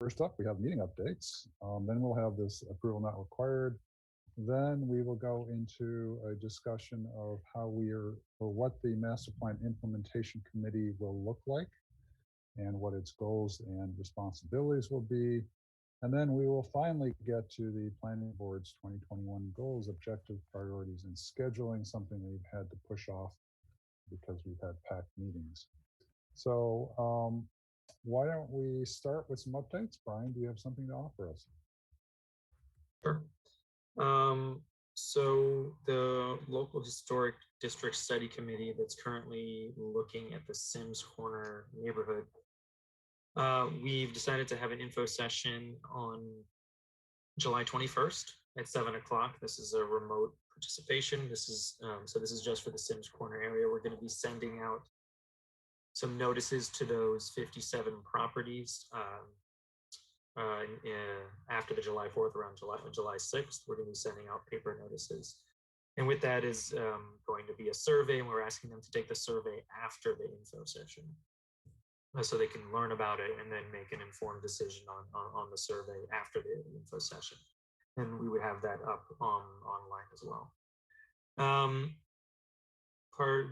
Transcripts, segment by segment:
first up, we have meeting updates. Then we'll have this approval not required. Then we will go into a discussion of how or what the master plan implementation committee will look like and what its goals and responsibilities will be. And then we will finally get to the planning board's 2021 goals, objectives, priorities, and scheduling, something we've had to push off because we've had packed meetings. So why don't we start with some updates? Brian, do you have something to offer us? Sure. So the local historic district study committee that's currently looking at the Sims Corner neighborhood, we've decided to have an info session on July 21st at 7 o'clock. This is a remote participation. This is just for the Sims Corner area. We're going to be sending out some notices to those 57 properties after the July 4th, around July 6th. We're going to be sending out paper notices. And with that is going to be a survey, and we're asking them to take the survey after the info session so they can learn about it and then make an informed decision on the survey after the info session. And we would have that up online as well.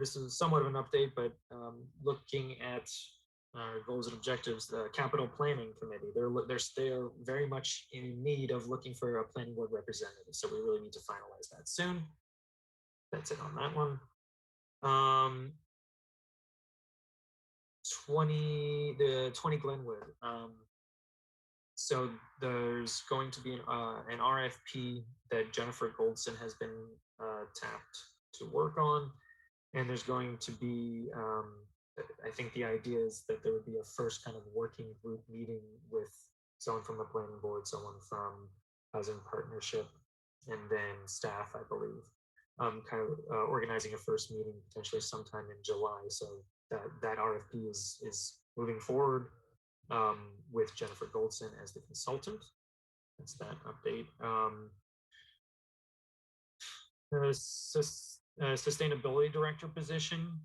This is somewhat of an update, but looking at goals and objectives, the capital planning committee, they're very much in need of looking for a planning board representative. So we really need to finalize that soon. That's it on that one. 20 Glenwood. So there's going to be an RFP that Jennifer Goldson has been tapped to work on. And there's going to be, I think the idea is that there would be a first kind of working group meeting with someone from the planning board, someone from Housing Partnership, and then staff, I believe, kind of organizing a first meeting potentially sometime in July. So that RFP is moving forward with Jennifer Goldson as the consultant. That's that update. Sustainability director position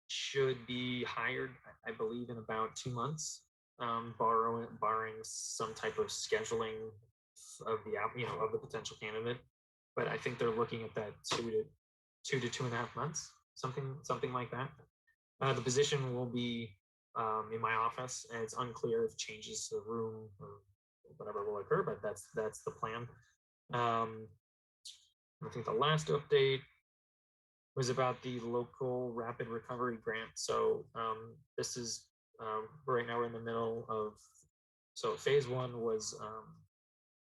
should be hired, I believe, in about 2 months, barring some type of scheduling of the potential candidate. But I think they're looking at that 2 to 2.5 months, something like that. The position will be in my office, and it's unclear if changes to the room or whatever will occur, but that's the plan. I think the last update was about the local rapid recovery grant. So this is right now we're in the middle of, so phase 1 was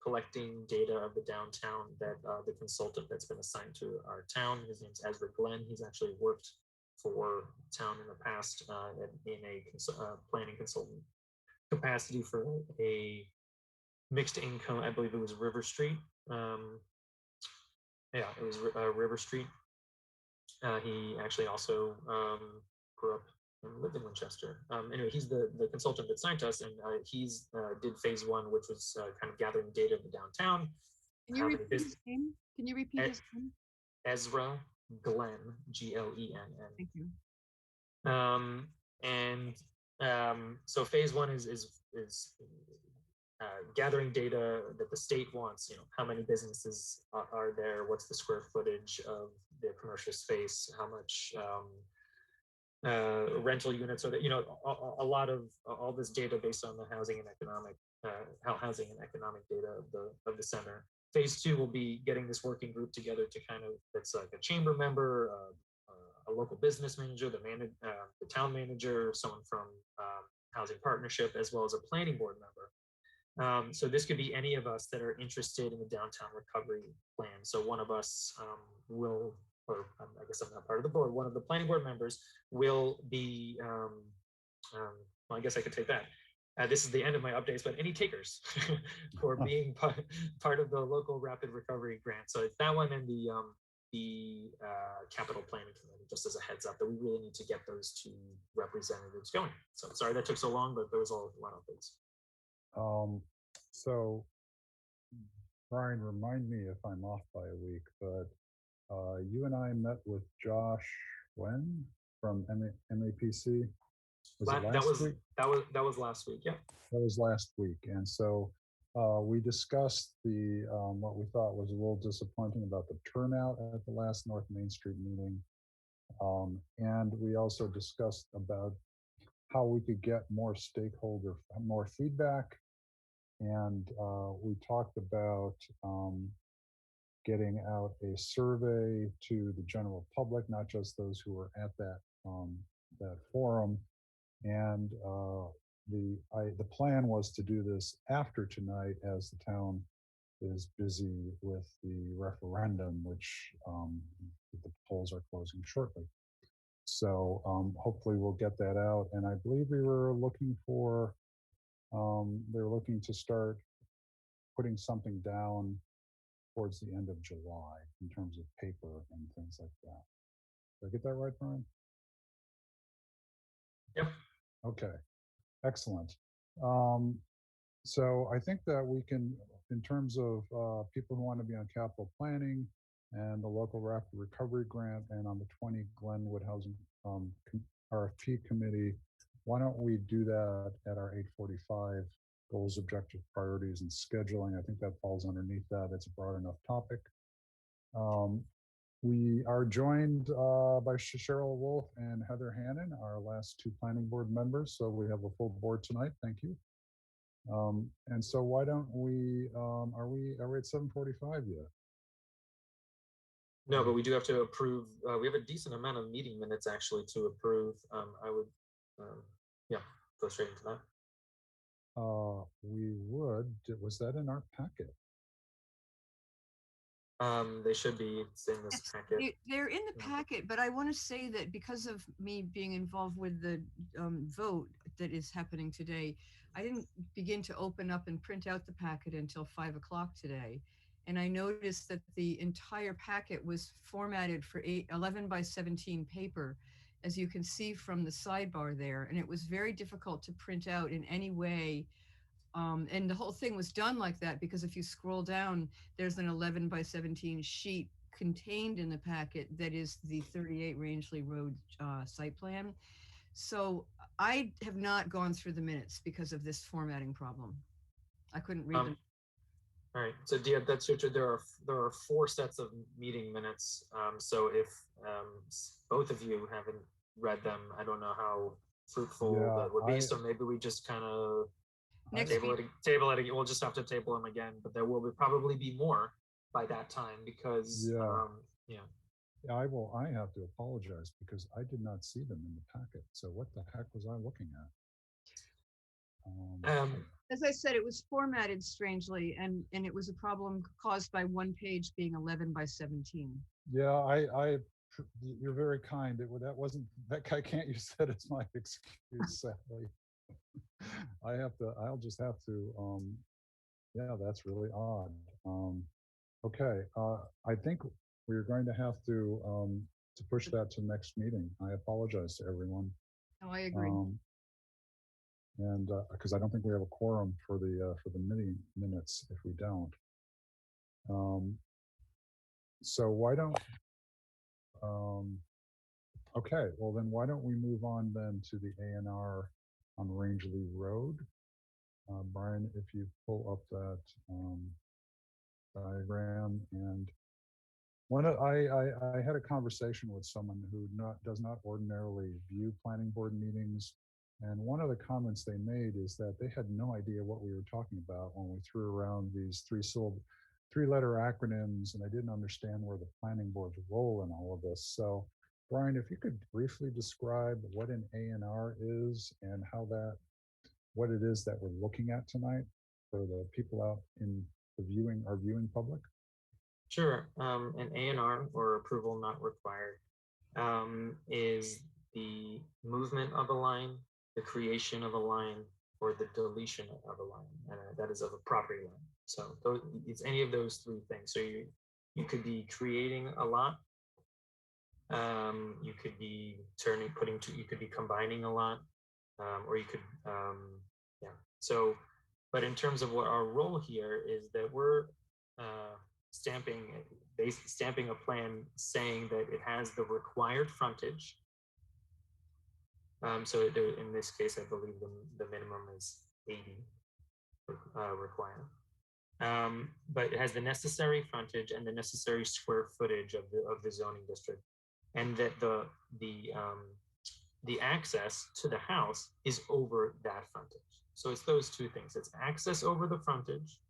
collecting data of the downtown that the consultant that's been assigned to our town, his name's Ezra Glenn. He's actually worked for town in the past in a planning consultant capacity for a mixed income, I believe it was River Street. Yeah, it was River Street. He actually also grew up and lived in Winchester. Anyway, he's the consultant that signed us, and he's did phase 1, which was kind of gathering data in the downtown. Can you repeat his name? Can you repeat his name? Ezra Glenn, Glenn. Thank you. So phase 1 is gathering data that the state wants. How many businesses are there? What's the square footage of the commercial space? How much rental units are there? A lot of all this data based on the housing and economic data of the center. Phase 2 will be getting this working group together to that's like a chamber member, a local business manager, the town manager, someone from Housing Partnership, as well as a planning board member. So this could be any of us that are interested in the downtown recovery plan. So one of us will, or I guess I'm not part of the board, one of the planning board members will be, well, I guess I could take that. This is the end of my updates, but any takers for being part of the local rapid recovery grant. So it's that one and the capital planning committee, just as a heads up that we really need to get those 2 representatives going. So sorry that took so long, but there was a lot of updates. So Brian, remind me if I'm off by a week, but you and I met with Josh when from MAPC. Was it That last was week? that was last week. Yeah. That was last week. And so we discussed the what we thought was a little disappointing about the turnout at the last North Main Street meeting. And we also discussed about how we could get more more feedback. And we talked about getting out a survey to the general public, not just those who were at that forum. And the plan was to do this after tonight, as the town is busy with the referendum, which the polls are closing shortly. So hopefully we'll get that out. And I believe we were looking for, they're looking to start putting something down towards the end of July in terms of paper and things like that. Did I get that right, Brian? Yep. Okay, excellent. So I think that we can, in terms of people who want to be on capital planning and the local rapid recovery grant, and on the 20 Glenwood Housing RFP committee, why don't we do that at our 8:45 goals, objectives, priorities, and scheduling? I think that falls underneath that. It's a broad enough topic. We are joined by Cheryl Wolf and Heather Hannon, our last two planning board members. So we have a full board tonight. Thank you. And so why don't we, are we at 7:45 yet? No, but we do have to approve. We have a decent amount of meeting minutes actually to approve. I would, yeah, go straight into that. We would. Was that in our packet? They should be. It's in this packet. They're in the packet, but I want to say that because of me being involved with the vote that is happening today, I didn't begin to open up and print out the packet until 5 o'clock today. And I noticed that the entire packet was formatted for 11 by 17 paper, as you can see from the sidebar there. And it was very difficult to print out in any way. And the whole thing was done like that because if you scroll down, there's an 11 by 17 sheet contained in the packet that is the 38 Rangeley Road site plan. So I have not gone through the minutes because of this formatting problem. I couldn't read them. All right, so Dia, that's your turn. There are 4 sets of meeting minutes. So if both of you haven't read them, I don't know how fruitful that would be. So maybe we just kind of table it. We'll just have to table them again, but there will probably be more by that time because I have to apologize because I did not see them in the packet. So what the heck was I looking at? As I said, it was formatted strangely, and it was a problem caused by one page being 11 by 17. Yeah, you're very kind. That guy can't use that as my excuse, sadly. I'll just have to, yeah, that's really odd. Okay, I think we're going to have to push that to next meeting. I apologize to everyone. Oh, I agree. And because I don't think we have a quorum for the meeting minutes if we don't. So why don't, okay, well then why don't we move on then to the A&R on Rangeley Road? Brian, if you pull up that diagram, and I had a conversation with someone who does not ordinarily view planning board meetings, and one of the comments they made is that they had no idea what we were talking about when we threw around these three-letter acronyms, and I didn't understand where the planning board's role in all of this. So, Brian, if you could briefly describe what an A&R is and what it is that we're looking at tonight for the people out in our viewing public. Sure. An A&R, or approval not required, is the movement of a line, the creation of a line, or the deletion of a line, that is of a property line. So it's any of those 3 things. So you could be creating a lot. You could be you could be combining a lot, or you could, yeah. So, but in terms of what our role here is that we're stamping a plan saying that it has the required frontage In this case, I believe the minimum is 80 required. But it has the necessary frontage and the necessary square footage of the zoning district, and that the access to the house is over that frontage. So it's those two things. It's access over the frontage,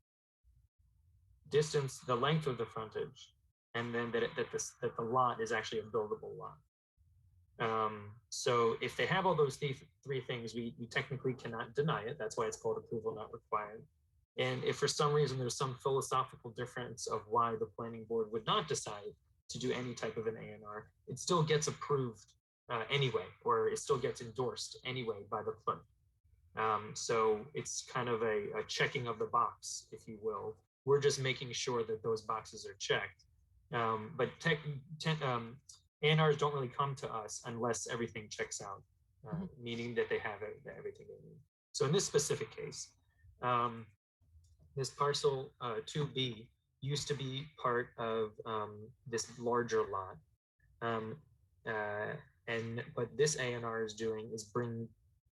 distance, the length of the frontage, and then that the lot is actually a buildable lot. So if they have all those three things, we technically cannot deny it. That's why it's called approval not required. And if for some reason there's some philosophical difference of why the planning board would not decide to do any type of an A&R, it still gets approved anyway, or it still gets endorsed anyway by the clerk. So it's kind of a checking of the box, if you will. We're just making sure that those boxes are checked. But A&Rs don't really come to us unless everything checks out, meaning that they have everything they need. So in this specific case, this parcel 2B used to be part of this larger lot. But this A&R is doing is bring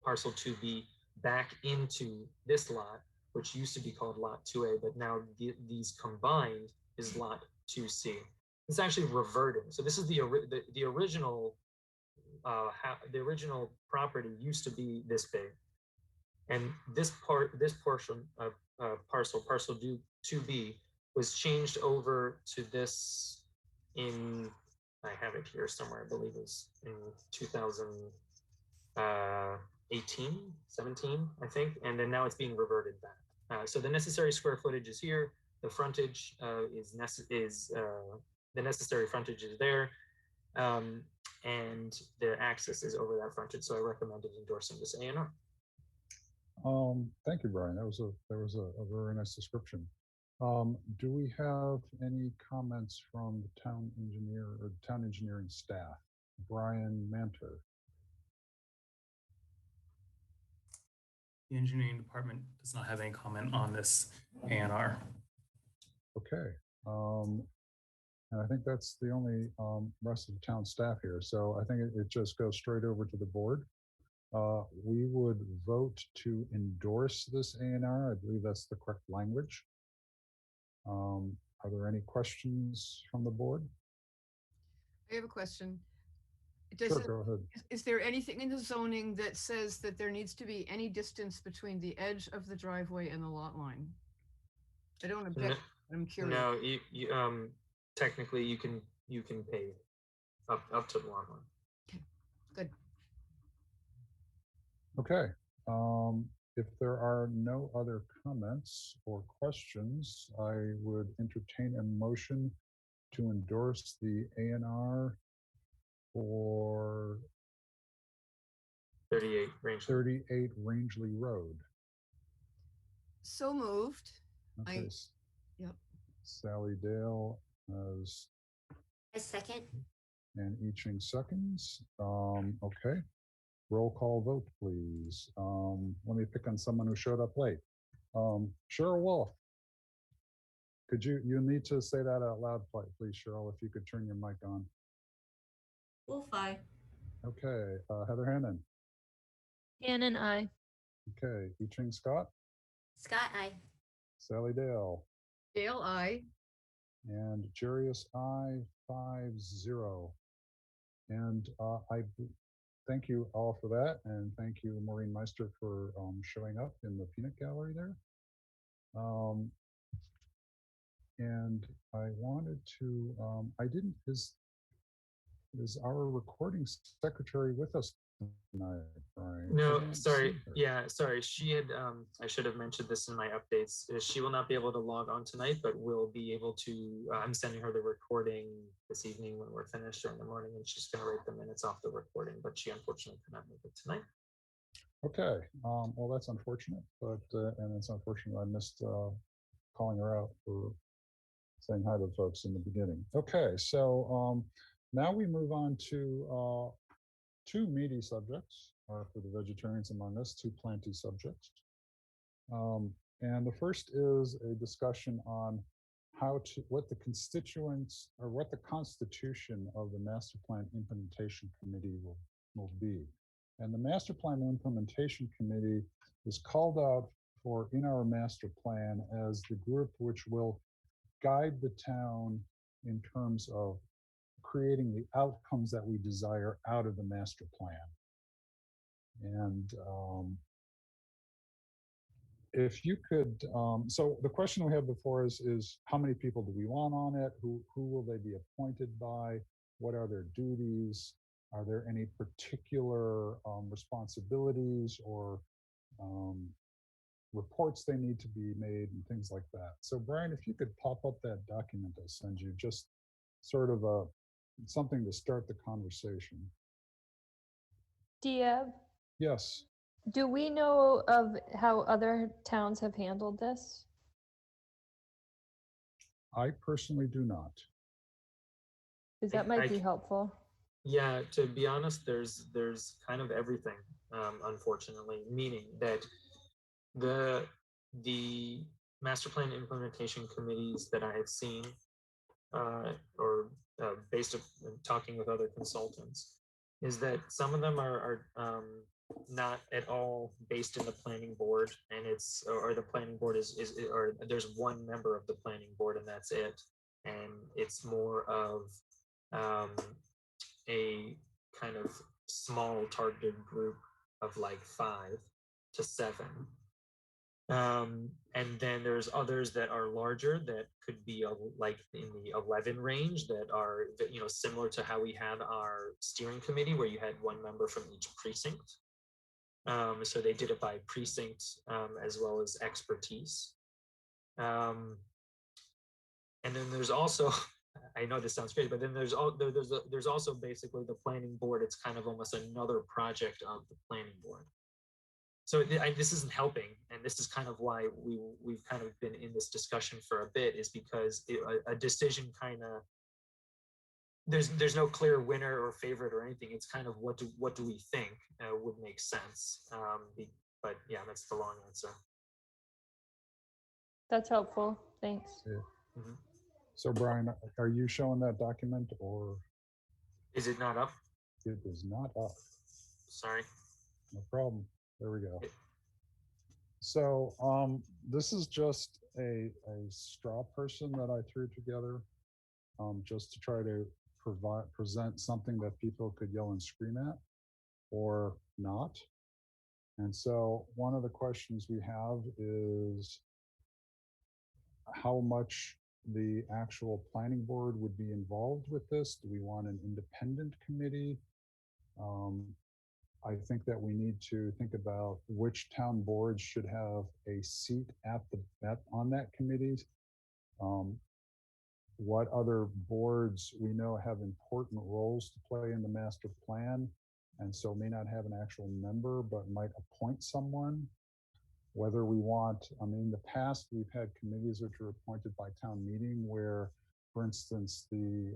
parcel 2B back into this lot, which used to be called lot 2A, but now these combined is lot 2C. It's actually reverting. So this is the original the original property used to be this big, and this portion of parcel 2B was changed over to this in, I have it here somewhere, I believe it was in 2018, 17, I think, and then now it's being reverted back. So the necessary square footage is here. The frontage is the necessary frontage is there, and the access is over that frontage. So I recommended endorsing this A&R. Thank you, Brian. That was a very nice description. Do we have any comments from the town engineer or town engineering staff? Brian Manter. The engineering department does not have any comment on this A&R. Okay. And I think that's the only rest of the town staff here. So I think it just goes straight over to the board. We would vote to endorse this A&R. I believe that's the correct language. Are there any questions from the board? I have a question. Sure, go ahead. Is there anything in the zoning that says that there needs to be any distance between the edge of the driveway and the lot line? I don't object. I'm curious. No, you technically you can pay up to the lot line. Okay, good. Okay. If there are no other comments or questions, I would entertain a motion to endorse the A&R for 38 Rangeley Road. So moved. Okay. Yep. Sally Dale as A second. and I Ching seconds. Okay. Roll call vote, please. Let me pick on someone who showed up late. Cheryl Wolf. Could you need to say that out loud, please, Cheryl, if you could turn your mic on. Wolf eye. Okay. Heather Hannon. Hannon, aye. Okay. I Ching Scott. Scott eye. Sally Dale. Dale, aye. And Jarius, I 5-0. And I thank you all for that. And thank you, Maureen Meister, for showing up in the peanut gallery there. And I wanted to, is our recording secretary with us tonight, Brian? No, sorry. Yeah, sorry. She had, I should have mentioned this in my updates. She will not be able to log on tonight, but will be able to, I'm sending her the recording this evening when we're finished, or in the morning, and she's going to write the minutes off the recording, but she unfortunately could not make it tonight. Okay. Well, that's unfortunate, but, and it's unfortunate I missed calling her out for saying hi to folks in the beginning. Okay, so now we move on to two meaty subjects for the vegetarians among us, two planty subjects. And the first is a discussion on what the constituents or what the constitution of the Master Plan Implementation Committee will be. And the Master Plan Implementation Committee is called out for in our master plan as the group which will guide the town in terms of creating the outcomes that we desire out of the master plan. And if you could, so the question we have before us is how many people do we want on it? Who will they be appointed by? What are their duties? Are there any particular responsibilities or reports they need to be made and things like that? So Brian, if you could pop up that document I send you, just sort of something to start the conversation. Diab, Yes. do we know of how other towns have handled this? I personally do not. Because that might be helpful. Yeah, to be honest, there's kind of everything, unfortunately, meaning that the master plan implementation committees that I have seen, or based on talking with other consultants, is that some of them are not at all based in the planning board, and it's or the planning board is or there's one member of the planning board and that's it, and it's more of a kind of small targeted group of like 5 to 7. And then there's others that are larger that could be like in the 11 range that are, similar to how we had our steering committee where you had one member from each precinct. So they did it by precinct as well as expertise. And then there's also, I know this sounds crazy, but then there's also basically the planning board. It's kind of almost another project of the planning board. So this isn't helping, and this is kind of why we've kind of been in this discussion for a bit, is because a decision kind of there's no clear winner or favorite or anything. It's kind of what do we think would make sense. But yeah, that's the long answer. That's helpful. Thanks. Yeah. Mhm. So Brian, are you showing that document or Is it not up? it is not up? Sorry. No problem. There we go. So this is just a straw person that I threw together just to try to present something that people could yell and scream at or not. And so one of the questions we have is how much the actual planning board would be involved with this. Do we want an independent committee? I think that we need to think about which town boards should have a seat on that committee. What other boards we know have important roles to play in the master plan, and so may not have an actual member, but might appoint someone. Whether we want, in the past, we've had committees which are appointed by town meeting where, for instance, the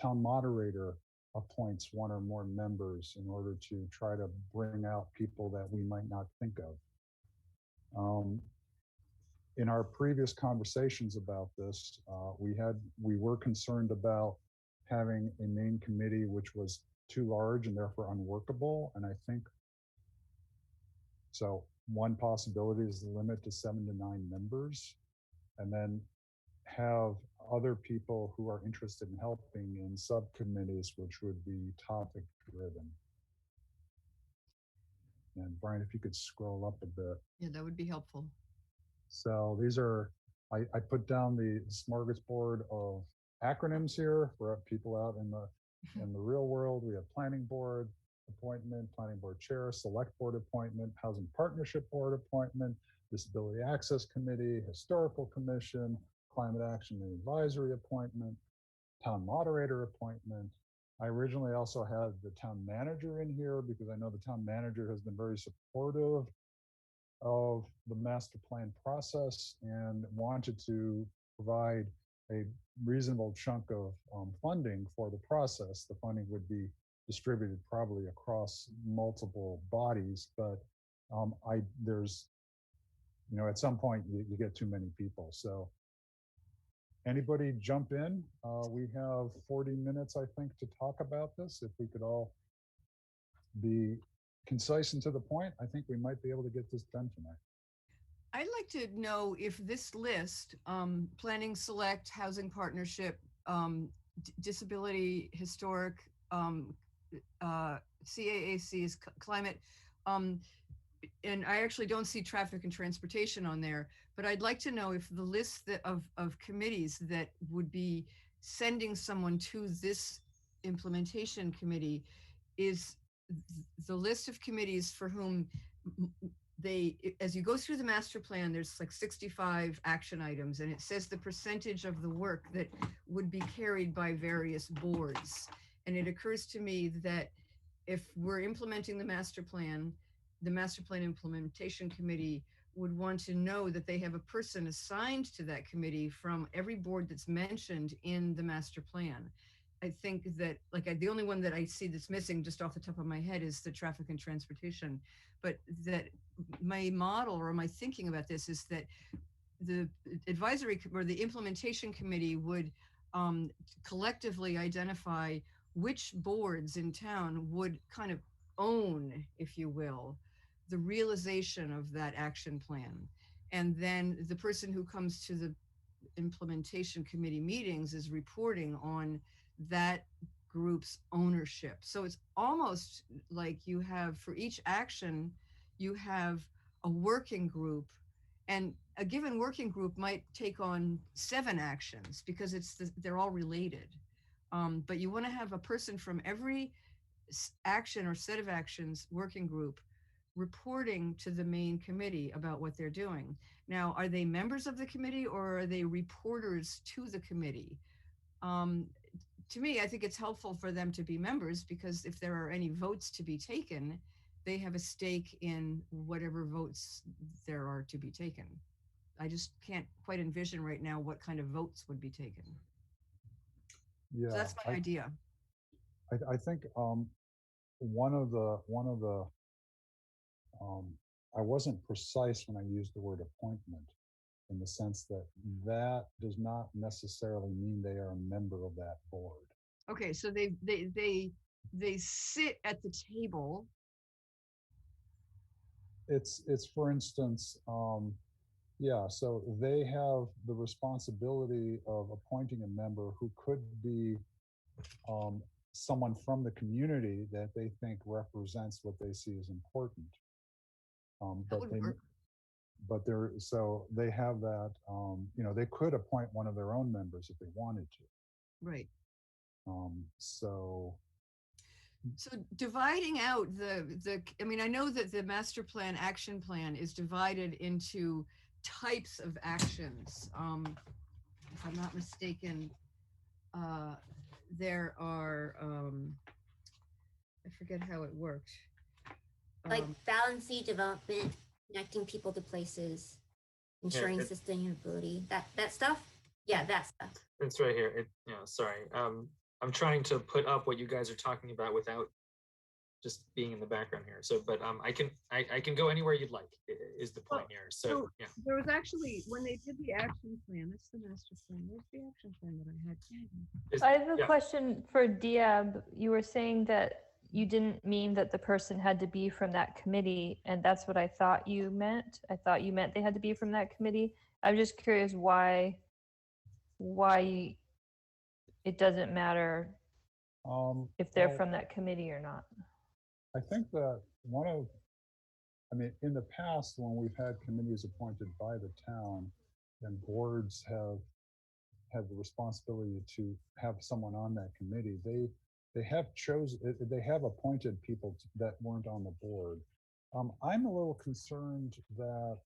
town moderator appoints one or more members in order to try to bring out people that we might not think of. In our previous conversations about this, we were concerned about having a main committee which was too large and therefore unworkable. And I think so. One possibility is the limit to 7 to 9 members, and then have other people who are interested in helping in subcommittees, which would be topic driven. And Brian, if you could scroll up a bit. Yeah, that would be helpful. So these are, I put down the smorgasbord of acronyms here for people out in the real world. We have planning board appointment, planning board chair, select board appointment, housing partnership board appointment, disability access committee, historical commission, climate action and advisory appointment, town moderator appointment. I originally also had the town manager in here because I know the town manager has been very supportive of the master plan process and wanted to provide a reasonable chunk of funding for the process. The funding would be distributed probably across multiple bodies, but there's, at some point you get too many people. So anybody jump in? We have 40 minutes, I think, to talk about this. If we could all be concise and to the point, I think we might be able to get this done tonight. I'd like to know if this list, Planning Select, Housing Partnership, Disability Historic, CAAC's Climate, and I actually don't see Traffic and Transportation on there, but I'd like to know if the list of committees that would be sending someone to this implementation committee is the list of committees for whom as you go through the master plan, there's like 65 action items, and it says the percentage of the work that would be carried by various boards. And it occurs to me that if we're implementing the master plan implementation committee would want to know that they have a person assigned to that committee from every board that's mentioned in the master plan. I think that the only one that I see that's missing just off the top of my head is the Traffic and Transportation. But that my model or my thinking about this is that the advisory or the implementation committee would collectively identify which boards in town would kind of own, if you will, the realization of that action plan. And then the person who comes to the implementation committee meetings is reporting on that group's ownership. So it's almost like you have, for each action, you have a working group, and a given working group might take on 7 actions because they're all related. But you want to have a person from every action or set of actions working group reporting to the main committee about what they're doing. Now, are they members of the committee or are they reporters to the committee? To me, I think it's helpful for them to be members because if there are any votes to be taken, they have a stake in whatever votes there are to be taken. I just can't quite envision right now what kind of votes would be taken. Yeah, So that's my idea. I think one of the I wasn't precise when I used the word appointment, in the sense that that does not necessarily mean they are a member of that board. Okay, so they sit at the table. It's for instance, yeah, so they have the responsibility of appointing a member who could be someone from the community that they think represents what they see as important. That would work. But so they have that, they could appoint one of their own members if they wanted to. Right. So dividing out I mean, I know that the master plan action plan is divided into types of actions. If I'm not mistaken, there are, I forget how it worked. Like balancing development, connecting people to places, ensuring sustainability, that stuff. Yeah, that stuff. It's right here. Sorry. I'm trying to put up what you guys are talking about without just being in the background here. So, but I can go anywhere you'd like. Is the point here? So yeah. There was actually, when they did the action plan. That's the master plan. Where's the action plan that I had? I have a question for Diab. You were saying that you didn't mean that the person had to be from that committee, and that's what I thought you meant. I thought you meant they had to be from that committee. I'm just curious why it doesn't matter if they're from that committee or not. I think that in the past, when we've had committees appointed by the town, and boards have had the responsibility to have someone on that committee, they have appointed people that weren't on the board. I'm a little concerned that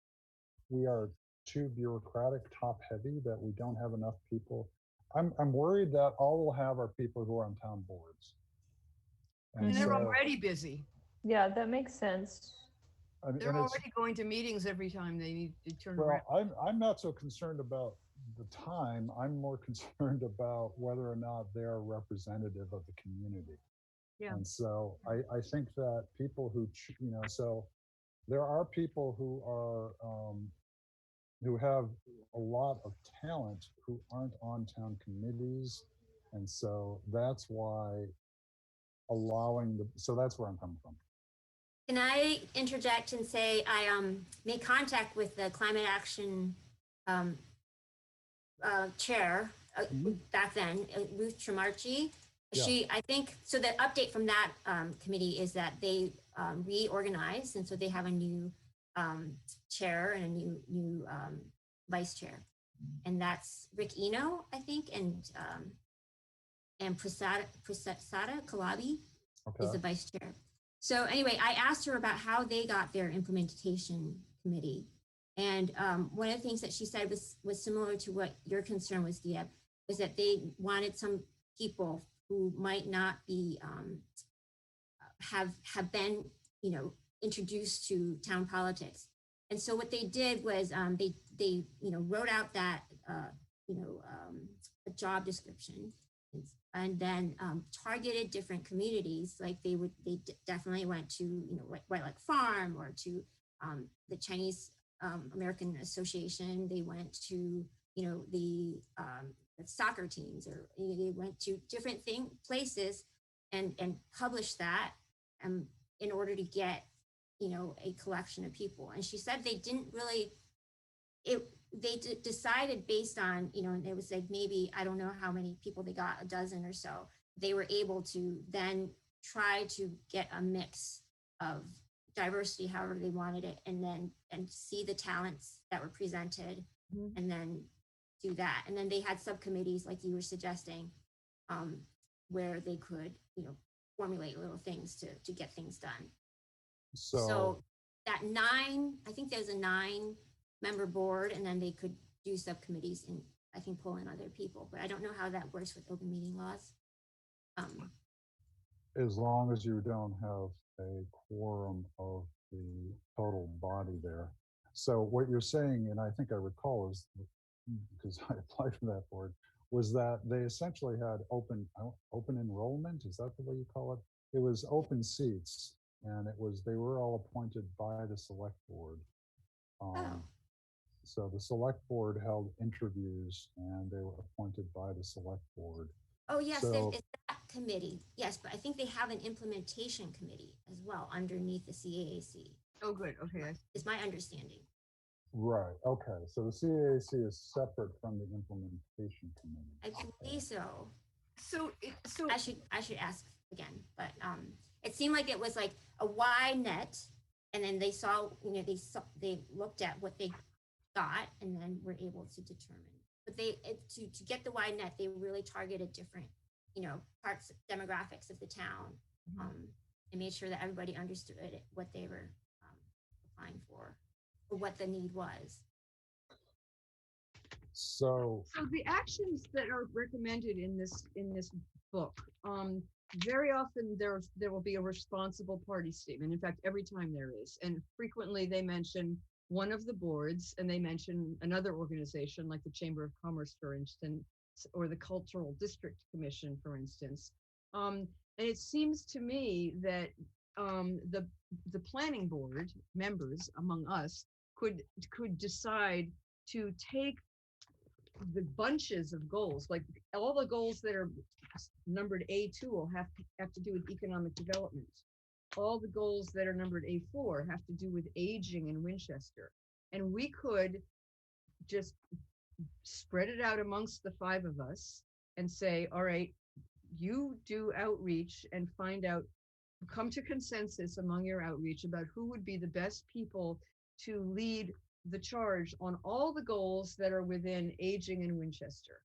we are too bureaucratic, top heavy, that we don't have enough people. I'm worried that all we'll have are people who are on town boards. And they're already busy. Yeah, that makes sense. They're already going to meetings every time they need to turn around. I'm not so concerned about the time. I'm more concerned about whether or not they're representative of the community. Yeah. And so I think that people who, so there are people who are, who have a lot of talent who aren't on town committees. And so that's why so that's where I'm coming from. Can I interject and say I made contact with the climate action chair back then, Ruth Tremarchi. Yeah. I think, so the update from that committee is that they reorganized, and so they have a new chair and a new vice chair, and that's Rick Eno, I think, and Prasada Kalabi is the Okay. vice chair. So anyway, I asked her about how they got their implementation committee. And one of the things that she said was similar to what your concern was, Diab, was that they wanted some people who might not be have been, introduced to town politics. And so what they did was they wrote out that a job description, and then targeted different communities. Like they definitely went to White Lake Farm, or to the Chinese American Association. They went to the soccer teams, or they went to different places and published that in order to get a collection of people. And she said they didn't really decided based on, and it was like, maybe, I don't know how many people they got, a dozen or so. They were able to then try to get a mix of diversity, however they wanted it, and see the talents that were presented, and then do that. And then they had subcommittees, like you were suggesting, where they could, formulate little things to get things done. So that I think there's a 9-member board, and then they could do subcommittees and I think pull in other people, but I don't know how that works with open meeting laws. As long as you don't have a quorum of the total body there. So what you're saying, and I think I recall, is because I applied for that board, was that they essentially had open enrollment. Is that the way you call it? It was open seats, and they were all appointed by the select board. So the select board held interviews, and they were appointed by the select board. Oh, yes, So, it's that committee. Yes, but I think they have an implementation committee as well underneath the CAAC. Oh, good. Okay. Is my understanding. right. Okay. So the CAC is separate from the implementation committee. I believe so. So I should ask again, but it seemed like it was like a wide net, and then they saw, they looked at what they got, and then were able to determine. But to get the wide net, they really targeted different, parts, demographics of the town, and made sure that everybody understood what they were applying for, or what the need was. So the actions that are recommended in this book, very often there will be a responsible party statement. In fact, every time there is, and frequently they mention one of the boards, and they mention another organization like the Chamber of Commerce, for instance, or the Cultural District Commission, for instance. And it seems to me that the planning board members among us could decide to take the bunches of goals, like all the goals that are numbered A2 will have to do with economic development. All the goals that are numbered A4 have to do with aging in Winchester. And we could just spread it out amongst the 5 of us and say, all right, you do outreach and find out, come to consensus among your outreach about who would be the best people to lead the charge on all the goals that are within aging in Winchester.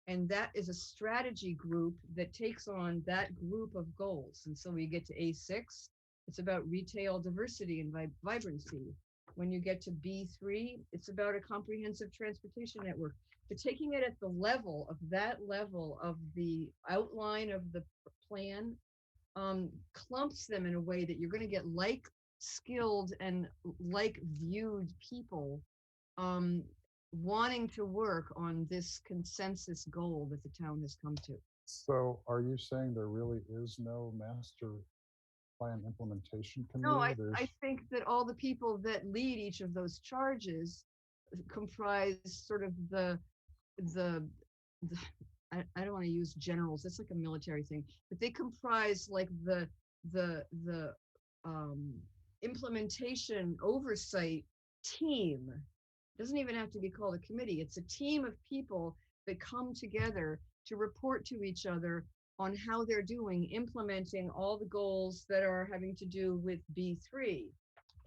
And that is a strategy group that takes on that group of goals. And so we get to A6, it's about retail diversity and vibrancy. When you get to B3, it's about a comprehensive transportation network. But taking it at the level of the outline of the plan, clumps them in a way that you're going to get skilled and viewed people wanting to work on this consensus goal that the town has come to. So are you saying there really is no master plan implementation committee? No, I think that all the people that lead each of those charges comprise sort of the I don't want to use generals, it's like a military thing, but they comprise like the implementation oversight team. Doesn't even have to be called a committee. It's a team of people that come together to report to each other on how they're doing implementing all the goals that are having to do with B3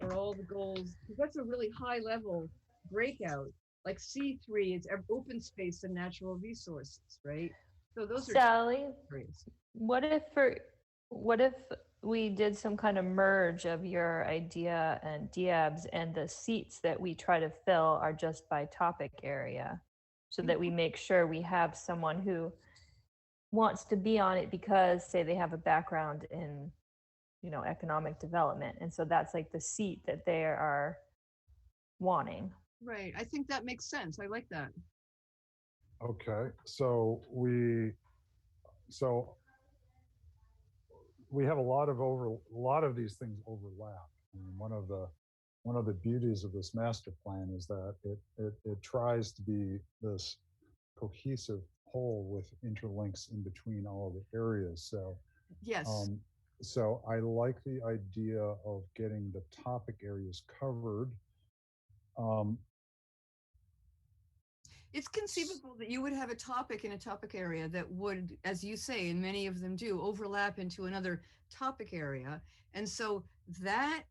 or all the goals, because that's a really high level breakout. Like C3 is open space and natural resources, right? So those are Sally, areas. what if we did some kind of merge of your idea and Diab's, and the seats that we try to fill are just by topic area, so that we make sure we have someone who wants to be on it because, say, they have a background in, economic development, and so that's like the seat that they are wanting. Right. I think that makes sense. I like that. Okay, so we have a lot of these things overlap. I mean, one of the beauties of this master plan is that it tries to be this cohesive whole with interlinks in between all of the areas. So Yes. so I like the idea of getting the topic areas covered. It's conceivable that you would have a topic in a topic area that would, as you say, and many of them do, overlap into another topic area. And so that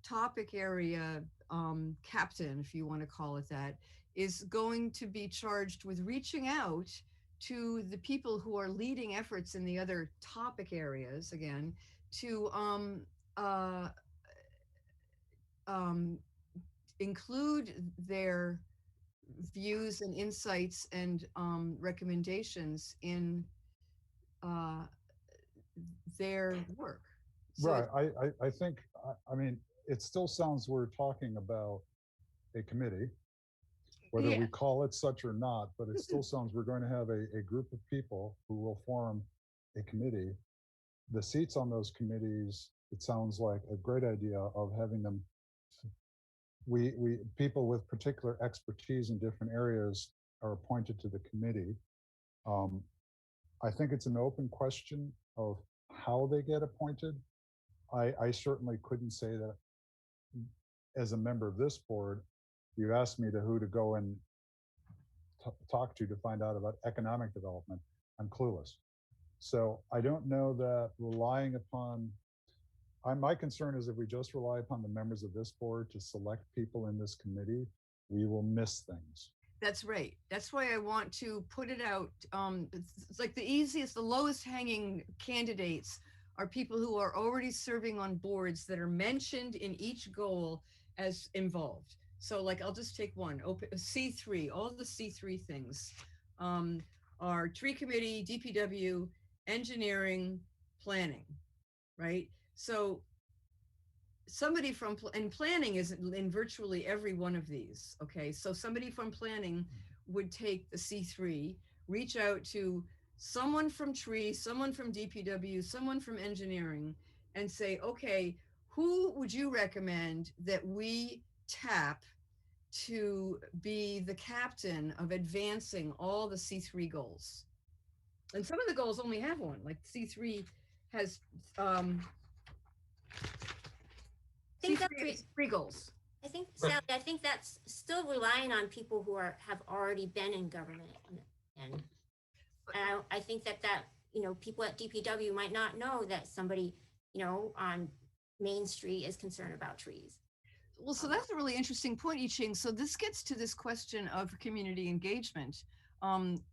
topic area captain, if you want to call it that, is going to be charged with reaching out to the people who are leading efforts in the other topic areas, again, to include their views and insights and recommendations in their work. So Right. I think, I mean, it still sounds we're talking about a committee, whether Yeah. we call it such or not, but it still sounds we're going to have a group of people who will form a committee. The seats on those committees, it sounds like a great idea of having them. We people with particular expertise in different areas are appointed to the committee. I think it's an open question of how they get appointed. I certainly couldn't say that as a member of this board. You asked me to who to go and talk to find out about economic development. I'm clueless. So I don't know that relying upon, my concern is if we just rely upon the members of this board to select people in this committee, we will miss things. that's right. That's why I want to put it out. It's like the easiest, the lowest hanging candidates are people who are already serving on boards that are mentioned in each goal as involved. So like, I'll just take one, C3, all the C3 things are tree committee, DPW, engineering, planning, right? So somebody from and planning is in virtually every one of these. Okay, so somebody from planning would take the C3, reach out to someone from tree, someone from DPW, someone from engineering, and say, okay, who would you recommend that we tap to be the captain of advancing all the C3 goals? And some of the goals only have one, like C3 has I think C3 that's has 3 goals. I think, Sally, I think that's still relying on people who have already been in government, and I think that people at DPW might not know that somebody on Main Street is concerned about trees. Well, so that's a really interesting point, I Ching. So this gets to this question of community engagement,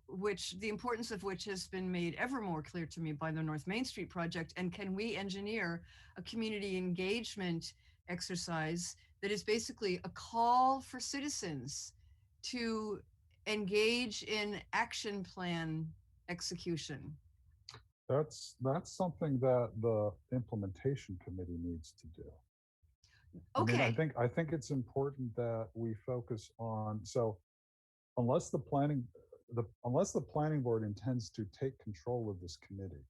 which the importance of which has been made ever more clear to me by the North Main Street project. And can we engineer a community engagement exercise that is basically a call for citizens to engage in action plan execution? That's something that the implementation committee needs to do. Okay. I mean, I think it's important that we focus on, so unless the planning board intends to take control of this committee,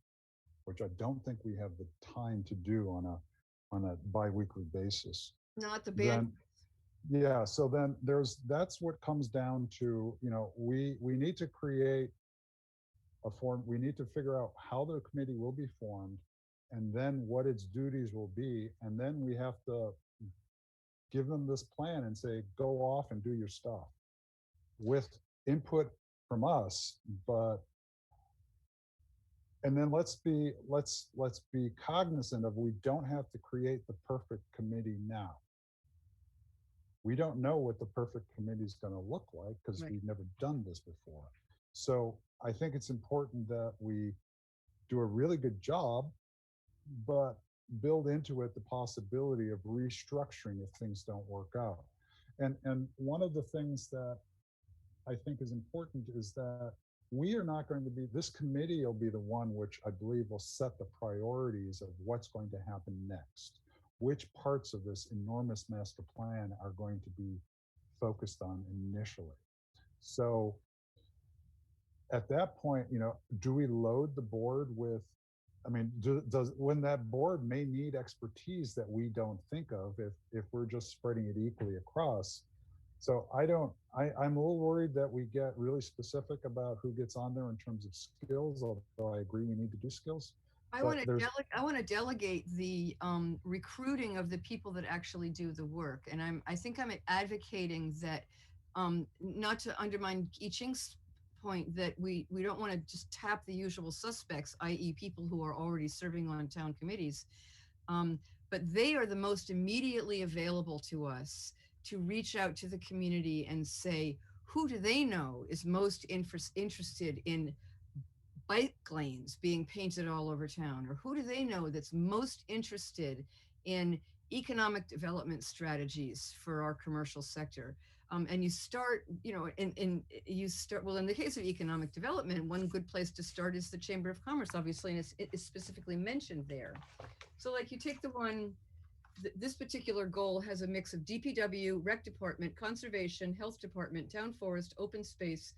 which I don't think we have the time to do on a biweekly basis. Not the band. Then, yeah, so then that's what comes down to, we need to create a form. We need to figure out how the committee will be formed and then what its duties will be, and then we have to give them this plan and say, go off and do your stuff with input from us, but and then let's be cognizant of, we don't have to create the perfect committee now. We don't know what the perfect committee is going to look like because Right. we've never done this before. So I think it's important that we do a really good job, but build into it the possibility of restructuring if things don't work out. And one of the things that I think is important is that we are not going to be, this committee will be the one which I believe will set the priorities of what's going to happen next. Which parts of this enormous master plan are going to be focused on initially. So at that point, do we load the board with, I mean, when that board may need expertise that we don't think of if we're just spreading it equally across. So I'm a little worried that we get really specific about who gets on there in terms of skills, although I agree we need to do skills. I want to delegate the recruiting of the people that actually do the work, and I think I'm advocating that, not to undermine I Ching's point, that we don't want to just tap the usual suspects, i.e., people who are already serving on town committees, but they are the most immediately available to us to reach out to the community and say, who do they know is most interested in bike lanes being painted all over town, or who do they know that's most interested in economic development strategies for our commercial sector. And you start, well, in the case of economic development, one good place to start is the Chamber of Commerce, obviously, and it is specifically mentioned there. So like you take the one, this particular goal has a mix of DPW, Rec Department, Conservation, Health Department, Town Forest, Open Space,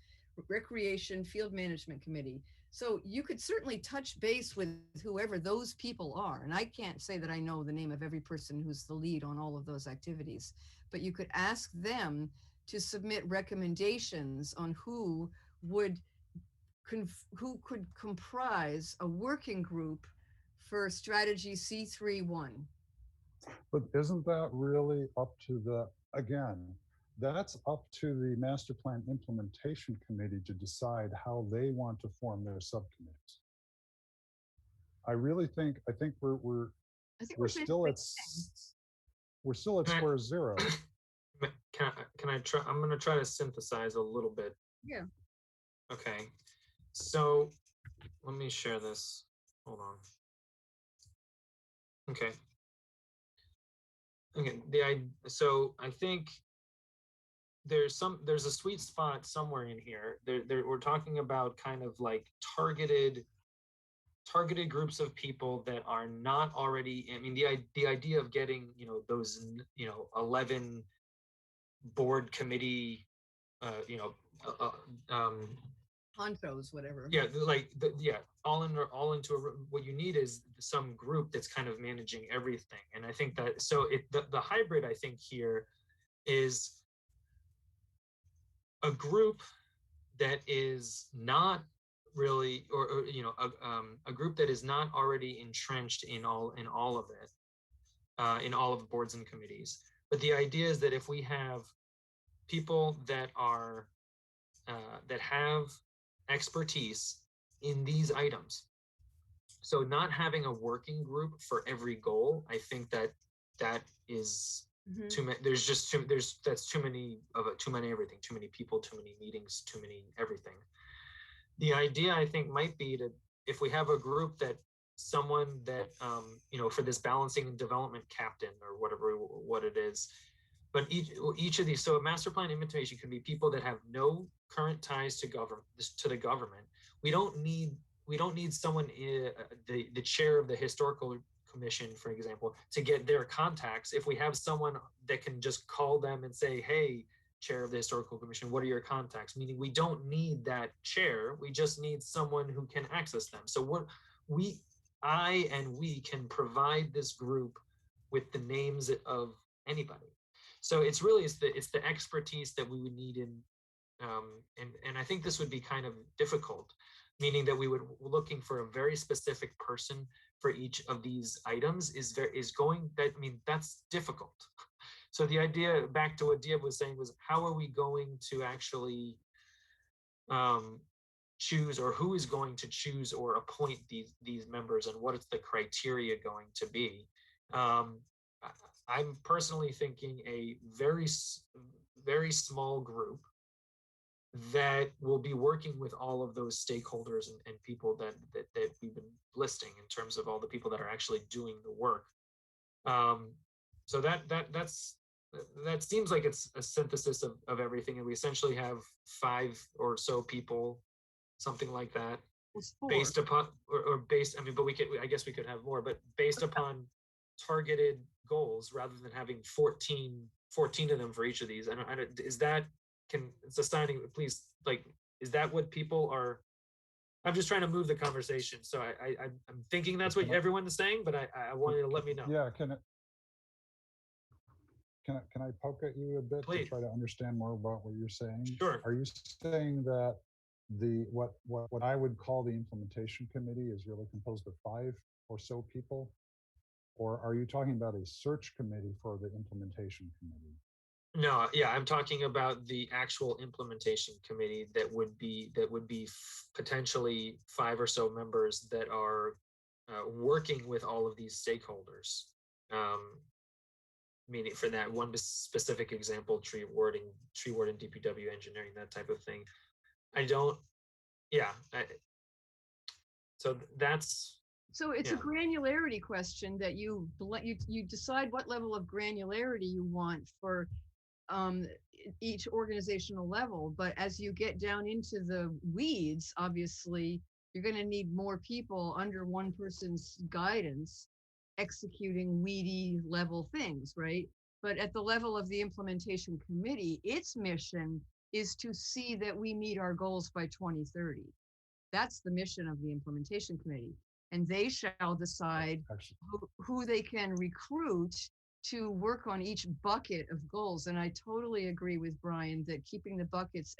Recreation, Field Management Committee. So you could certainly touch base with whoever those people are. And I can't say that I know the name of every person who's the lead on all of those activities, but you could ask them to submit recommendations on who could comprise a working group for strategy C31. But isn't that really up to that's up to the master plan implementation committee to decide how they want to form their subcommittees. I think we're still at square zero. Can I try? I'm going to try to synthesize a little bit. Yeah. Okay. So let me share this. Hold on. Okay. So I think there's a sweet spot somewhere in here. We're talking about kind of like targeted groups of people that are not already, I mean, the idea of getting, those, 11 board committee, Honchos, whatever. Yeah, all into what you need is some group that's kind of managing everything. And I think that, so the hybrid, I think here is a group that is not really, or a group that is not already entrenched in all of it, in all of the boards and committees. But the idea is that if we have people that are that have expertise in these items, so not having a working group for every goal, I think that is too many. That's too many everything, too many people, too many meetings, too many everything. The idea, I think, might be to, if we have a group that someone that for this balancing and development captain or what it is, but each of these, so a master plan implementation can be people that have no current ties to the government. We don't need someone, the chair of the historical commission, for example, to get their contacts. If we have someone that can just call them and say, hey, chair of the historical commission, what are your contacts? Meaning we don't need that chair. We just need someone who can access them. So I can provide this group with the names of anybody. So it's the expertise that we would need in, and I think this would be kind of difficult, meaning that we would looking for a very specific person for each of these items is going, that, I mean, that's difficult. So the idea, back to what Dia was saying, was how are we going to actually choose, or who is going to choose or appoint these members, and what is the criteria going to be? I'm personally thinking a very small group that will be working with all of those stakeholders and people that we've been listing, in terms of all the people that are actually doing the work. So that seems like it's a synthesis of everything, and we essentially have 5 or so people, something like that, It's 4. based upon, or based, I mean, but I guess we could have more, but based upon targeted goals, rather than having 14 of them for each of these. I don't, is that, it's assigning, please, like, is that what people are? I'm just trying to move the conversation. So I'm thinking that's what everyone is saying, but I want you to let me know. Yeah, can I poke at you a bit Please. to try to understand more about what you're saying? Sure. Are you saying that what I would call the implementation committee is really composed of 5 or so people? Or are you talking about a search committee for the implementation committee? No, yeah, I'm talking about the actual implementation committee that would be potentially 5 or so members that are working with all of these stakeholders. Meaning, for that one specific example, tree warden, DPW engineering, that type of thing. So that's. So it's a Yeah. granularity question that you decide what level of granularity you want for each organizational level. But as you get down into the weeds, obviously, you're going to need more people under one person's guidance executing weedy level things, right? But at the level of the implementation committee, its mission is to see that we meet our goals by 2030. That's the mission of the implementation committee. And they shall decide who they can recruit to work on each bucket of goals. And I totally agree with Brian that keeping the buckets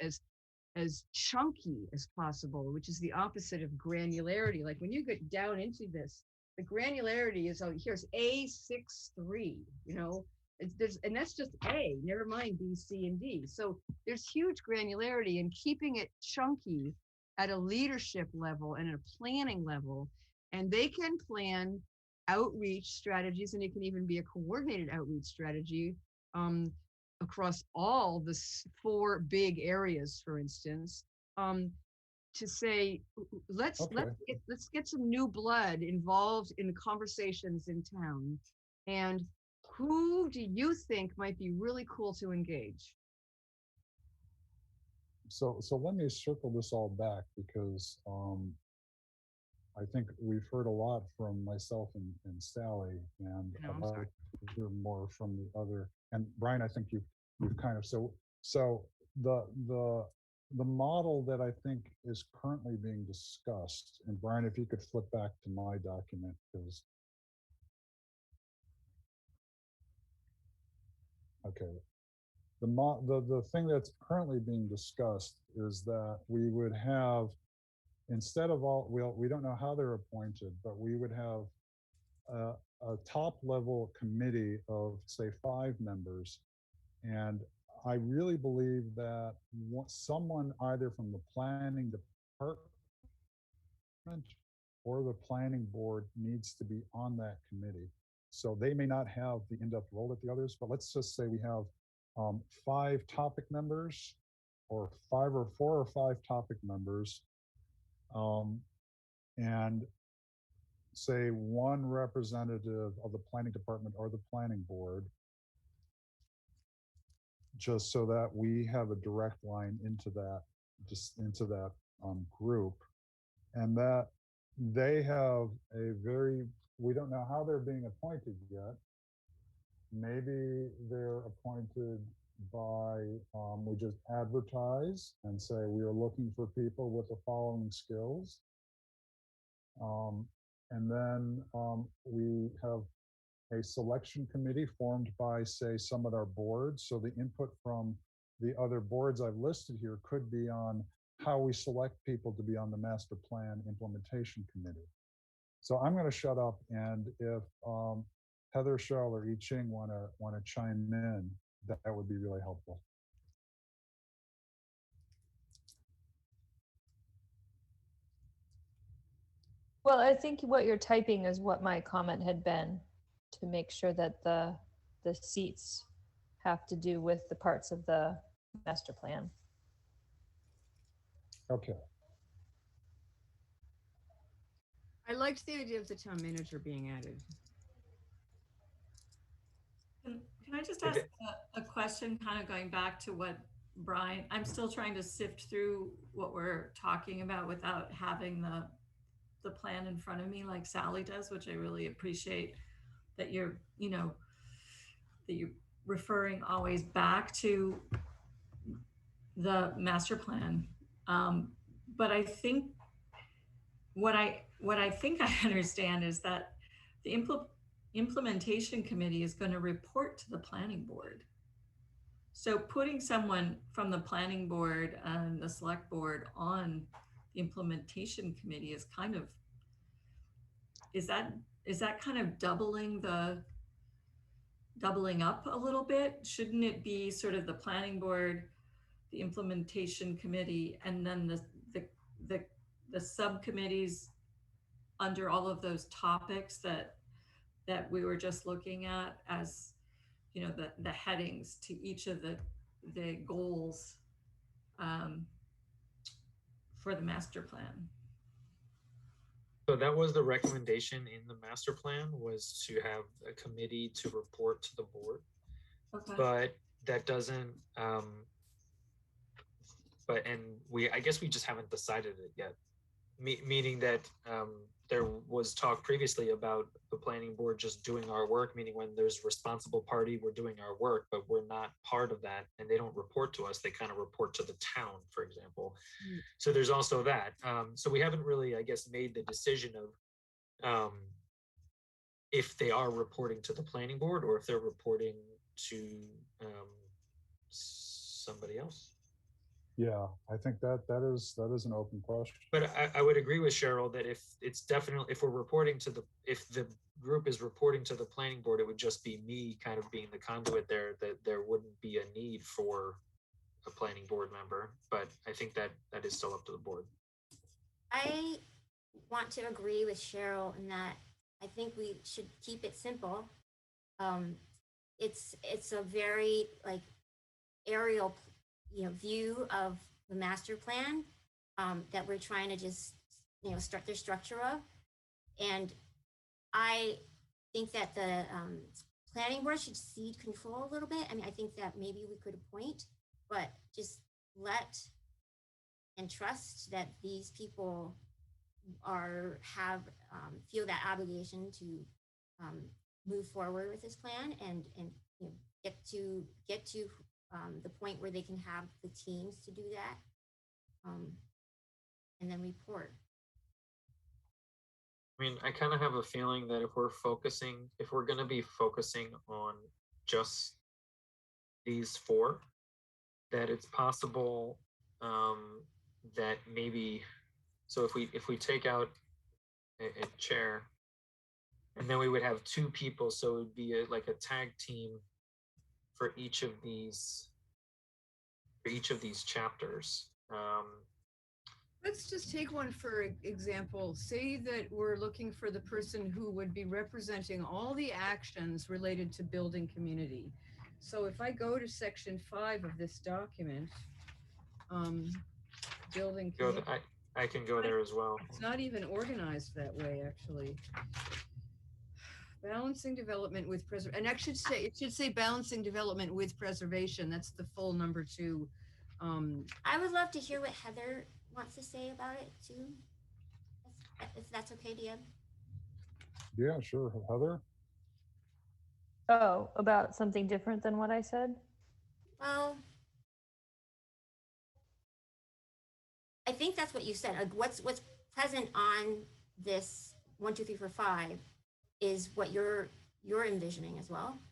as chunky as possible, which is the opposite of granularity. Like when you get down into this, the granularity is, oh, here's A63, you know, and that's just A, never mind B, C, and D. So there's huge granularity, and keeping it chunky at a leadership level and a planning level. And they can plan outreach strategies, and it can even be a coordinated outreach strategy across all the 4 big areas, for instance, to say, let's get some new blood involved in conversations in town. And who do you think might be really cool to engage? So let me circle this all back, because I think we've heard a lot from myself and Sally, and I'm I'd sorry. like to hear more from the other. And Brian, I think you've kind of, so the model that I think is currently being discussed, and Brian, if you could flip back to my document, because okay, the thing that's currently being discussed is that we would have, instead of all, we don't know how they're appointed, but we would have a top level committee of, say, 5 members. And I really believe that someone either from the planning department or the planning board needs to be on that committee. So they may not have the in-depth role that the others, but let's just say we have 5 topic members, or 4 or 5 topic members, and say 1 representative of the planning department or the planning board, just so that we have a direct line into that, group, and that they have we don't know how they're being appointed yet. Maybe they're appointed by, we just advertise and say we are looking for people with the following skills. And then we have a selection committee formed by, say, some of our boards. So the input from the other boards I've listed here could be on how we select people to be on the master plan implementation committee. So I'm going to shut up, and if Heather, Cheryl, or I Ching want to chime in, that would be really helpful. Well, I think what you're typing is what my comment had been, to make sure that the seats have to do with the parts of the master plan. Okay. I liked the idea of the town manager being added. Can I just I ask did- a question, kind of going back to what Brian, I'm still trying to sift through what we're talking about without having the plan in front of me like Sally does, which I really appreciate that you're, that you're referring always back to the master plan. But I think what I think I understand is that the implementation committee is going to report to the planning board. So putting someone from the planning board and the select board on the implementation committee is kind of, is that kind of doubling up a little bit? Shouldn't it be sort of the planning board, the implementation committee, and then the subcommittees under all of those topics that we were just looking at as, the headings to each of the goals for the master plan? So that was the recommendation in the master plan, was to have a committee to report to the board, Okay. but that doesn't, I guess we just haven't decided it yet. Meaning that there was talk previously about the planning board just doing our work, meaning when there's responsible party, we're doing our work, but we're not part of that, and they don't report to us. They kind of report to the town, for example. So there's also that. So we haven't really, I guess, made the decision of if they are reporting to the planning board or if they're reporting to somebody else. Yeah, I think that is an open question. But I would agree with Cheryl that if we're reporting to if the group is reporting to the planning board, it would just be me kind of being the conduit there, that there wouldn't be a need for a planning board member. But I think that is still up to the board. I want to agree with Cheryl in that I think we should keep it simple. It's a very like aerial, view of the master plan that we're trying to just, start the structure of. And I think that the planning board should cede control a little bit. I mean, I think that maybe we could appoint, but just let and trust that these people feel that obligation to move forward with this plan and get to the point where they can have the teams to do that, and then report. I mean, I kind of have a feeling that if we're going to be focusing on just these four, that it's possible that maybe, so if we take out a chair, and then we would have two people, so it would be like a tag team for each of these chapters. Let's just take one for example. Say that we're looking for the person who would be representing all the actions related to building community. So if I go to section 5 of this document, building community, I can go there as well. it's not even organized that way, actually. Balancing development with preservation, and it should say balancing development with preservation. That's the full number 2. I would love to hear what Heather wants to say about it too, if that's okay, Deb. Yeah, sure. Heather? Oh, about something different than what I said? Well, I think that's what you said. Like what's present on this 1, 2, 3, 4, 5 is what you're envisioning as well.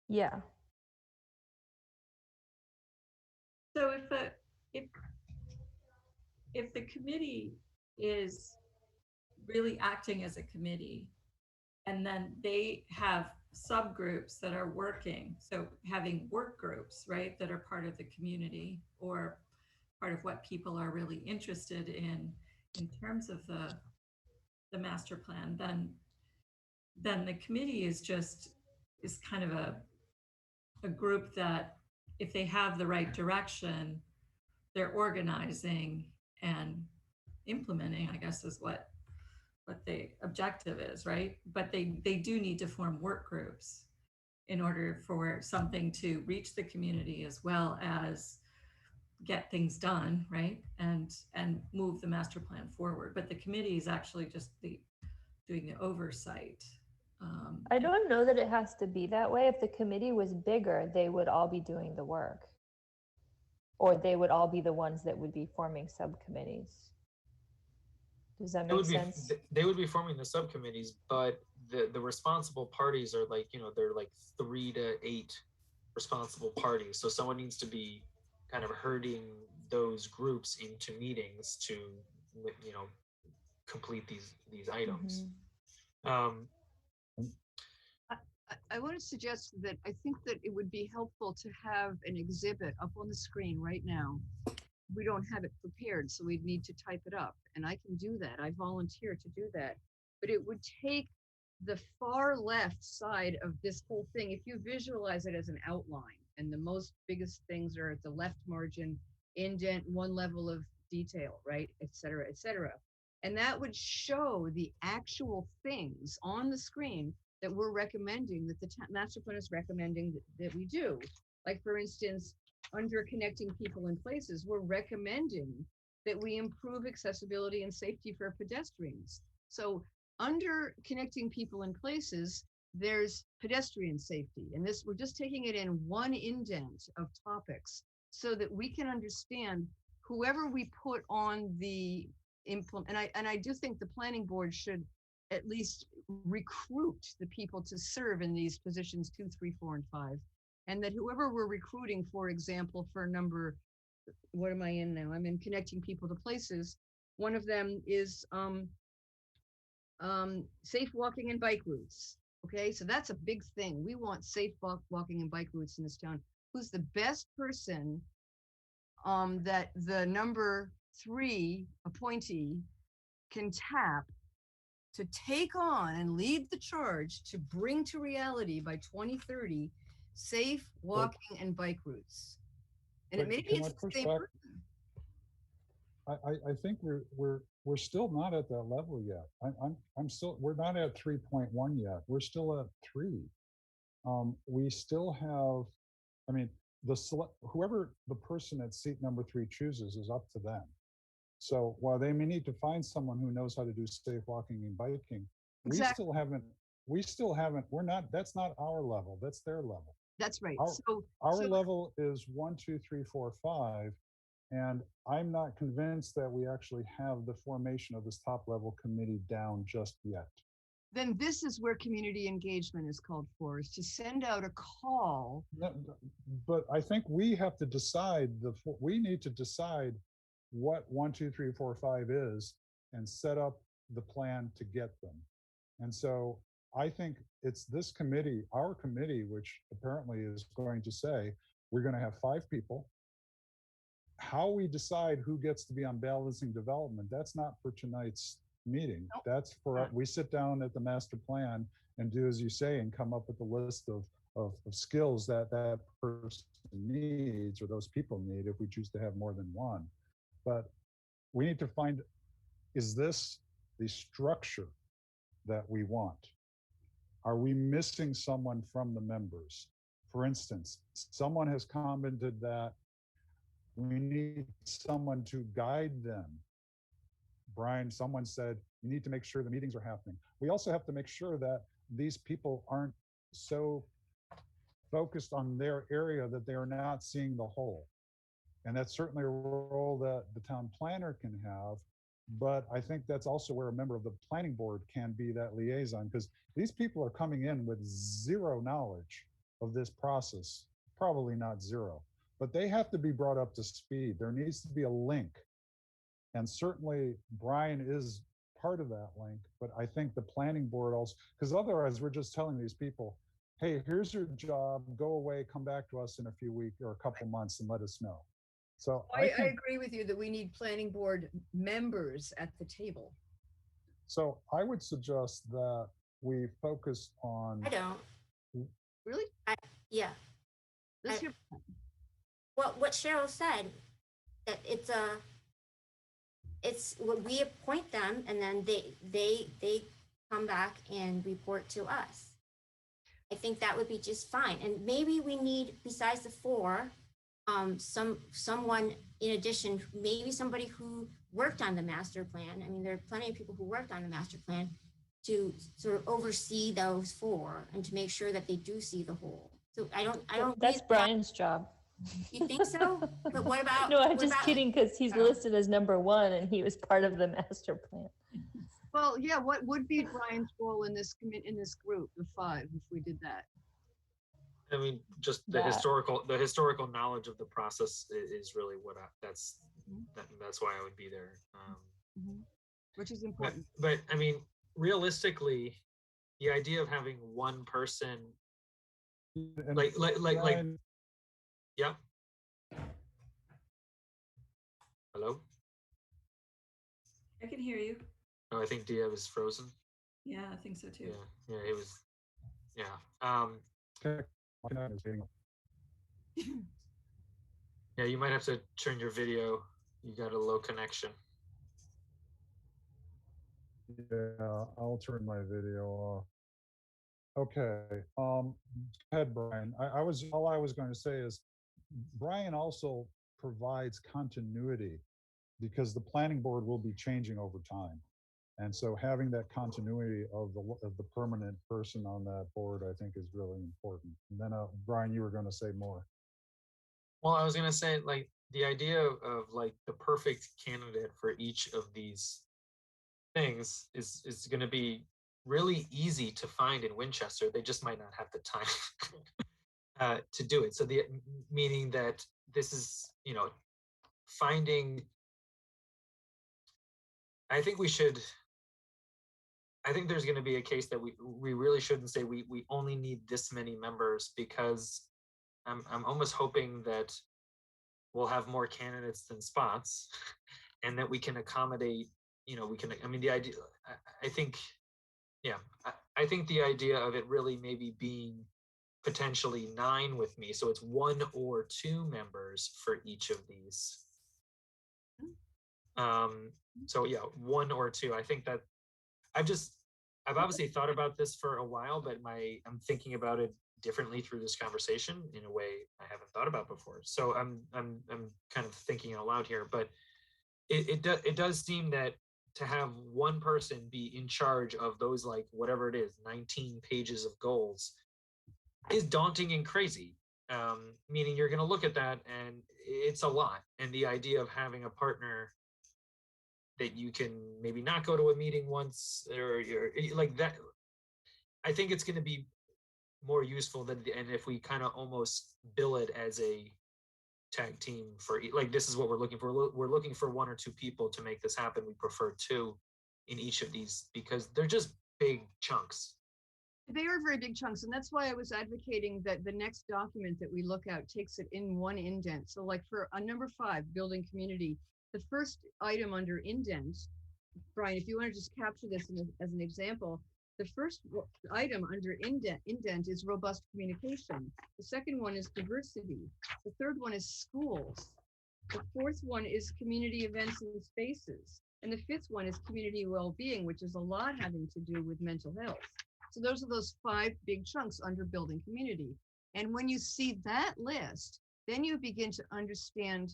Yeah. So if the committee is really acting as a committee. And then they have subgroups that are working. So having work groups, right, that are part of the community or part of what people are really interested in terms of the master plan, then the committee is kind of a group that if they have the right direction, they're organizing and implementing, I guess, is what the objective is, right? But they do need to form work groups in order for something to reach the community as well as get things done, right? And move the master plan forward. But the committee is actually just doing the oversight. I don't know that it has to be that way. If the committee was bigger, they would all be doing the work. Or they would all be the ones that would be forming subcommittees. Does that make sense? They would be forming the subcommittees, but the responsible parties are like, they're like 3 to 8 responsible parties. So someone needs to be kind of herding those groups into meetings to, complete these items. I want to suggest that I think that it would be helpful to have an exhibit up on the screen right now. We don't have it prepared, so we'd need to type it up, and I can do that. I volunteer to do that. But it would take the far left side of this whole thing, if you visualize it as an outline, and the most biggest things are at the left margin, indent, one level of detail, right, et cetera, et cetera. And that would show the actual things on the screen that we're recommending, that the master plan is recommending that we do. Like, for instance, under connecting people in places, we're recommending that we improve accessibility and safety for pedestrians. So under connecting people in places, there's pedestrian safety. And this, we're just taking it in one indent of topics so that we can understand whoever we put on the implement. And I do think the planning board should at least recruit the people to serve in these positions 2, 3, 4, and 5. And that whoever we're recruiting, for example, for number, what am I in now? I'm in connecting people to places. One of them is safe walking and bike routes. Okay, so that's a big thing. We want safe walking and bike routes in this town. Who's the best person that the number 3 appointee can tap to take on and lead the charge to bring to reality by 2030 safe walking and bike routes? And maybe it's the same person. I think we're still not at that level yet. I'm still, we're not at 3.1 yet. We're still at 3. We still have, I mean, whoever the person at seat number 3 chooses is up to them. So while they may need to find someone who knows how to do safe walking and biking, Exactly. we still haven't, we're not, that's not our level, that's their level. That's right. Our level is 1, 2, 3, 4, 5. And I'm not convinced that we actually have the formation of this top level committee down just yet. Then this is where community engagement is called for, is to send out a call. But I think we have to decide, we need to decide what 1, 2, 3, 4, 5 is and set up the plan to get them. And so I think it's this committee, our committee, which apparently is going to say, we're going to have 5 people. How we decide who gets to be on balancing development, that's not for tonight's meeting. Nope. That's for, we sit down at the master plan and do as you say and come up with a list of skills that that person needs or those people need if we choose to have more than one. But we need to find, is this the structure that we want? Are we missing someone from the members? For instance, someone has commented that we need someone to guide them. Brian, someone said, you need to make sure the meetings are happening. We also have to make sure that these people aren't so focused on their area that they are not seeing the whole. And that's certainly a role that the town planner can have. But I think that's also where a member of the planning board can be that liaison, because these people are coming in with zero knowledge of this process, probably not zero. But they have to be brought up to speed. There needs to be a link. And certainly Brian is part of that link, but I think the planning board also, because otherwise we're just telling these people, hey, here's your job, go away, come back to us in a few weeks or a couple months and let us know. So I think, agree with you that we need planning board members at the table. so I would suggest that we focus on, I don't. Really? Yeah. Let's I- hear, What Cheryl said, that it's what we appoint them and then they come back and report to us. I think that would be just fine. And maybe we need, besides the four, someone in addition, maybe somebody who worked on the master plan. I mean, there are plenty of people who worked on the master plan to sort of oversee those four and to make sure that they do see the whole. So I don't. That's read that- Brian's job. You think so? But what about? No, I'm what just about- kidding because he's Oh. listed as number 1 and he was part of the master plan. well, yeah, what would be Brian's role in this in this group, the 5, if we did that? I mean, just the That- historical knowledge of the process is really what that's Mhm. that's why I would be there. Which is But, important. but I mean, realistically, the idea of having one person, and like, Brian, yeah. Hello? I can hear you. Oh, I think Dia was frozen. Yeah, I think so too. Yeah, it was, yeah. Yeah, you might have to turn your video. You got a low connection. Yeah, I'll turn my video off. Okay, go ahead, Brian. All I was going to say is Brian also provides continuity because the planning board will be changing over time. And so having that continuity of the permanent person on that board, I think is really important. And then, Brian, you were going to say more. Well, I was gonna say, like, the idea of like the perfect candidate for each of these things is going to be really easy to find in Winchester. They just might not have the time to do it. So meaning that this is, finding. I think there's going to be a case that we really shouldn't say we only need this many members, because I'm almost hoping that we'll have more candidates than spots, and that we can accommodate. I mean, the idea. I think the idea of it really maybe being potentially 9 with me, so it's 1 or 2 members for each of these. So yeah, 1 or 2. I think that I've obviously thought about this for a while, but I'm thinking about it differently through this conversation in a way I haven't thought about before. So I'm kind of thinking out loud here, but it does seem that to have one person be in charge of those, like, whatever it is, 19 pages of goals is daunting and crazy. Meaning you're going to look at that and it's a lot. And the idea of having a partner that you can maybe not go to a meeting once, or you're like that, I think it's going to be more useful than, and if we kind of almost bill it as a tag team for, like, this is what we're looking for. We're looking for 1 or 2 people to make this happen. We prefer 2 in each of these because they're just big chunks. They are very big chunks, and that's why I was advocating that the next document that we look at takes it in one indent. So like for number 5, building community, the first item under indent, Brian, if you want to just capture this as an example, the first item under indent is robust communication. The second one is diversity. The third one is schools. The fourth one is community events and spaces. And the 5th one is community well-being, which is a lot having to do with mental health. So those are those 5 big chunks under building community. And when you see that list, then you begin to understand,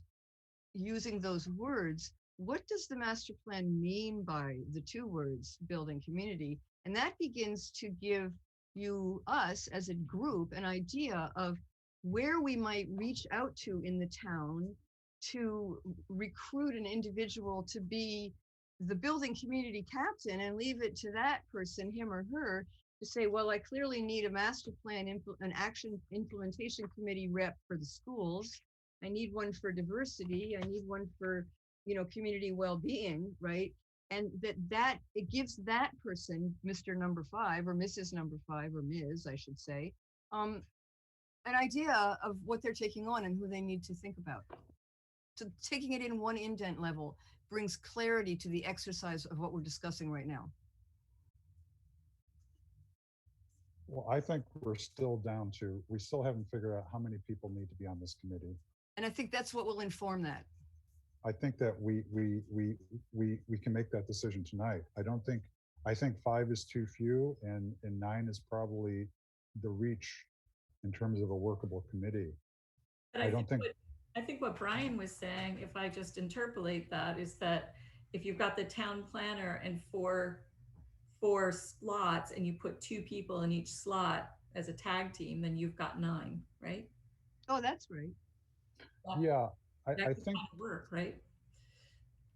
using those words, what does the master plan mean by the 2 words, building community? And that begins to give us as a group, an idea of where we might reach out to in the town to recruit an individual to be the building community captain, and leave it to that person, him or her, to say, well, I clearly need a master plan, an action implementation committee rep for the schools. I need one for diversity. I need one for, community well-being, right? and that it gives that person, Mr. Number 5 or Mrs. Number 5 or Ms. I should say, an idea of what they're taking on and who they need to think about. So taking it in one indent level brings clarity to the exercise of what we're discussing right now. Well, I think we're still down to, we still haven't figured out how many people need to be on this committee. And I think that's what will inform that. I think that we can make that decision tonight. I think 5 is too few, and 9 is probably the reach in terms of a workable committee. But I don't think. I think what Brian was saying, if I just interpolate that, is that if you've got the town planner and four slots and you put 2 people in each slot as a tag team, then you've got 9, right? Oh, that's right. Yeah, That I could think, kind of work, right?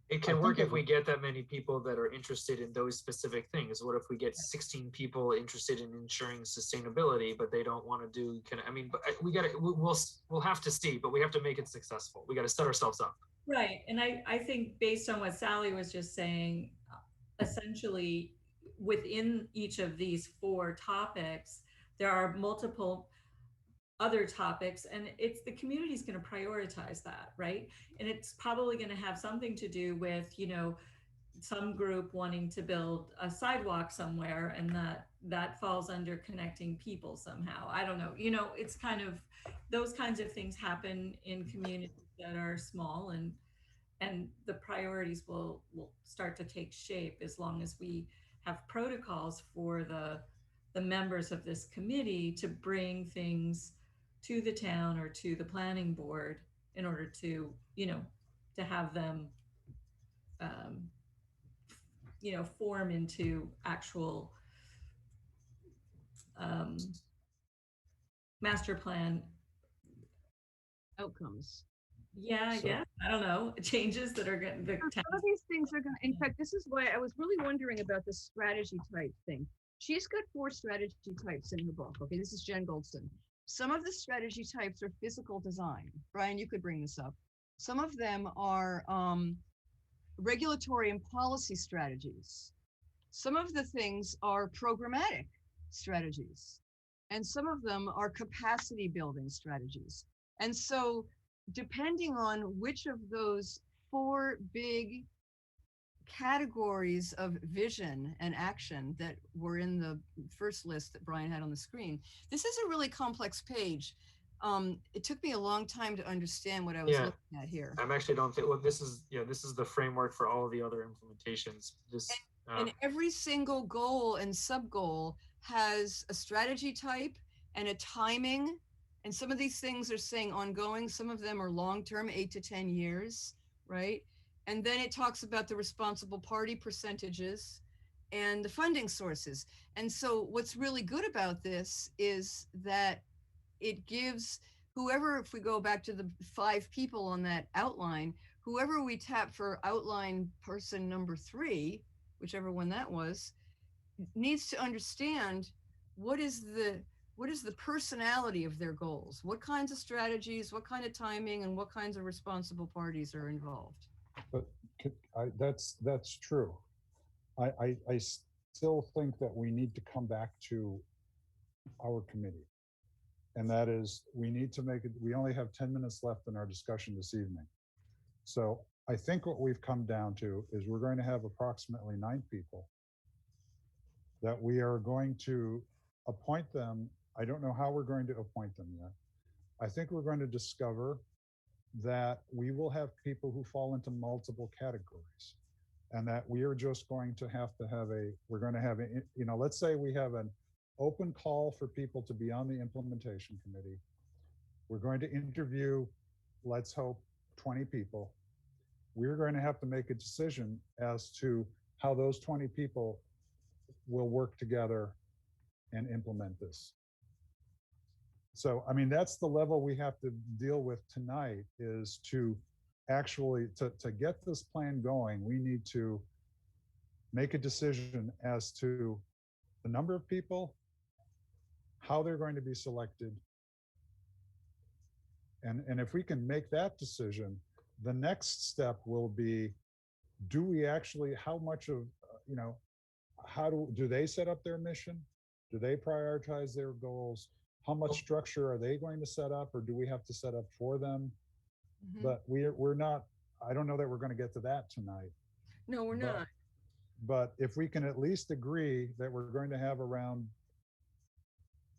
It I can think work it if we get that many people that are interested in those specific things. What if we get 16 people interested in ensuring sustainability, but they don't want to do, but we got to, we'll have to see, but we have to make it successful. We got to set ourselves up. Right. And I think based on what Sally was just saying, essentially within each of these 4 topics, there are multiple other topics, and it's the community's going to prioritize that, right? And it's probably going to have something to do with, some group wanting to build a sidewalk somewhere, and that falls under connecting people somehow. I don't know. It's kind of, those kinds of things happen in communities that are small, and the priorities will start to take shape as long as we have protocols for the members of this committee to bring things to the town or to the planning board in order to, to have them, form into actual master plan. Outcomes. Yeah, I So- guess. I don't know. Changes that are going to, Some of these things are going to, in fact, this is why I was really wondering about the strategy type thing. She's got 4 strategy types in her book. Okay, this is Jen Goldstein. Some of the strategy types are physical design. Brian, you could bring this up. Some of them are regulatory and policy strategies. Some of the things are programmatic strategies. And some of them are capacity building strategies. And so depending on which of those 4 big categories of vision and action that were in the first list that Brian had on the screen, this is a really complex page. It took me a long time to understand what I was looking at here. I'm actually don't think, well, this is the framework for all of the other implementations. And every single goal and sub goal has a strategy type and a timing. And some of these things are saying ongoing. Some of them are long-term, 8 to 10 years, right? And then it talks about the responsible party percentages and the funding sources. And so what's really good about this is that it gives whoever, if we go back to the 5 people on that outline, whoever we tap for outline person number 3, whichever one that was, needs to understand what is the personality of their goals, what kinds of strategies, what kind of timing, and what kinds of responsible parties are involved. but that's true. I still think that we need to come back to our committee. And that is, we need to make it, we only have 10 minutes left in our discussion this evening. So I think what we've come down to is we're going to have approximately 9 people that we are going to appoint them. I don't know how we're going to appoint them yet. I think we're going to discover that we will have people who fall into multiple categories, and that we are just going to have we're going to have a, let's say we have an open call for people to be on the implementation committee. We're going to interview, let's hope, 20 people. We're going to have to make a decision as to how those 20 people will work together and implement this. So, I mean, that's the level we have to deal with tonight, is to actually, to get this plan going, we need to make a decision as to the number of people, how they're going to be selected. And if we can make that decision, the next step will be do we actually, how much of, you know, how do they set up their mission? Do they prioritize their goals? How much structure are they going to set up, or do we have to set up for them? Mhm. But we're not, I don't know that we're going to get to that tonight. No, we're but- not. But if we can at least agree that we're going to have around,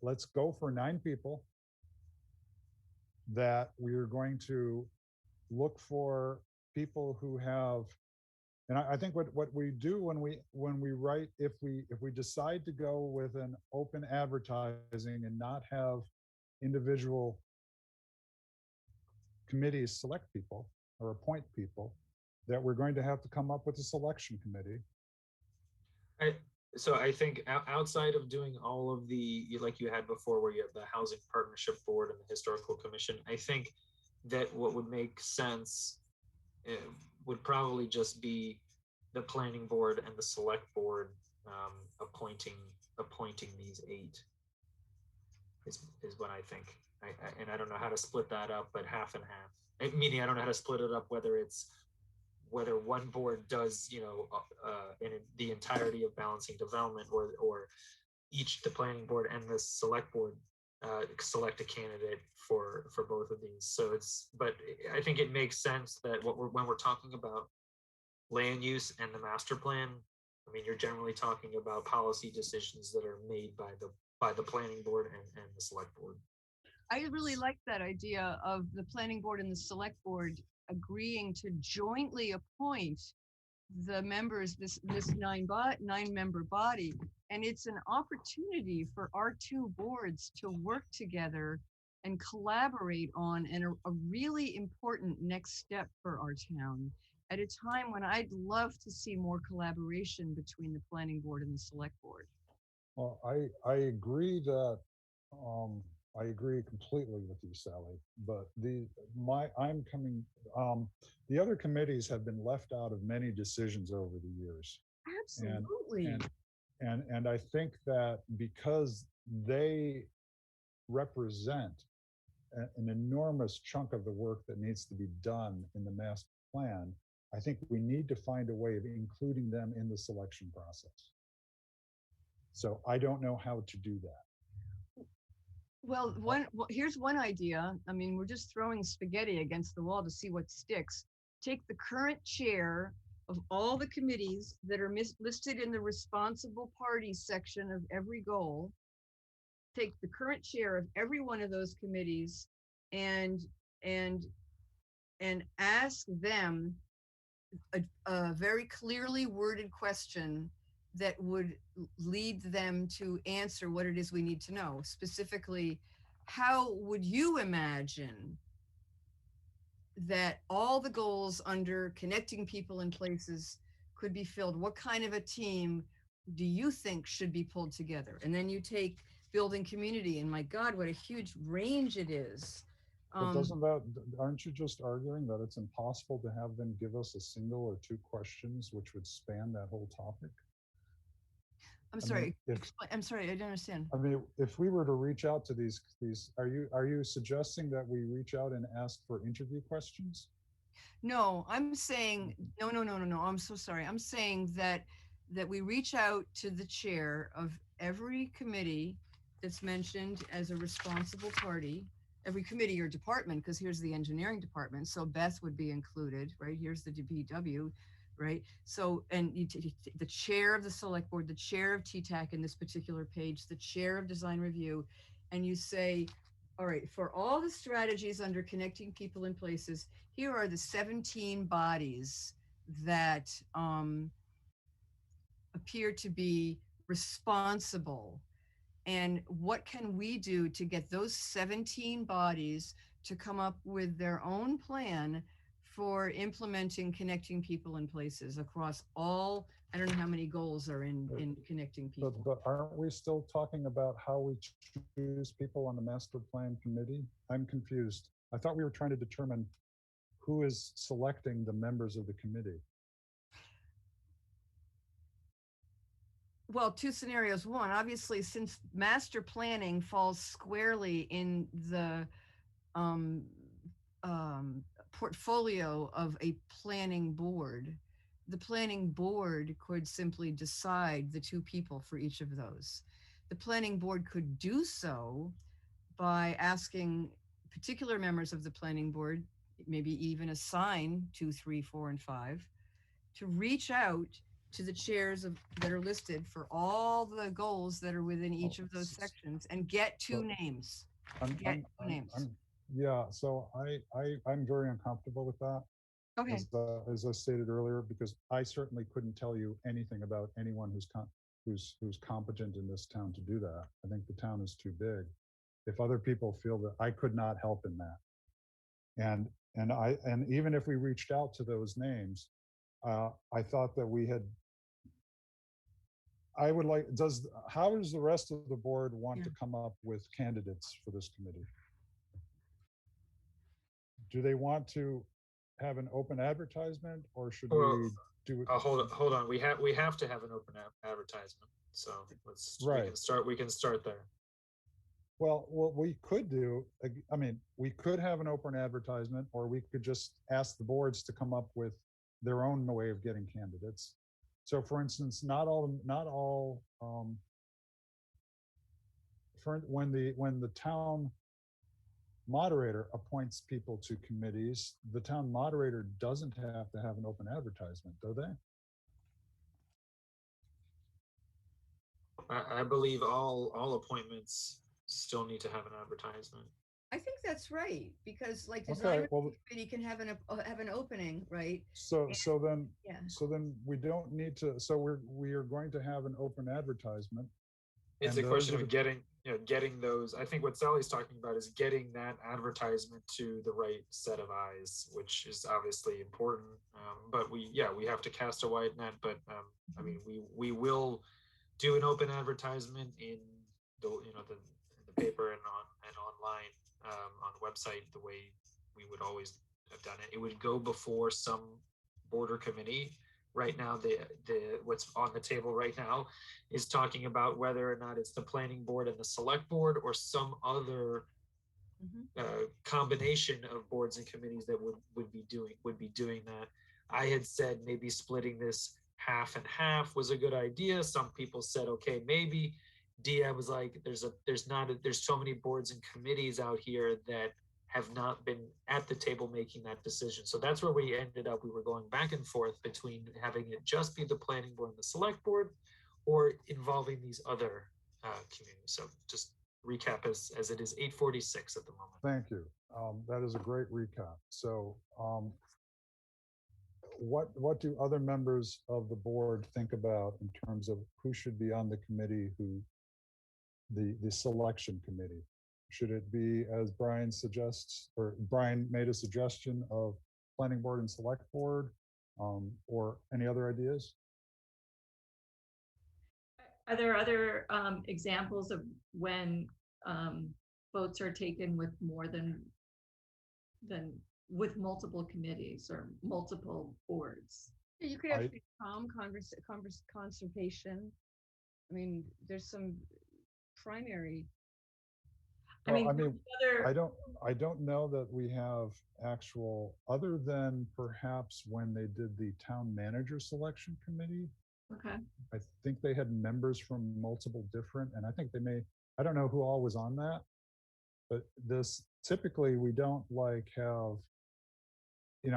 let's go for 9 people, that we're going to look for people who have, and I think what we do when we write, if we decide to go with an open advertising and not have individual committees select people or appoint people, that we're going to have to come up with a selection committee. So I think outside of doing all of the, like you had before, where you have the Housing Partnership Board and the Historical Commission, I think that what would make sense would probably just be the Planning Board and the Select Board appointing these 8 is what I think. And I don't know how to split that up, but half and half. Meaning I don't know how to split it up, whether one board does, in the entirety of balancing development, or each, the planning board and the select board, select a candidate for both of these. So but I think it makes sense that when we're talking about land use and the master plan, I mean, you're generally talking about policy decisions that are made by the planning board and the select board. I really like that idea of the planning board and the select board agreeing to jointly appoint the members, this 9-member body. And it's an opportunity for our 2 boards to work together and collaborate on a really important next step for our town at a time when I'd love to see more collaboration between the planning board and the select board. Well, I agree that, I agree completely with you, Sally, but the other committees have been left out of many decisions over the years. Absolutely. And I think that because they represent an enormous chunk of the work that needs to be done in the master plan, I think we need to find a way of including them in the selection process. So I don't know how to do that. Well, here's one idea. I mean, we're just throwing spaghetti against the wall to see what sticks. Take the current chair of all the committees that are listed in the responsible parties section of every goal. Take the current chair of every one of those committees and ask them a very clearly worded question that would lead them to answer what it is we need to know. Specifically, how would you imagine that all the goals under connecting people and places could be filled? What kind of a team do you think should be pulled together? And then you take building community, and my God, what a huge range it is. But aren't you just arguing that it's impossible to have them give us a single or 2 questions which would span that whole topic? I'm sorry. if- I'm sorry. I don't understand. I mean, if we were to reach out to these, are you suggesting that we reach out and ask for interview questions? No, I'm saying no. I'm so sorry. I'm saying that we reach out to the chair of every committee that's mentioned as a responsible party, every committee or department, because here's the engineering department. So Beth would be included, right? Here's the DPW, right? So, and the chair of the select board, the chair of TTAC in this particular page, the chair of design review, and you say, all right, for all the strategies under connecting people and places, here are the 17 bodies that appear to be responsible. And what can we do to get those 17 bodies to come up with their own plan for implementing connecting people and places across all, I don't know how many goals are in connecting people. But aren't we still talking about how we choose people on the master plan committee? I'm confused. I thought we were trying to determine who is selecting the members of the committee. Well, 2 scenarios. One, obviously, since master planning falls squarely in the portfolio of a planning board, the planning board could simply decide the two people for each of those. The planning board could do so by asking particular members of the planning board, maybe even assign 2, 3, 4, and 5, to reach out to the chairs of that are listed for all the goals that are within each of those sections and get two names. Yeah, so I'm very uncomfortable with that. Okay. As I stated earlier, because I certainly couldn't tell you anything about anyone who's competent in this town to do that. I think the town is too big. If other people feel that, I could not help in that. And even if we reached out to those names, I thought that we had. I would like. How does the rest of the board want to come up with candidates for this committee? Do they want to have an open advertisement, or should we do it? Hold on. We have to have an open advertisement. So we can start there. Well, what we could do, I mean, we could have an open advertisement, or we could just ask the boards to come up with their own way of getting candidates. So, for instance, when the town moderator appoints people to committees, the town moderator doesn't have to have an open advertisement, do they? I believe all appointments still need to have an advertisement. I think that's right, because like Okay, design well, committee can have an opening, right? so then Yeah. so then we don't need to. So we are going to have an open advertisement. It's a question of getting those. I think what Sally's talking about is getting that advertisement to the right set of eyes, which is obviously important. But we have to cast a wide net. But I mean, we will do an open advertisement in the paper and online on the website the way we would always have done it. It would go before some board or committee. Right now, the what's on the table right now is talking about whether or not it's the planning board and the select board or some other combination of boards and committees that would be doing that. I had said maybe splitting this half and half was a good idea. Some people said, okay, maybe. Dia was like, there's so many boards and committees out here that have not been at the table making that decision. So that's where we ended up. We were going back and forth between having it just be the planning board and the select board, or involving these other communities. So just recap as it is 8:46 at the moment. Thank you. That is a great recap. So what do other members of the board think about in terms of who should be on the committee, the selection committee? Should it be, as Brian suggests, or Brian made a suggestion of planning board and select board, or any other ideas? Are there other examples of when votes are taken with more than with multiple committees or multiple boards? You could have conservation. I mean, there's some primary. I don't know that we have actual, other than perhaps when they did the town manager selection committee. Okay. I think they had members from multiple different, and I think I don't know who all was on that, but typically we don't have,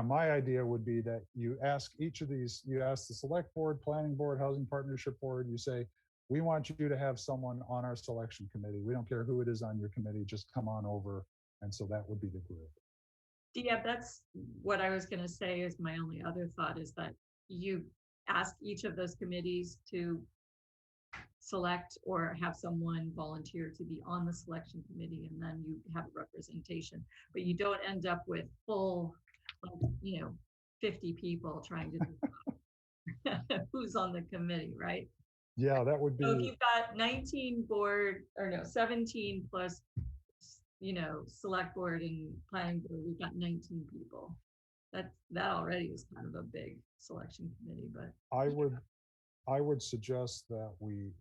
my idea would be that you ask each of these, you ask the select board, planning board, housing partnership board, you say, we want you to have someone on our selection committee. We don't care who it is on your committee, just come on over. And so that would be the group. Yeah, that's what I was going to say is my only other thought is that you ask each of those committees to select or have someone volunteer to be on the selection committee, and then you have a representation, but you don't end up with full, 50 people trying to decide who's on the committee, right? Yeah, that would be. So if you've got 17 plus, select board and planning board, we've got 19 people. That already is kind of a big selection committee, but. I would suggest that we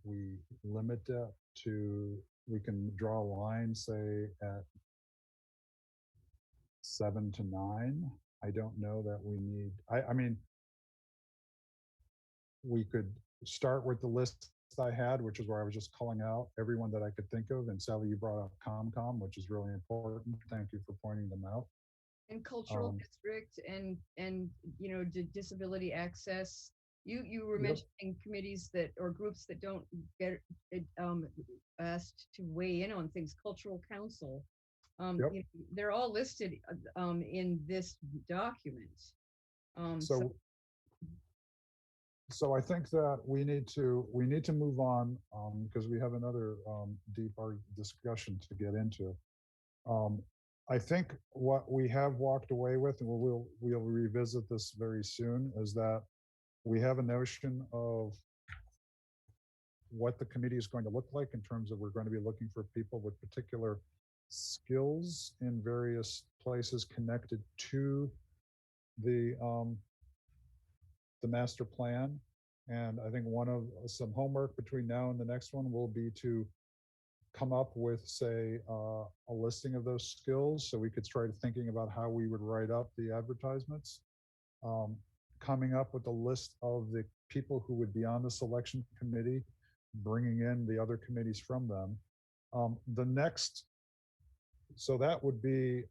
limit it to, we can draw a line, say at 7 to 9. I don't know that we need, I mean, we could start with the list I had, which is where I was just calling out everyone that I could think of. And Sally, you brought up COMCOM, which is really important. Thank you for pointing them out. And cultural Um, district and disability access. You were Yep. mentioning committees that or groups that don't get asked to weigh in on things. Cultural council. Yep. They're all listed in this document. So, so I think that we need to move on because we have another deeper discussion to get into. I think what we have walked away with, and we'll revisit this very soon, is that we have a notion of what the committee is going to look like in terms of we're going to be looking for people with particular skills in various places connected to the master plan. And I think one of some homework between now and the next one will be to come up with, say, a listing of those skills so we could start thinking about how we would write up the advertisements. Coming up with a list of the people who would be on the selection committee, bringing in the other committees from them. The next, so that would be,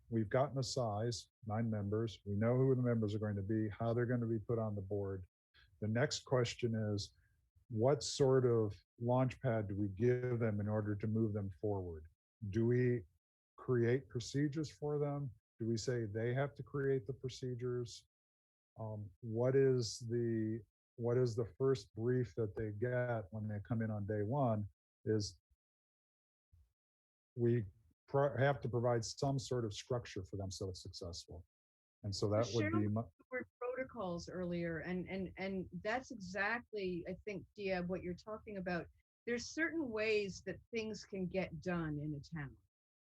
we've gotten a size, 9 members. We know who the members are going to be, how they're going to be put on the board. The next question is, what sort of launch pad do we give them in order to move them forward? Do we create procedures for them? Do we say they have to create the procedures? What is the first brief that they get when they come in on day one? Is we have to provide some sort of structure for them so it's successful. And so that would be word protocols earlier, and that's exactly, I think, Dia, what you're talking about. There's certain ways that things can get done in a town,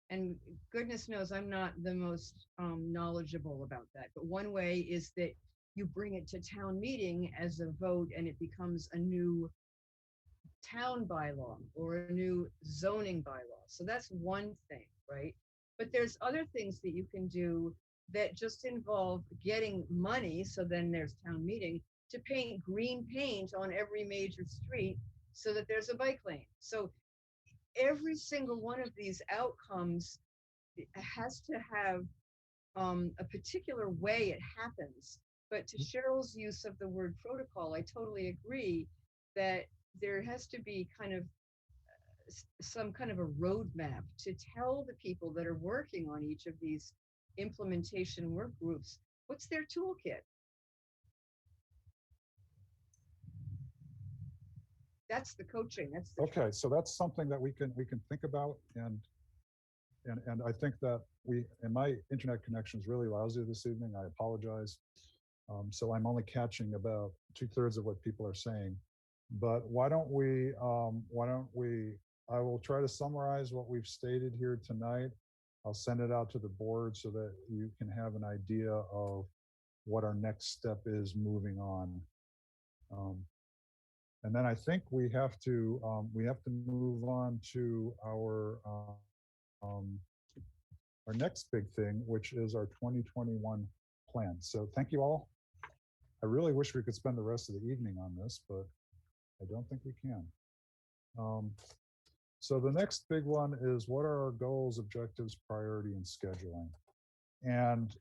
and goodness knows I'm not the most knowledgeable about that. But one way is that you bring it to town meeting as a vote, and it becomes a new town bylaw or a new zoning bylaw. So that's one thing, right? But there's other things that you can do that just involve getting money. So then there's town meeting to paint green paint on every major street so that there's a bike lane. So every single one of these outcomes has to have a particular way it happens. But to Cheryl's use of the word protocol, I totally agree that there has to be kind of some kind of a roadmap to tell the people that are working on each of these implementation work groups, what's their toolkit? That's the coaching. That's the okay. So that's something that we can think about, and I think that and my internet connection is really lousy this evening. I apologize. So I'm only catching about 2/3 of what people are saying. But why don't we, I will try to summarize what we've stated here tonight. I'll send it out to the board so that you can have an idea of what our next step is moving on. And then I think we have to move on to our next big thing, which is our 2021 plan. So thank you all. I really wish we could spend the rest of the evening on this, but I don't think we can. So the next big one is, what are our goals, objectives, priority, and scheduling? And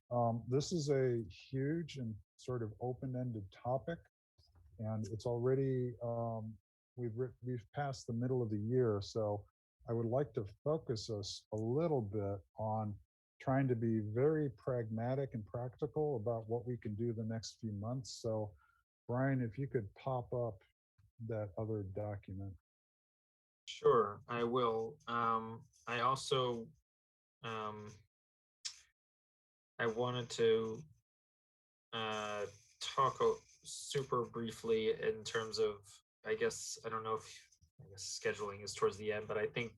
this is a huge and sort of open-ended topic, and it's already we've passed the middle of the year. So I would like to focus us a little bit on trying to be very pragmatic and practical about what we can do the next few months. So Brian, if you could pop up that other document. Sure, I will. I also I wanted to talk super briefly in terms of, I guess, I don't know if scheduling is towards the end, but I think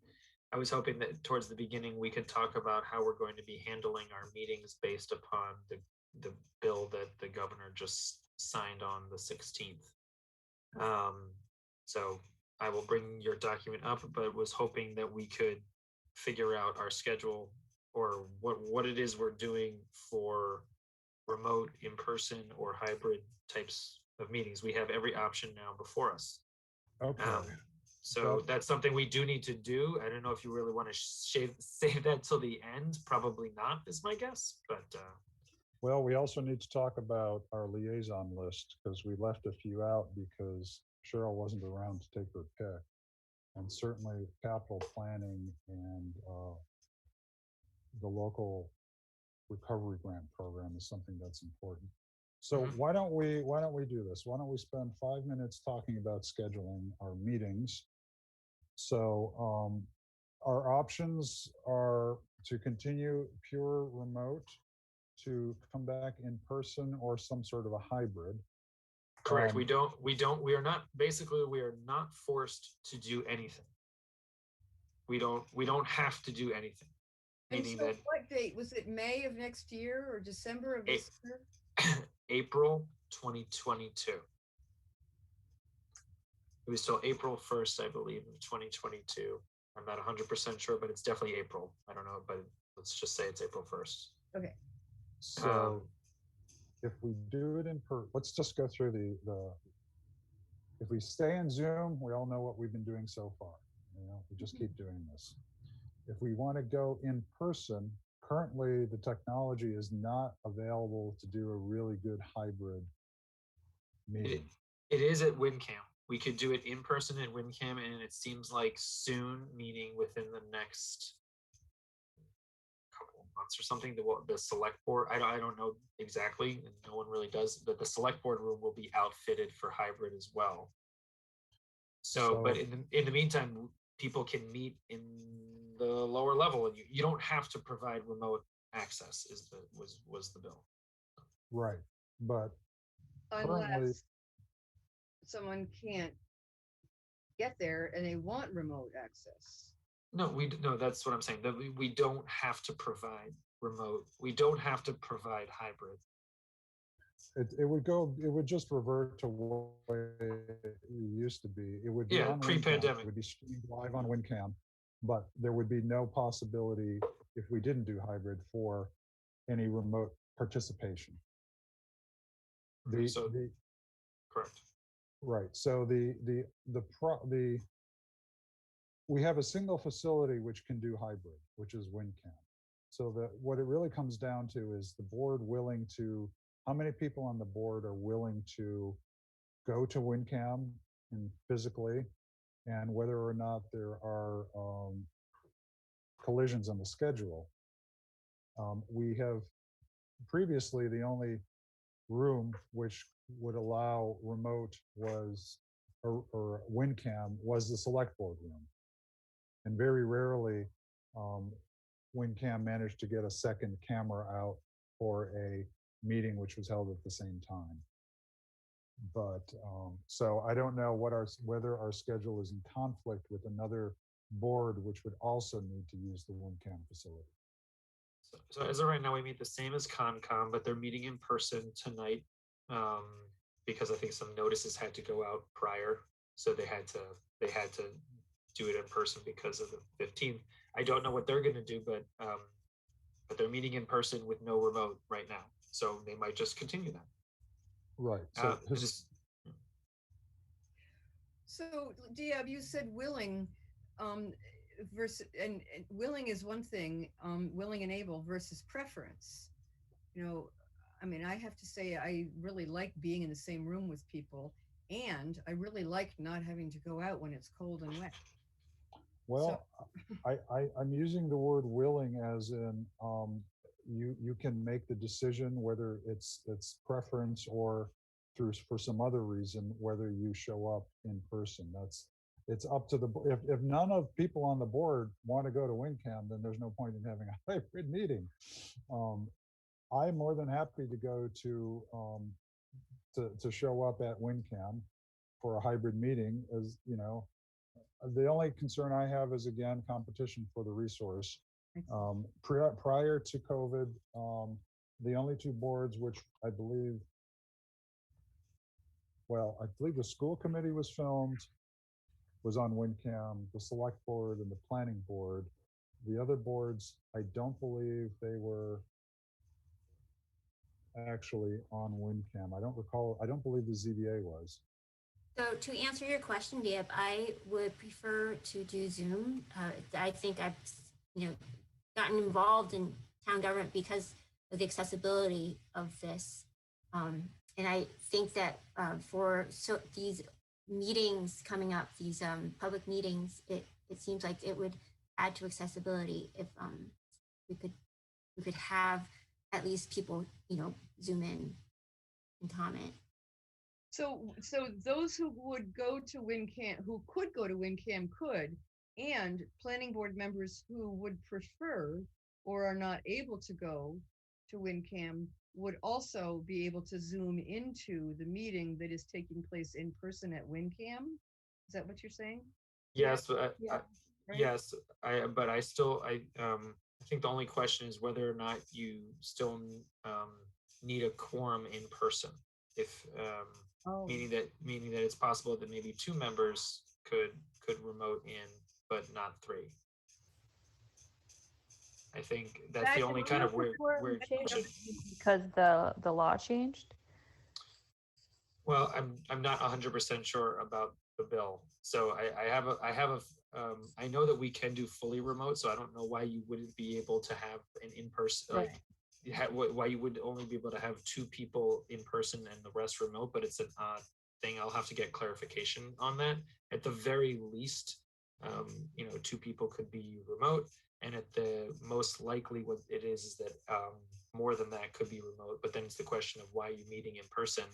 I was hoping that towards the beginning we could talk about how we're going to be handling our meetings based upon the bill that the governor just signed on the 16th. So I will bring your document up, but was hoping that we could figure out our schedule or what it is we're doing for remote, in-person, or hybrid types of meetings. We have every option now before us. Okay. So That- that's something we do need to do. I don't know if you really want to save that till the end. Probably not, is my guess. But Well, we also need to talk about our liaison list because we left a few out because Cheryl wasn't around to take her pick. And certainly capital planning and the local recovery grant program is something that's important. So Mhm. why don't we do this? Why don't we spend 5 minutes talking about scheduling our meetings? So our options are to continue pure remote, to come back in person, or some sort of a hybrid. correct. We Um, we are not, basically, we are not forced to do anything. We don't have to do anything. And Meaning so that what date? Was it May of next year or December of this year? April 2022. It was till April 1st, I believe, in 2022. I'm not 100% sure, but it's definitely April. I don't know, but let's just say it's April 1st. Okay. So if we do it let's just go through if we stay in Zoom, we all know what we've been doing so far. We just keep doing this. If we want to go in person, currently the technology is not available to do a really good hybrid meeting. It is at WinCam. We could do it in person at WinCam, and it seems like soon, meaning within the next couple of months or something, the select board, I don't know exactly, and no one really does, but the select board room will be outfitted for hybrid as well. So, but in the meantime, people can meet in the lower level, and you don't have to provide remote access. Was the bill? Right, but currently, Unless someone can't get there and they want remote access. No, that's what I'm saying. That we don't have to provide remote. We don't have to provide hybrid. it would just revert to what it used to be. It would be Yeah, on WinCam. pre-pandemic. It would be streamed live on WinCam, but there would be no possibility if we didn't do hybrid for any remote participation. So correct. Right. So we have a single facility which can do hybrid, which is WinCam. So what it really comes down to is the board how many people on the board are willing to go to WinCam and physically, and whether or not there are collisions on the schedule. We have previously, the only room which would allow remote or WinCam was the select board room. And very rarely WinCam managed to get a second camera out for a meeting which was held at the same time. But so I don't know whether our schedule is in conflict with another board which would also need to use the WinCam facility. So as of right now, we meet the same as Concom, but they're meeting in person tonight because I think some notices had to go out prior, so they had to do it in person because of the 15th. I don't know what they're going to do, but they're meeting in person with no remote right now, so they might just continue that. Right. So So Diab, you said willing versus and willing is one thing, willing and able versus preference. I mean, I have to say I really like being in the same room with people, and I really like not having to go out when it's cold and wet. Well, I'm using the word willing as in you can make the decision whether it's preference or for some other reason whether you show up in person. It's up to if none of people on the board want to go to WinCam, then there's no point in having a hybrid meeting. I'm more than happy to go to show up at WinCam for a hybrid meeting, as you know. The only concern I have is, again, competition for the resource. Prior to COVID, the only two boards which I believe the school committee was filmed was on WinCam, the select board and the planning board. The other boards, I don't believe they were actually on WinCam. I don't recall, I don't believe the ZBA was. So to answer your question, Deb, I would prefer to do Zoom. I think I've, gotten involved in town government because of the accessibility of this. And I think that for these meetings coming up, these public meetings, it seems like it would add to accessibility if we could have at least people, Zoom in and comment. So those who would go to WinCam, who could go to WinCam could, and planning board members who would prefer or are not able to go to WinCam would also be able to Zoom into the meeting that is taking place in person at WinCam. Is that what you're saying? Yes, Yeah. Right? yes, but I think the only question is whether or not you still need a quorum in person. If Oh. meaning that it's possible that maybe 2 members could remote in, but not 3. I think that's the only kind of weird question. Because the law changed. Well, I'm not 100% sure about the bill, so I know that we can do fully remote, so I don't know why you wouldn't be able to have an in-person, like why you would only be able to have 2 people in person and the rest remote, but it's an odd thing. I'll have to get clarification on that. At the very least, 2 people could be remote, and at the most likely what it is that more than that could be remote, but then it's the question of why you meeting in person.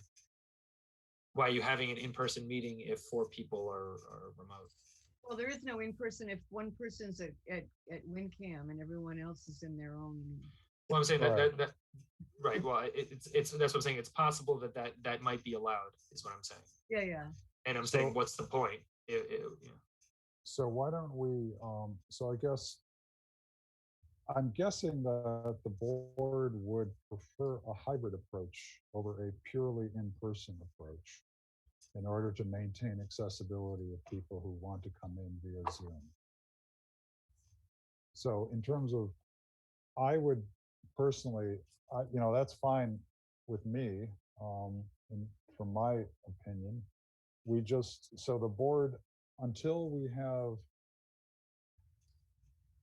Why are you having an in-person meeting if 4 people are remote? Well, there is no in-person if one person's at WinCam and everyone else is in their own. Well, I'm saying Right. that right. Well, it's that's what I'm saying. It's possible that might be allowed, is what I'm saying. Yeah. And I'm saying, what's the point? So why don't we, so I guess, I'm guessing that the board would prefer a hybrid approach over a purely in-person approach in order to maintain accessibility of people who want to come in via Zoom. So in terms of, I would personally, that's fine with me, from my opinion. So the board, until we have,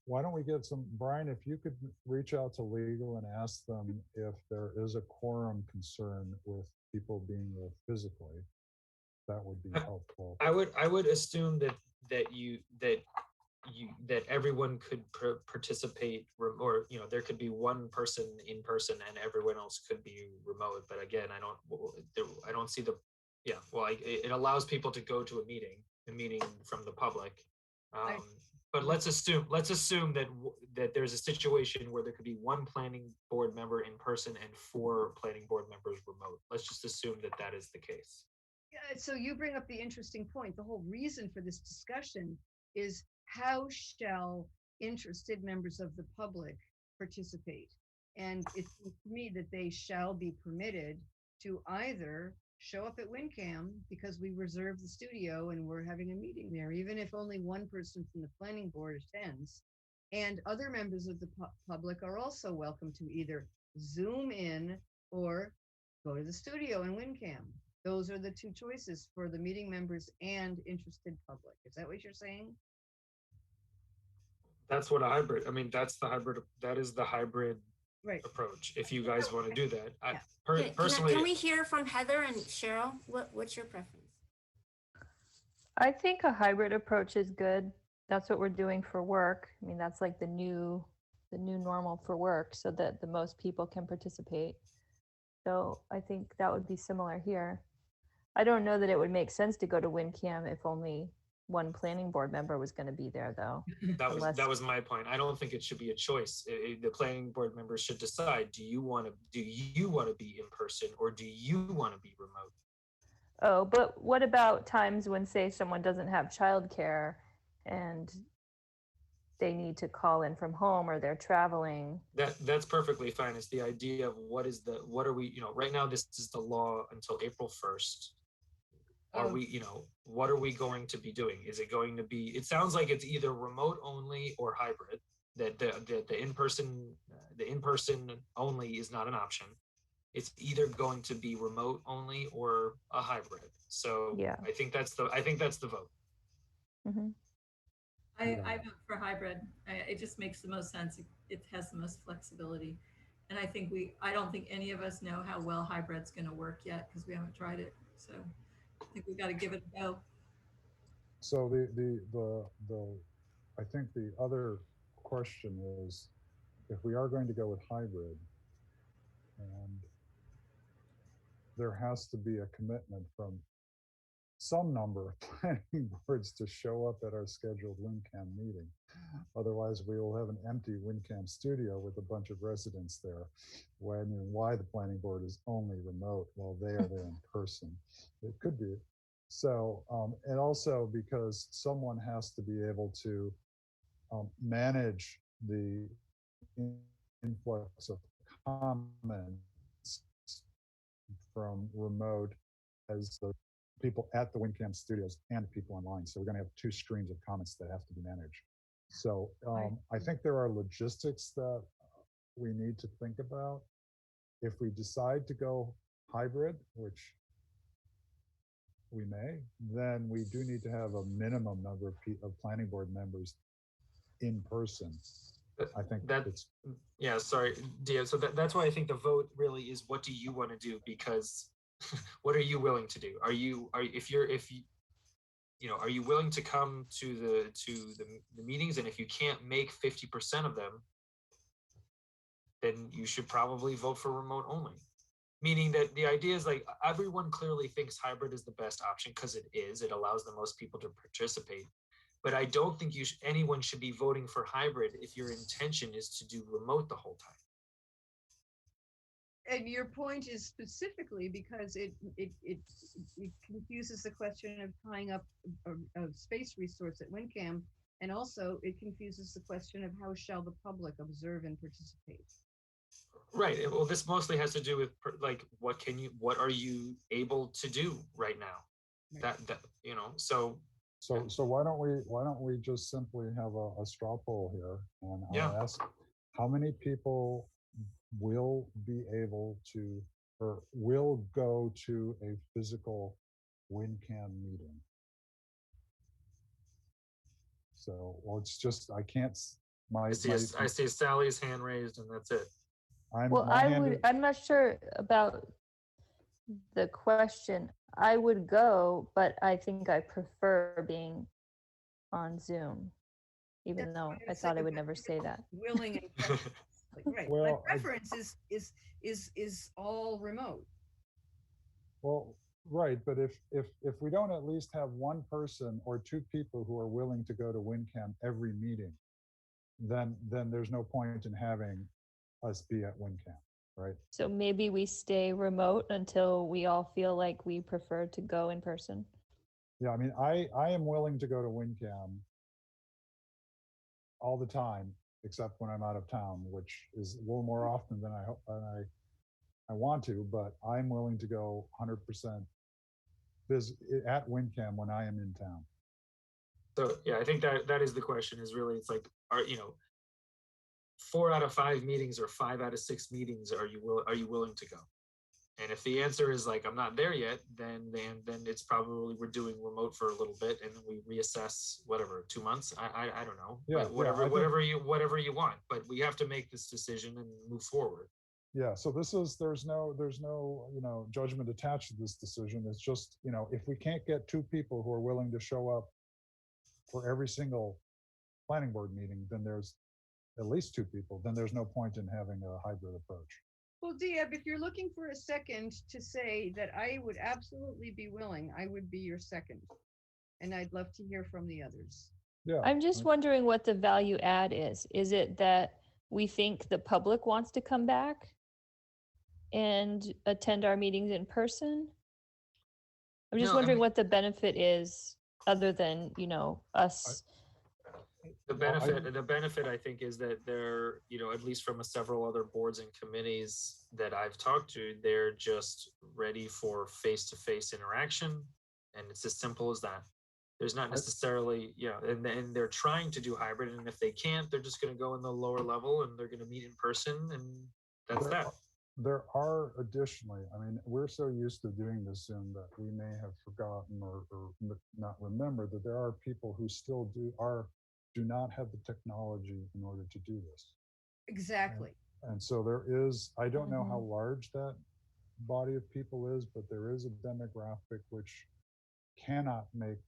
why don't we get Brian, if you could reach out to legal and ask them if there is a quorum concern with people being there physically, that would be helpful. I would assume that everyone could participate, or there could be one person in person and everyone else could be remote. But again, I don't see it allows people to go to a meeting from the public. But let's assume that there's a situation where there could be 1 planning board member in person and 4 planning board members remote. Let's just assume that is the case. Yeah, so you bring up the interesting point. The whole reason for this discussion is how shall interested members of the public participate? And it seems to me that they shall be permitted to either show up at WinCam because we reserve the studio and we're having a meeting there, even if only one person from the planning board attends. And other members of the public are also welcome to either Zoom in or go to the studio and WinCam. Those are the 2 choices for the meeting members and interested public. Is that what you're saying? That's what a hybrid. I mean, that is the hybrid Right. approach. If you guys want to do that, Yeah. Personally, Can we hear from Heather and Cheryl? What's your preference? I think a hybrid approach is good. That's what we're doing for work. I mean, that's like the new normal for work, so that the most people can participate. So I think that would be similar here. I don't know that it would make sense to go to WinCam if only 1 planning board member was going to be there, though. that was my point. I don't think it should be a choice. The planning board members should decide: do you want to be in person or do you want to be remote? Oh, but what about times when, say, someone doesn't have childcare and they need to call in from home or they're traveling? That's perfectly fine. It's the idea of what are we, right now this is the law until April 1st. Are we, what are we going to be doing? Is it going to be, it sounds like it's either remote only or hybrid, that the in-person only is not an option. it's either going to be remote only or a hybrid. So Yeah. I think that's the vote. Mhm. I vote for hybrid. It just makes the most sense. It has the most flexibility. And I don't think any of us know how well hybrid's going to work yet because we haven't tried it. So I think we got to give it a go. So I think the other question is, if we are going to go with hybrid, and there has to be a commitment from some number of planning boards to show up at our scheduled WinCam meeting. Otherwise, we will have an empty WinCam studio with a bunch of residents there, wondering why the planning board is only remote while they are there in person. It could be. So, and also because someone has to be able to manage the influx of comments from remote as the people at the WinCam studios and people online. So we're going to have two streams of comments that have to be managed. So I think there are logistics that we need to think about. If we decide to go hybrid, which we may, then we do need to have a minimum number of planning board members in person. I think that's yeah, sorry, Dia. So that's why I think the vote really is, what do you want to do? Because what are you willing to do? Are you are you willing to come to the meetings? And if you can't make 50% of them, then you should probably vote for remote only. Meaning that the idea is, like, everyone clearly thinks hybrid is the best option because it is. It allows the most people to participate. But I don't think anyone should be voting for hybrid if your intention is to do remote the whole time. And your point is specifically because it confuses the question of tying up a space resource at WinCam, and also it confuses the question of how shall the public observe and participate. Right. Well, this mostly has to do with, like, what are you able to do right now? Right. That so why don't we just simply have a straw poll here, and Yeah. I'll ask how many people will be able to or will go to a physical WinCam meeting. So, well, it's just I can't. I see Sally's hand raised, and that's it. I'm not sure about the question. I would go, but I think I prefer being on Zoom, even That's though what I I'm thought I saying, would but never say that. Willing and preference. Right. Well, My preference is all remote. Well, right, but if we don't at least have one person or two people who are willing to go to WinCam every meeting, then there's no point in having us be at WinCam, right? So maybe we stay remote until we all feel like we prefer to go in person. Yeah, I mean, I am willing to go to WinCam all the time, except when I'm out of town, which is a little more often than I want to, but I'm willing to go 100% at WinCam when I am in town. So yeah, I think that is the question. Is really, it's like, 4 out of 5 meetings or 5 out of 6 meetings are you willing to go? And if the answer is like, I'm not there yet, then it's probably we're doing remote for a little bit, and then we reassess, whatever, 2 months. I don't know. Yeah, whatever you want. But we have to make this decision and move forward. Yeah. So there's no judgment attached to this decision. It's just, if we can't get 2 people who are willing to show up for every single planning board meeting, then there's at least 2 people. Then there's no point in having a hybrid approach. Well, Diab, if you're looking for a second to say that I would absolutely be willing, I would be your second. And I'd love to hear from the others. Yeah. I'm just wondering what the value add is. Is it that we think the public wants to come back and attend our meetings in person? I'm just No, I wondering mean- what the benefit is other than, us. The benefit, I think, is that they're, at least from several other boards and committees that I've talked to, they're just ready for face-to-face interaction, and it's as simple as that. There's not necessarily, and they're trying to do hybrid, and if they can't, they're just going to go in the lower level and they're going to meet in person, and that's that. There are additionally, I mean, we're so used to doing this Zoom that we may have forgotten or not remember that there are people who still do not have the technology in order to do this. Exactly. And so there is, I don't know how large that body of people is, but there is a demographic which cannot make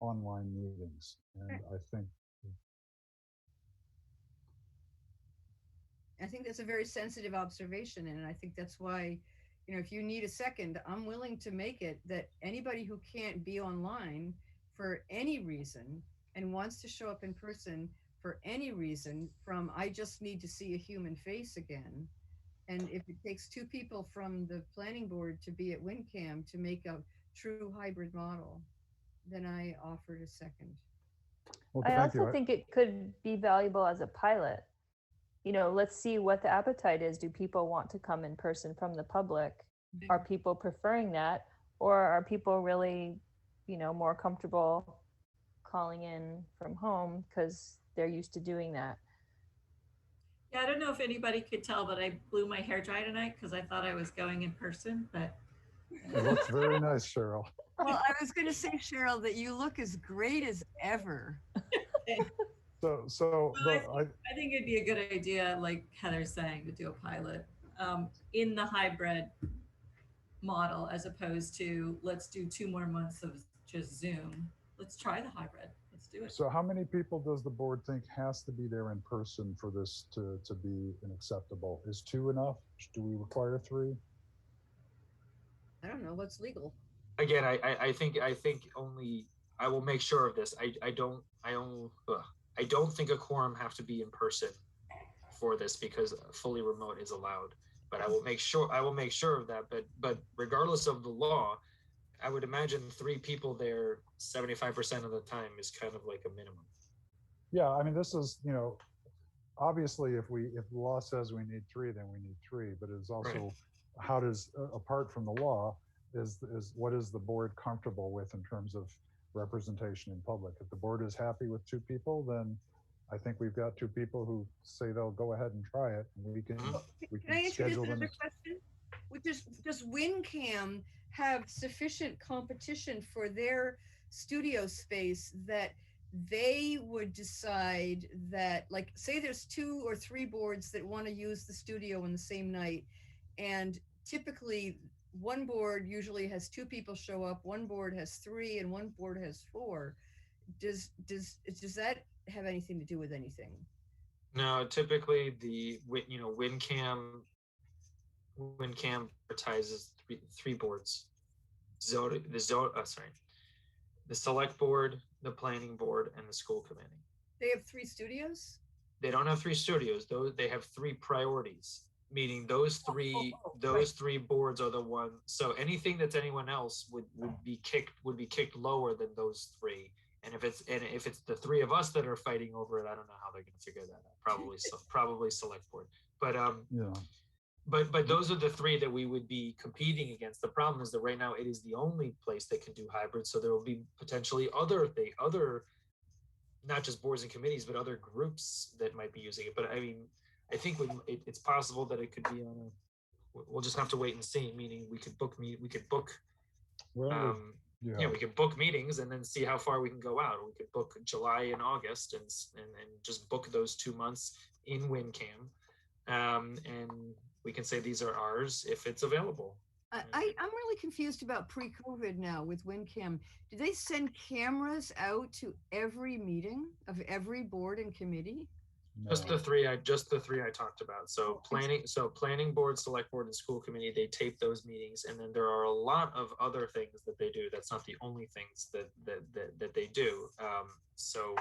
online meetings. And I think that's a very sensitive observation, and I think that's why, if you need a second, I'm willing to make it that anybody who can't be online for any reason and wants to show up in person for any reason, from I just need to see a human face again, and if it takes two people from the planning board to be at WinCam to make a true hybrid model, then I offered a second. well, I thank you. also think it could be valuable as a pilot. Let's see what the appetite is. Do people want to come in person from the public? Are people preferring that? Or are people really, more comfortable calling in from home because they're used to doing that? Yeah, I don't know if anybody could tell, but I blew my hair dry tonight because I thought I was going in person, but It looks very nice, Cheryl. Well, I was going to say, Cheryl, that you look as great as ever. So I think it'd be a good idea, like Heather's saying, to do a pilot in the hybrid model, as opposed to let's do 2 more months of just Zoom. Let's try the hybrid. Let's do it. So how many people does the board think has to be there in person for this to be an acceptable? Is 2 enough? Do we require 3? I don't know what's legal. Again, I think only I will make sure of this. I don't think a quorum have to be in person for this because fully remote is allowed. But I will make sure of that. But regardless of the law, I would imagine 3 people there 75% of the time is kind of like a minimum. Yeah, I mean, this is, obviously if the law says we need 3, then we need 3, but it's also Right. How does, apart from the law, is what is the board comfortable with in terms of representation in public? If the board is happy with 2 people, then I think we've got 2 people who say they'll go ahead and try it, and we can Can I introduce schedule them. another question? Does WinCam have sufficient competition for their studio space that they would decide that, like, say there's 2 or 3 boards that want to use the studio in the same night, and typically one board usually has 2 people show up, one board has 3, and one board has 4. Does that have anything to do with anything? No, typically the WinCam advertises 3 boards. The select board, the planning board, and the school committee. They have 3 studios? They don't have 3 studios. They have 3 priorities, meaning those 3 boards are the one. So anything that's anyone else would be kicked lower than those 3. And if it's the 3 of us that are fighting over it, I don't know how they're going to figure that out. Probably select board. But Yeah. But those are the 3 that we would be competing against. The problem is that right now it is the only place that can do hybrid. So there will be potentially other not just boards and committees, but other groups that might be using it. But I mean, I think it's possible that it could be on we'll just have to wait and see. Meaning we could book. Well, we could book meetings and then see how far we can go out. We could book July and August and just book those 2 months in WinCam, and we can say these are ours if it's available. I'm really confused about pre-COVID now with WinCam. Do they send cameras out to every meeting of every board and committee? no. Just the three I talked about. So planning board, select board, and school committee, they tape those meetings, and then there are a lot of other things that they do. That's not the only things that they do. So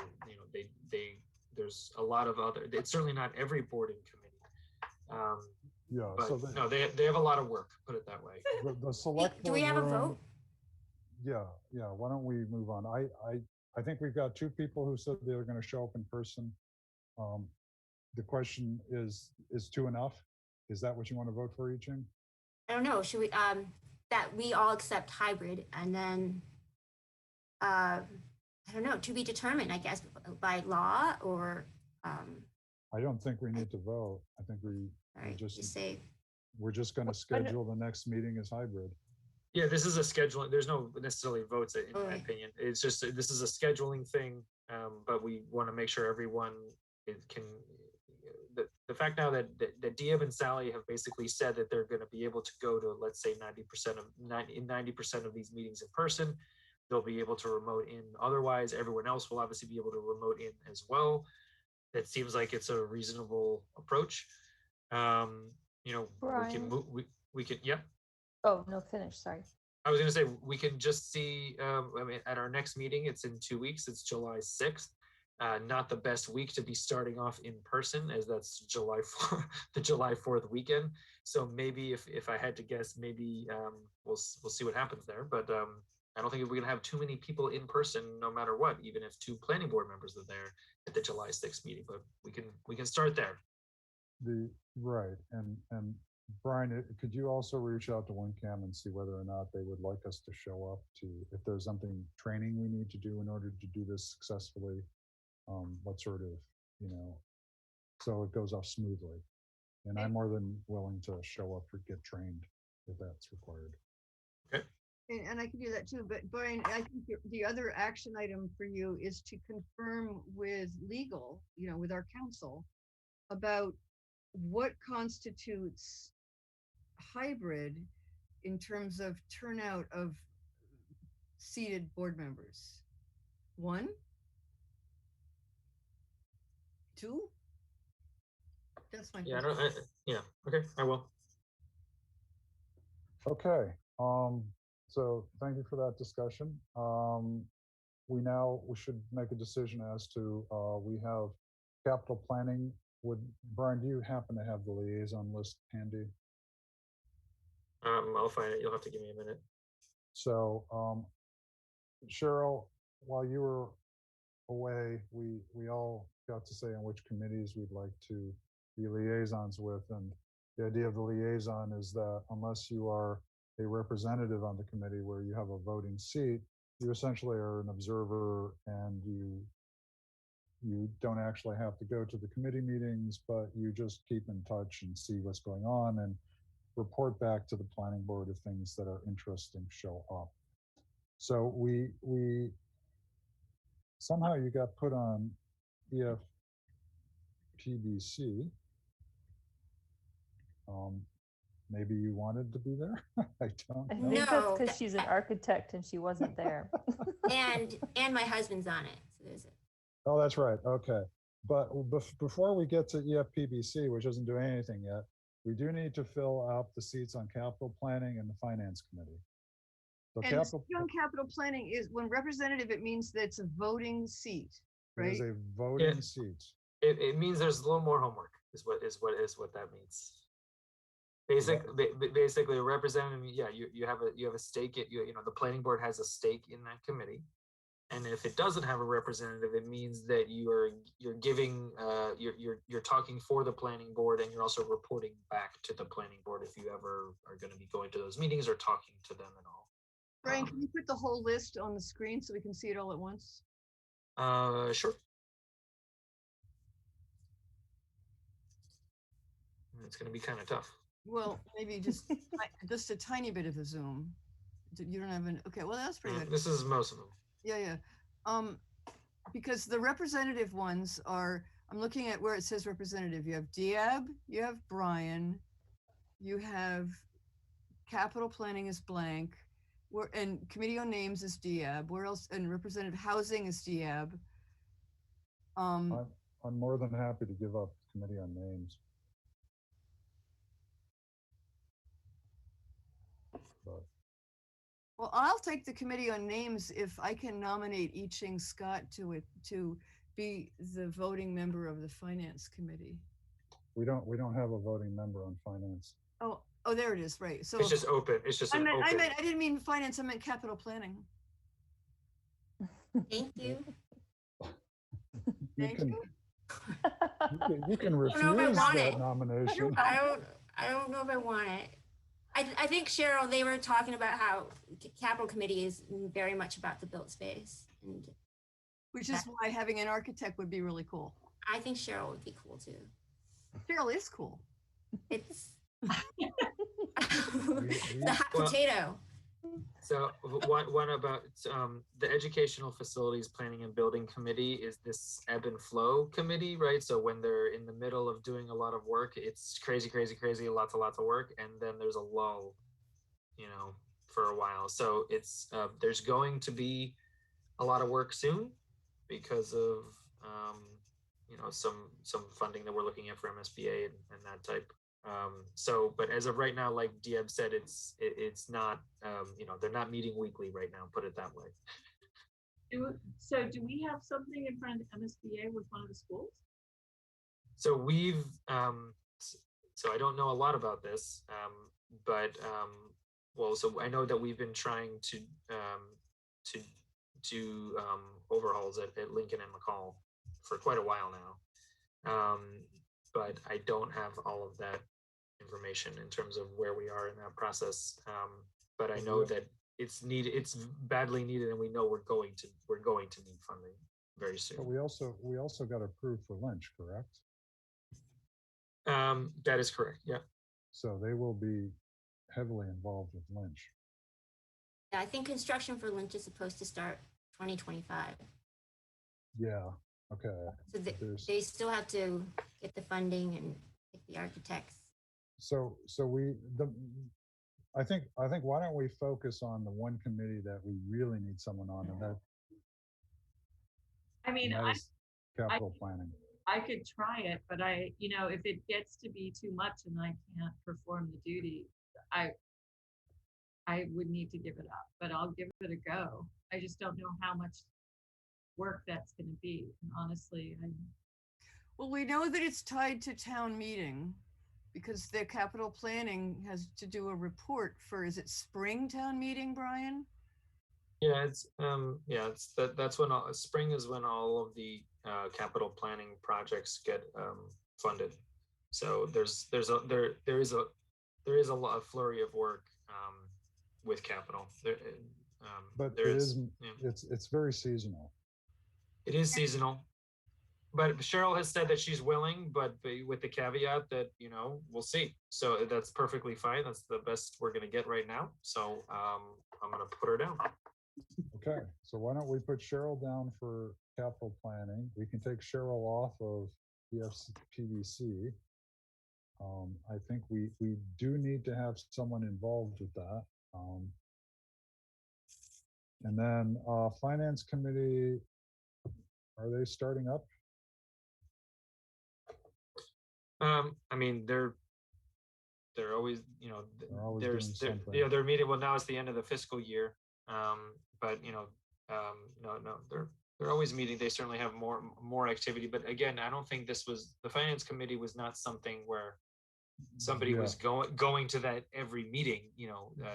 there's a lot of other. It's certainly not every board and committee. Yeah. But So no, they have a lot of work. Put it that way. the select. Do we have a board room- vote? Yeah. Why don't we move on? I think we've got 2 people who said they're going to show up in person. The question is 2 enough? Is that what you want to vote for, Yi-Ching? I don't know. Should we that we all accept hybrid, and then I don't know, to be determined, I guess, by law, or I don't think we need to vote. I think we all right, just just say we're just gonna schedule the next meeting as hybrid. Yeah, this is a scheduling, there's no necessarily votes in my Okay. opinion. It's just, this is a scheduling thing. But we want to make sure everyone can, the fact now that Diab and Sally have basically said that they're going to be able to go to, let's say 90% of these meetings in person, they'll be able to remote in. Otherwise, everyone else will obviously be able to remote in as well. That seems like it's a reasonable approach. You know, we can Brian? move, we can, yep. Oh, no, finish, sorry. I was going to say, we can just see, I mean, at our next meeting, it's in 2 weeks, it's July 6th. Not the best week to be starting off in person, as that's July 4th, the July 4th weekend. So maybe if I had to guess, maybe we'll see what happens there. But I don't think we're going to have too many people in person, no matter what, even if 2 planning board members are there at the July 6th meeting. But we can start there. Right, and Brian, could you also reach out to WinCam and see whether or not they would like us to show up to, if there's something training we need to do in order to do this successfully, what sort of, you know, so it goes off smoothly. And I'm more than willing to show up or get trained if that's required. And I can do that too, but Brian, I think the other action item for you is to confirm with legal, you know, with our counsel about what constitutes hybrid in terms of turnout of seated board members. 1, 2? That's my Yeah, question. yeah, okay, I will. Okay, so thank you for that discussion. We should make a decision as to, we have capital planning. Brian, do you happen to have the liaison list handy? I'll find it. You'll have to give me a minute. So, Cheryl, while you were away, we all got to say on which committees we'd like to be liaisons with. And the idea of the liaison is that unless you are a representative on the committee where you have a voting seat, you essentially are an observer, and you don't actually have to go to the committee meetings, but you just keep in touch and see what's going on and report back to the planning board if things that are interesting show up. So we somehow you got put on EFPBC. Maybe you wanted to be there. I don't I know. think that's No, because she's an architect and she wasn't there. and my husband's on it. So there's it. Oh, that's right. Okay. But before we get to EFPBC, which isn't doing anything yet, we do need to fill out the seats on capital planning and the finance committee. So And on capital planning is, when representative, it means that it's a voting seat, it right? is a voting Yeah. seat. It means there's a little more homework, is what that means. Basically, a representative, yeah, you have a stake. You know, the planning board has a stake in that committee, and if it doesn't have a representative, it means that you're giving you're talking for the planning board, and you're also reporting back to the planning board if you ever are going to be going to those meetings or talking to them at all. Brian, can you put the whole list on the screen so we can see it all at once? Sure. It's going to be kind of tough. Well, maybe just just a tiny bit of a zoom. You don't have an, okay, well, that's pretty good. This is most of them. Yeah. Because the representative ones are, I'm looking at where it says representative. You have Diab, you have Brian, you have capital planning is blank, and committee on names is Diab. Where else? And representative housing is Diab. I'm more than happy to give up committee on names. But Well, I'll take the committee on names if I can nominate I Ching Scott to be the voting member of the finance committee. we don't have a voting member on finance. Oh, there it is, right. So It's just open. It's just I an open. didn't mean finance, I meant capital planning. Thank you. You Thank can, you. you can I refuse don't know if I want that it. nomination. I don't know if I want it. I think, Cheryl, they were talking about how capital committee is very much about the built space. And Which is why having an architect would be really cool. I think Cheryl would be cool too. Cheryl is cool. It's The hot Well- potato. So one about the Educational Facilities Planning and Building Committee is this ebb and flow committee, right? So when they're in the middle of doing a lot of work, it's crazy, lots of work, and then there's a lull, for a while. So it's there's going to be a lot of work soon because of some funding that we're looking at for MSBA and that type. But as of right now, like Diab said, it's not, they're not meeting weekly right now, put it that way. So do we have something in front of the MSBA with one of the schools? So we've, so I don't know a lot about this, but, so I know that we've been trying to do overhauls at Lincoln and McCall for quite a while now. But I don't have all of that information in terms of where we are in that process. But I know that it's needed, it's badly needed, and we know we're going to need funding very soon. But we also got approved for Lynch, correct? That is correct. Yeah. So they will be heavily involved with Lynch. Yeah, I think construction for Lynch is supposed to start 2025. Yeah, okay. So they still have to get the funding and pick the architects. So I think why don't we focus on the one committee that we really need someone on, and I mean, that is capital planning. I could try it, but if it gets to be too much and I can't perform the duty, I would need to give it up, but I'll give it a go. I just don't know how much work that's going to be. And honestly, Well, we know that it's tied to town meeting because their capital planning has to do a report for, is it spring town meeting, Brian? Yeah, that's when spring is when all of the capital planning projects get funded. So there is a lot of flurry of work with capital. But there it is, is, it's very seasonal. It is seasonal. But Cheryl has said that she's willing, but with the caveat that, we'll see. So that's perfectly fine. That's the best we're going to get right now. So I'm going to put her down. Okay, so why don't we put Cheryl down for capital planning? We can take Cheryl off of PVC. I think we do need to have someone involved with that. And then Finance Committee, are they starting up? I mean, they're always, They're always doing something. they're meeting. Well, now it's the end of the fiscal year. But they're always meeting. They certainly have more activity. But again, I don't think the Finance Committee was not something where somebody was going to that every meeting.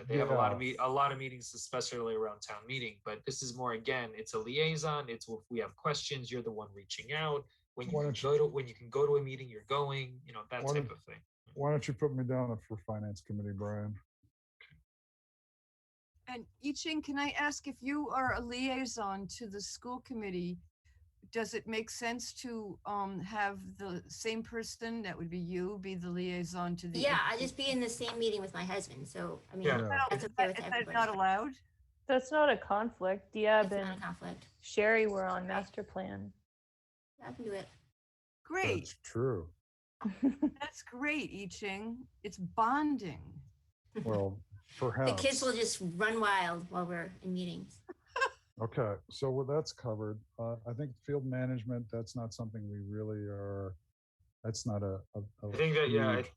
They have a lot of meetings, especially around town meeting. But this is more, again, it's a liaison. It's if we have questions, you're the one reaching out. When you can go to a meeting, you're going. That type of thing. Why don't you put me down for Finance Committee, Brian? And I Ching, can I ask, if you are a liaison to the school committee, does it make sense to have the same person, that would be you, be the liaison to the? Yeah, I just be in the same meeting with my husband. So I mean, Yeah. that's Is okay with that everybody. not allowed? That's not a conflict. Diab It's not a and conflict. Sherry were on master plan. I can do it. Great, That's true. that's great, I Ching. It's bonding. Well, The perhaps. kids will just run wild while we're in meetings. Okay, so that's covered. I think field management, that's not something we really are, that's not a I think that huge-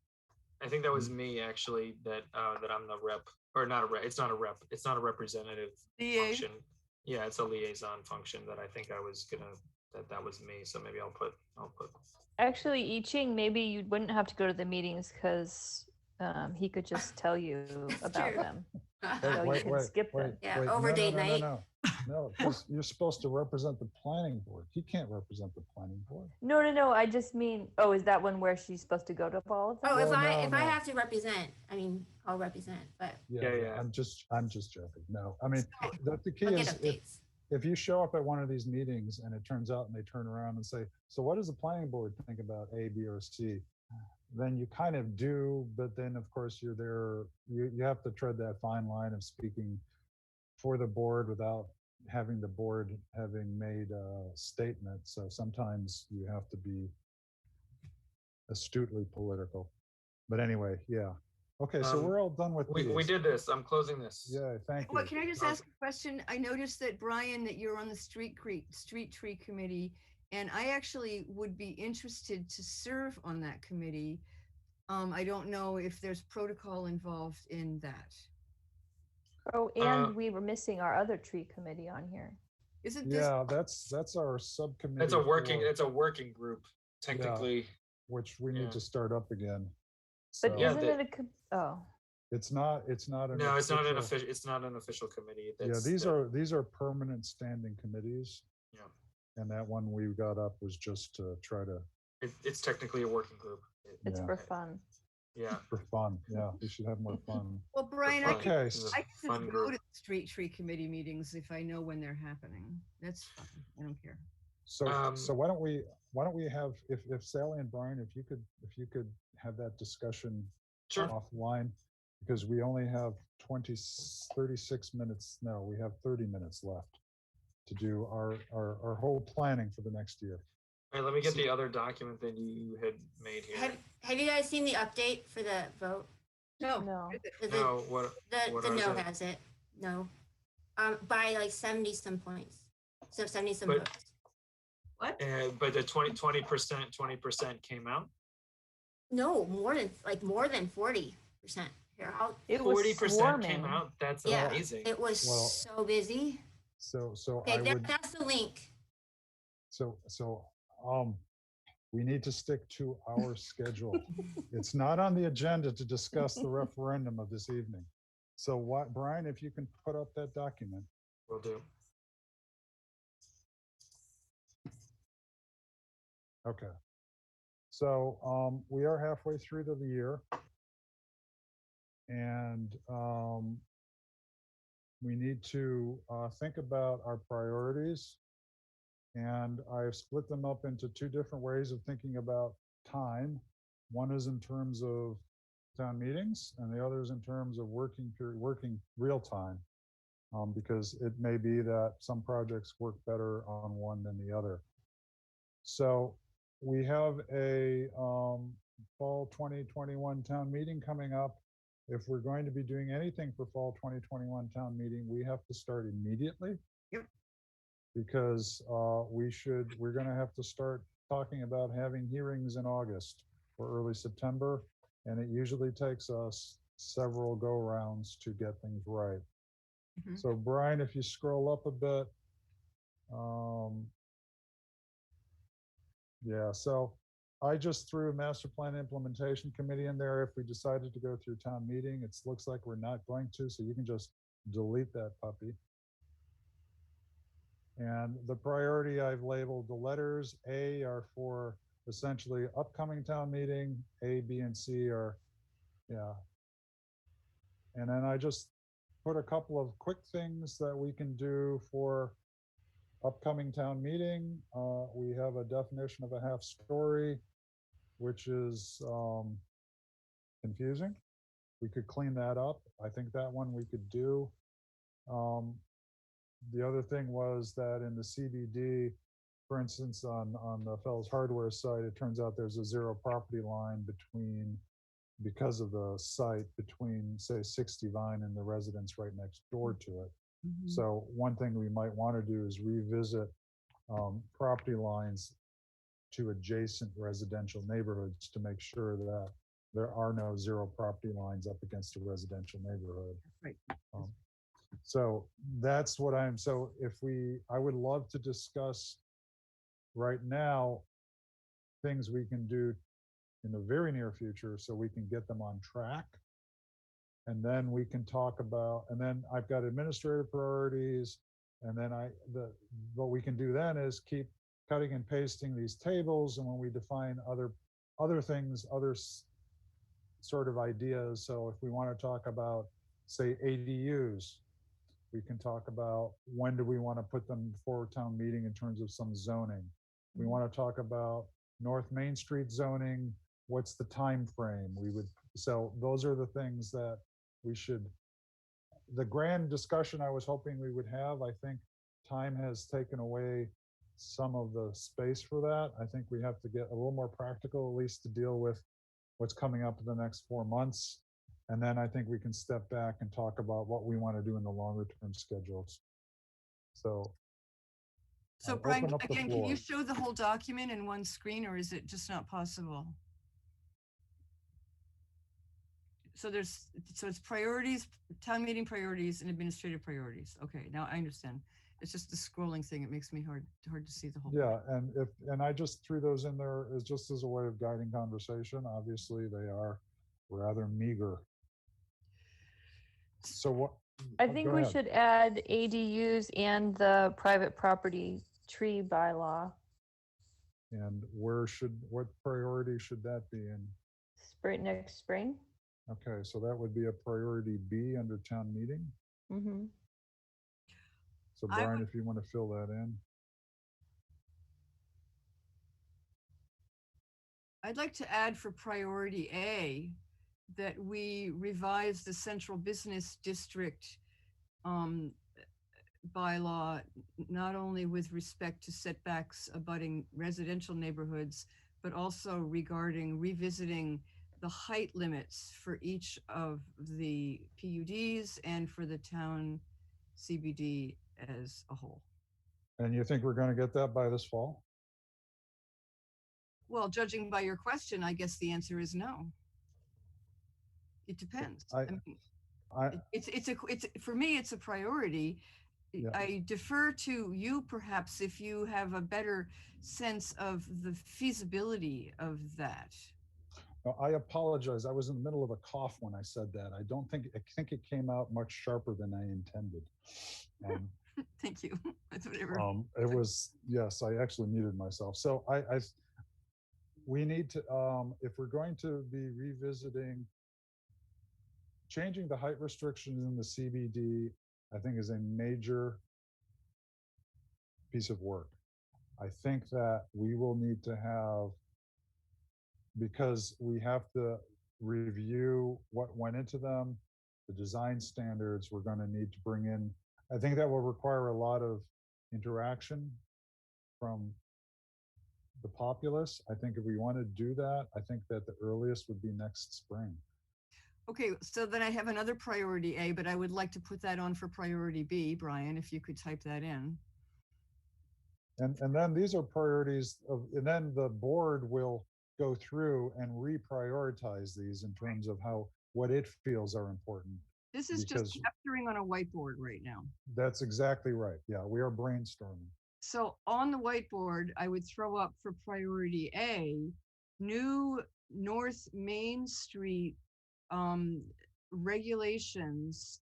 I think that was me actually. That I'm the rep, or not a rep. It's not a rep. It's not a representative function. Yeah, it's a liaison function that I think I was gonna. That was me. So maybe I'll put. Actually, I Ching, maybe you wouldn't have to go to the meetings because he could just tell you about true. them. So you can skip them. Yeah, over date night. No, 'cause you're supposed to represent the planning board. He can't represent the planning board. No. I just mean, is that one where she's supposed to go to all of them? Oh, if Well, I no. have to represent, I mean, I'll represent. But Yeah. I'm just joking. No, I mean, the key I'll get is updates. if you show up at one of these meetings and it turns out and they turn around and say, so what does the planning board think about A, B, or C? Then you kind of do, but then of course you're there, you have to tread that fine line of speaking for the board without having the board having made a statement. So sometimes you have to be astutely political. But anyway, yeah. Okay, so we're all done with We these. did this. I'm closing this. Yeah, thank you. What, can I just ask a question? I noticed that, Brian, that you're on the street tree committee, and I actually would be interested to serve on that committee. I don't know if there's protocol involved in that. Oh, and we were missing our other tree committee on here. Isn't this? Yeah, that's our subcommittee. It's a working, for- it's a working group, technically. which we Yeah. need to start up again. But So Yeah, isn't it a, oh, it's not an No, it's not an official- official, it's not an official committee. Yeah, That's these are permanent standing committees. Yeah. And that one we got up was just to try to, It's technically a working group. it's Yeah. for fun. Yeah. for fun. Yeah, we should have more fun. Well, Brian, I fun. can, Okay, This is a I can fun just go group. to the street tree committee meetings if I know when they're happening. That's fine. I don't care. so Um, why don't we have, if Sally and Brian, if you could have that discussion Sure. offline, because we only have 36 minutes. No, we have 30 minutes left to do our whole planning for the next year. All right, let me get the other document that you had made here. Have you guys seen the update for the vote? No. No. The, No, what the is no it? has it. No. By like 70 some points. So 70 some But- votes. What? But the 20% came out. No, more than 40%. Here, It was 40% came swarming. out. That's Yeah, amazing. it was Well, so busy. So Okay, I would, that's the link. so we need to stick to our schedule. It's not on the agenda to discuss the referendum of this evening. So what, Brian, if you can put up that document. Will do. Okay. So we are halfway through the year. And we need to think about our priorities. And I've split them up into two different ways of thinking about time. One is in terms of town meetings, and the other is in terms of working real time. Because it may be that some projects work better on one than the other. So we have a fall 2021 town meeting coming up. If we're going to be doing anything for fall 2021 town meeting, we have to start immediately. Yep. Because we're going to have to start talking about having hearings in August or early September. And it usually takes us several go rounds to get things right. Mhm. So Brian, if you scroll up a bit. Yeah, so I just threw a master plan implementation committee in there. If we decided to go through town meeting, it looks like we're not going to, so you can just delete that puppy. And the priority I've labeled the letters. A are for essentially upcoming town meeting. A, B, and C are, yeah. And then I just put a couple of quick things that we can do for upcoming town meeting. We have a definition of a half story, which is confusing. We could clean that up. I think that one we could do. The other thing was that in the CBD, for instance, on the Fells Hardware site, it turns out there's a zero property line because of the site between, say, 60 Vine and the residence right next door to it. Mhm. So one thing we might want to do is revisit property lines to adjacent residential neighborhoods to make sure that there are no zero property lines up against a residential neighborhood. Right. So that's what so I would love to discuss right now things we can do in the very near future so we can get them on track. And then we can talk about, and then I've got administrative priorities. And then what we can do then is keep cutting and pasting these tables. And when we define other things, sort of ideas. So if we want to talk about, say, ADUs, We can talk about when do we want to put them before town meeting in terms of some zoning. We want to talk about North Main Street zoning. What's the time frame? So those are the things that we should, the grand discussion I was hoping we would have, I think time has taken away some of the space for that. I think we have to get a little more practical, at least to deal with what's coming up in the next 4 months. And then I think we can step back and talk about what we want to do in the longer term schedules. So I'll Brian, open up the again, can you floor. show the whole document in one screen, or is it just not possible? So it's priorities, town meeting priorities and administrative priorities. Okay, now I understand. It's just the scrolling thing. It makes me hard to see the whole. Yeah, and I just threw those in there as just as a way of guiding conversation. Obviously, they are rather meager. So what? I think go we ahead. should add ADUs and the private property tree bylaw. And what priority should that be in? Next spring. Okay, so that would be a priority B under town meeting. Mm-hmm. So I Brian, if you want to fill that in. I'd like to add for priority A that we revise the central business district bylaw, not only with respect to setbacks abutting residential neighborhoods, but also regarding revisiting the height limits for each of the PUDs and for the town CBD as a whole. And you think we're going to get that by this fall? Well, judging by your question, I guess the answer is no. It depends. I- mean, I, it's for me, it's a priority. Yeah. I defer to you perhaps if you have a better sense of the feasibility of that. I apologize. I was in the middle of a cough when I said that. I think it came out much sharper than I intended. Thank you. That's whatever. It was, yes, I actually muted myself. So we need to, if we're going to be revisiting, changing the height restrictions in the CBD, I think is a major piece of work. I think that we will need to have, because we have to review what went into them, the design standards, we're going to need to bring in, I think that will require a lot of interaction from the populace. I think if we want to do that, I think that the earliest would be next spring. Okay, so then I have another priority A, but I would like to put that on for priority B, Brian, if you could type that in. And then these are priorities of, and then the board will go through and reprioritize these in terms of what it feels are important. This is Because- just capturing on a whiteboard right now. That's exactly right. Yeah, we are brainstorming. So on the whiteboard, I would throw up for priority A, new North Main Street regulations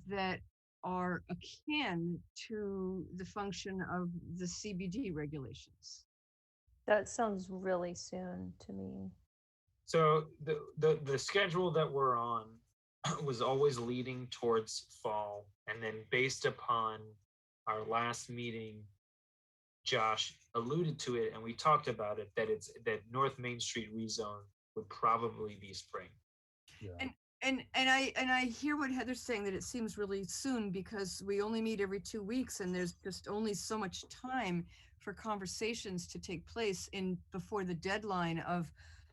that are akin to the function of the CBD regulations. That sounds really soon to me. So the schedule that we're on was always leading towards fall, and then based upon our last meeting, Josh alluded to it, and we talked about it, that North Main Street rezone would probably be spring. Yeah. And I hear what Heather's saying, that it seems really soon because we only meet every 2 weeks and there's just only so much time for conversations to take place before the deadline of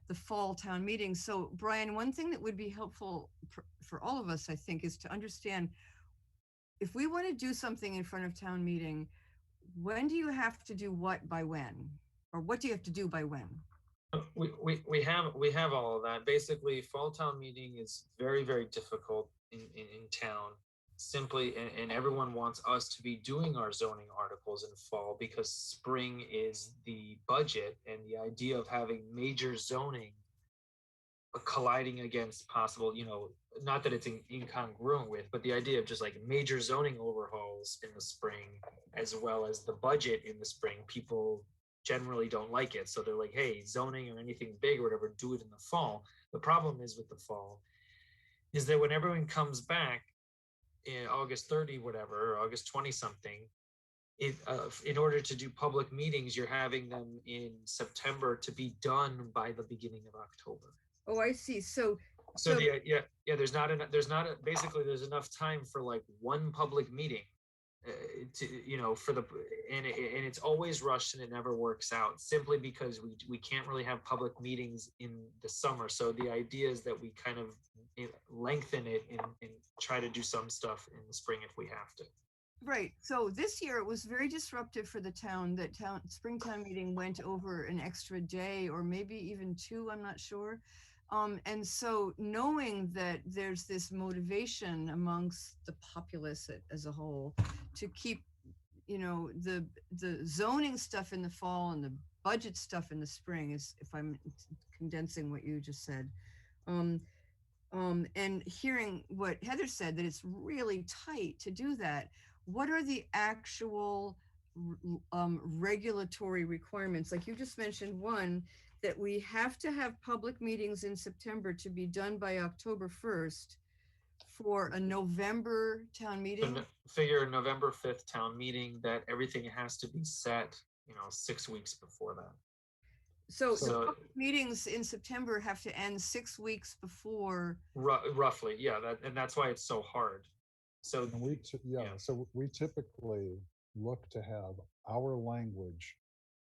the fall town meeting. So Brian, one thing that would be helpful for all of us, I think, is to understand if we want to do something in front of town meeting, when do you have to do what by when? Or what do you have to do by when? We have all of that. Basically, fall town meeting is very, very difficult in town. Simply, and everyone wants us to be doing our zoning articles in fall because spring is the budget, and the idea of having major zoning colliding against possible, not that it's incongruent with, but the idea of just like major zoning overhauls in the spring, as well as the budget in the spring, people generally don't like it. So they're like, hey, zoning or anything big or whatever, do it in the fall. The problem is with the fall is that when everyone comes back, in August 30, whatever, or August 20 something, in order to do public meetings, you're having them in September to be done by the beginning of October. Oh, I see. So, So yeah, there's not enough, basically there's enough time for like one public meeting to, for the, and it's always rushed and it never works out simply because we can't really have public meetings in the summer. So the idea is that we kind of lengthen it and try to do some stuff in the spring if we have to. right. So this year it was very disruptive for the town that Springtown meeting went over an extra day or maybe even two, I'm not sure. And so knowing that there's this motivation amongst the populace as a whole to keep, the zoning stuff in the fall and the budget stuff in the spring is, if I'm condensing what you just said. And hearing what Heather said, that it's really tight to do that. What are the actual regulatory requirements? Like you just mentioned one, that we have to have public meetings in September to be done by October 1st for a November town meeting. Figure November 5th town meeting, that everything has to be set, 6 weeks before that. So the So- public meetings in September have to end 6 weeks before. Roughly, yeah, and that's why it's so hard. So And Yeah. so we typically look to have our language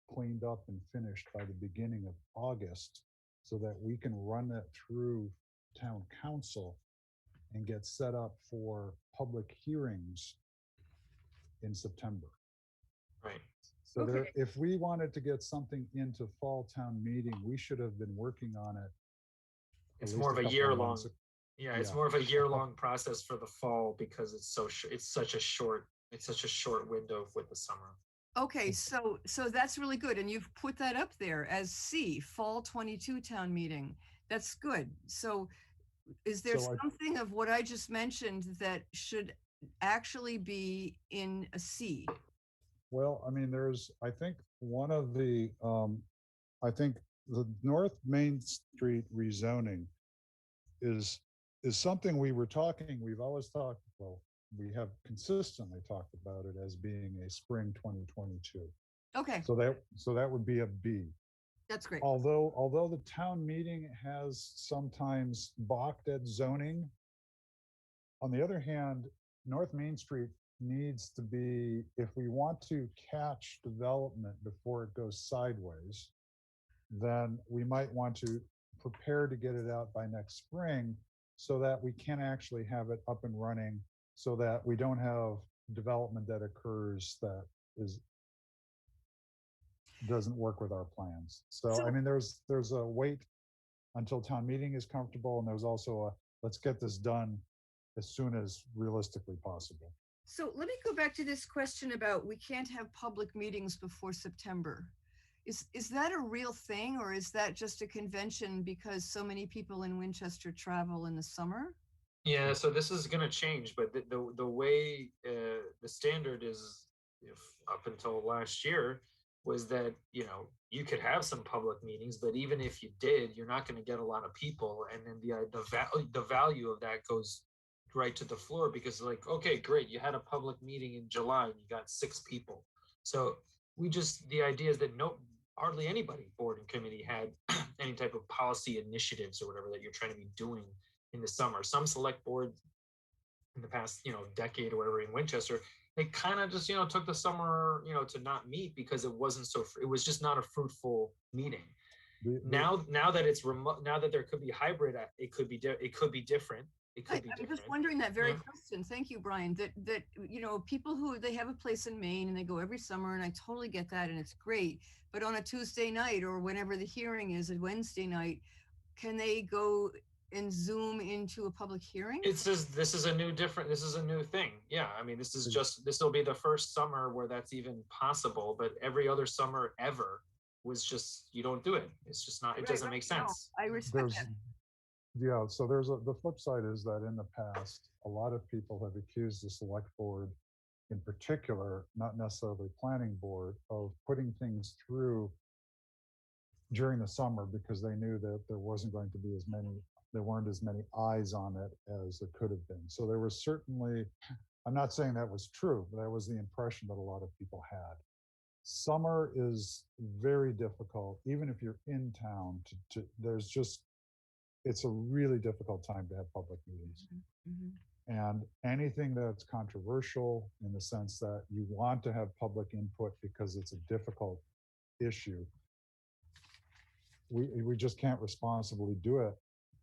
cleaned up and finished by the beginning of August so that we can run it through town council and get set up for public hearings in September. right. So there, Okay. if we wanted to get something into fall town meeting, we should have been working on it. at It's least more of a couple year long. months. Yeah, it's Yeah. more of a year-long process for the fall because it's such a short window with the summer. Okay, so that's really good. And you've put that up there as C, fall 22 town meeting. That's good. So is there So something of what I just mentioned that should actually be in a C? Well, I mean, I think one of the, I think the North Main Street rezoning is something we've always talked, well, we have consistently talked about it as being a spring 2022. Okay, So that would be a B. that's great. Although the town meeting has sometimes balked at zoning, on the other hand, North Main Street needs to be, if we want to catch development before it goes sideways, then we might want to prepare to get it out by next spring so that we can actually have it up and running so that we don't have development that occurs that doesn't work with our plans. So, I mean, there's a wait until town meeting is comfortable, and there's also a, let's get this done as soon as realistically possible. So let me go back to this question about we can't have public meetings before September. Is that a real thing, or is that just a convention because so many people in Winchester travel in the summer? Yeah, so this is going to change, but the way the standard is, up until last year, was that you could have some public meetings, but even if you did, you're not going to get a lot of people, and then the value of that goes right to the floor because, like, okay, great, you had a public meeting in July and you got 6 people. So the idea is that hardly anybody, board and committee, had any type of policy initiatives or whatever that you're trying to be doing in the summer. Some select boards in the past, decade or whatever in Winchester, they kind of just, took the summer, to not meet because it was just not a fruitful meeting. Now that it's remote, now that there could be hybrid, it could be different. I'm just wondering that very Yeah. question. Thank you, Brian. That people who they have a place in Maine and they go every summer, and I totally get that, and it's great. But on a Tuesday night or whenever the hearing is, a Wednesday night, can they go and Zoom into a public hearing? This is a new thing. Yeah, I mean, this will be the first summer where that's even possible. But every other summer ever was just, you don't do it. It's just not. It doesn't make sense. I respect There's, that. yeah, so the flip side is that in the past, a lot of people have accused the select board in particular, not necessarily planning board, of putting things through during the summer because they knew that there wasn't going to be there weren't as many eyes on it as there could have been. So there was certainly, I'm not saying that was true, but that was the impression that a lot of people had. Summer is very difficult, even if you're in town, there's just, it's a really difficult time to have public meetings. Mhm. And anything that's controversial in the sense that you want to have public input because it's a difficult issue, we just can't responsibly do it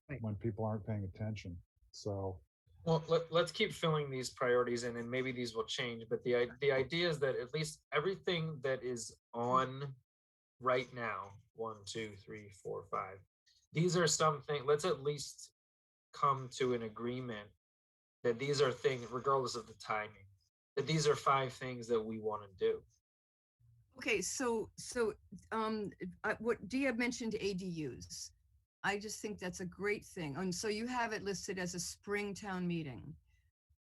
Right. when people aren't paying attention. So, Well, let's keep filling these priorities in, and maybe these will change. But the idea is that at least everything that is on right now, 1, 2, 3, 4, 5, these are something. Let's at least come to an agreement that these are things, regardless of the timing, that these are 5 things that we want to do. Okay, so what Dia mentioned ADUs. I just think that's a great thing. And so you have it listed as a Springtown meeting,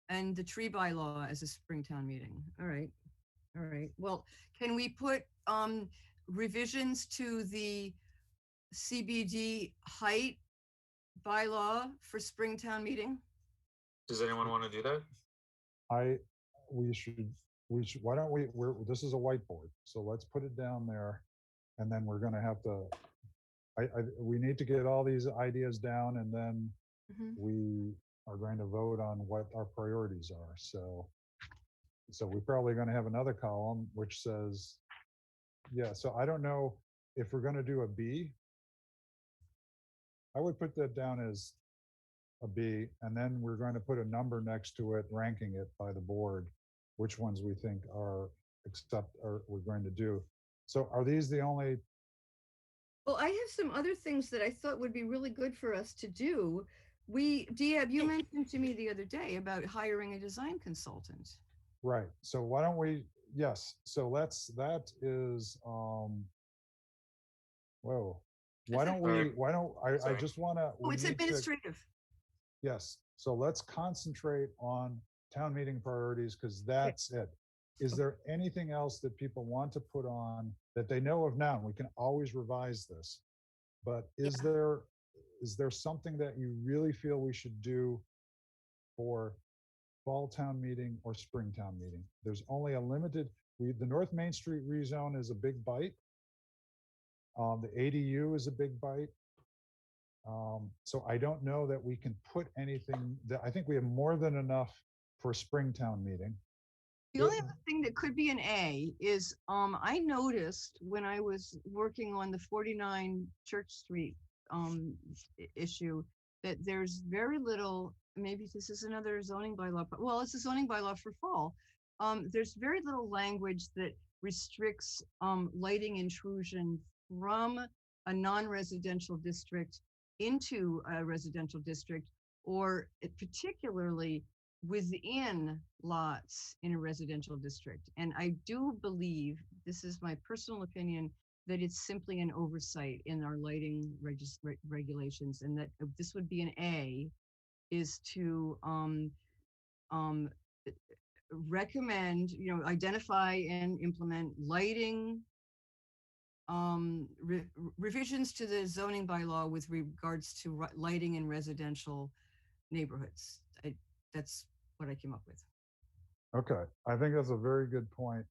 and the tree bylaw as a Springtown meeting. All right, all right. Well, can we put revisions to the CBD height bylaw for Springtown meeting? Does anyone want to do that? we should, why don't this is a whiteboard, so let's put it down there. And then we're gonna have to, we need to get all these ideas down, and then Mhm. we are going to vote on what our priorities are. So we're probably gonna have another column which says, yeah, so I don't know if we're gonna do a B. I would put that down as a B, and then we're going to put a number next to it, ranking it by the board, which ones we think are we're going to do. So are these the only? Well, I have some other things that I thought would be really good for us to do. Diab, you mentioned to me the other day about hiring a design consultant. Right. So why don't we, yes, so that is, whoa. Why don't I Sorry. just want to. Oh, it's administrative. Yes, so let's concentrate on town meeting priorities, because that's it. Is there anything else that people want to put on that they know of now? We can always revise this. But is there something that you really feel we should do for fall town meeting or spring town meeting? There's only a limited, the North Main Street rezone is a big bite. The ADU is a big bite. So I don't know that we can put anything that, I think we have more than enough for a Springtown meeting. The only other thing that could be an A is I noticed when I was working on the 49 Church Street issue that there's very little, maybe this is another zoning bylaw, but well, it's a zoning bylaw for fall. There's very little language that restricts lighting intrusion from a non-residential district into a residential district, or particularly within lots in a residential district. And I do believe, this is my personal opinion, that it's simply an oversight in our lighting regulations, and that this would be an A, is to recommend, identify and implement lighting revisions to the zoning bylaw with regards to lighting in residential neighborhoods. That's what I came up with. Okay, I think that's a very good point.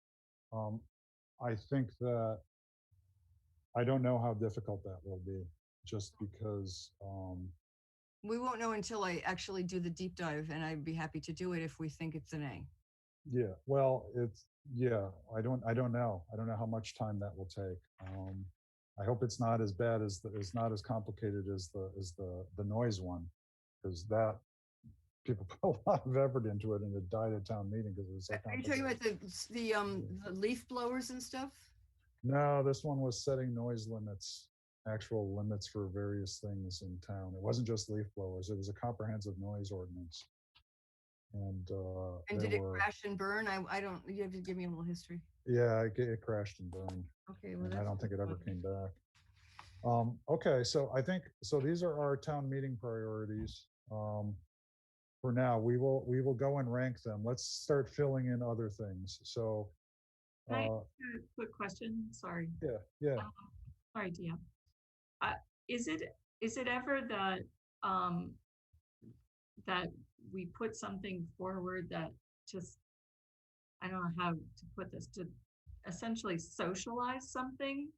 I think that, I don't know how difficult that will be, just because, We won't know until I actually do the deep dive, and I'd be happy to do it if we think it's an A. yeah, well, I don't know. I don't know how much time that will take. I hope it's not as bad as it's not as complicated as the noise one, because that people put a lot of effort into it, and it died at town meeting because it was so Are you talking complicated. about the leaf blowers and stuff? No, this one was setting noise limits, actual limits for various things in town. It wasn't just leaf blowers. It was a comprehensive noise ordinance. And Did it crash and burn? I don't, you have to give me a little history. Yeah, it crashed and burned. Okay, well, And I that's don't think it ever fun. came back. Okay, so I think, so these are our town meeting priorities. For now, we will go and rank them. Let's start filling in other things. So, Can I ask a quick question? Sorry. yeah, Sorry, Dia. is it ever that, that we put something forward that just, I don't know how to put this, to essentially socialize something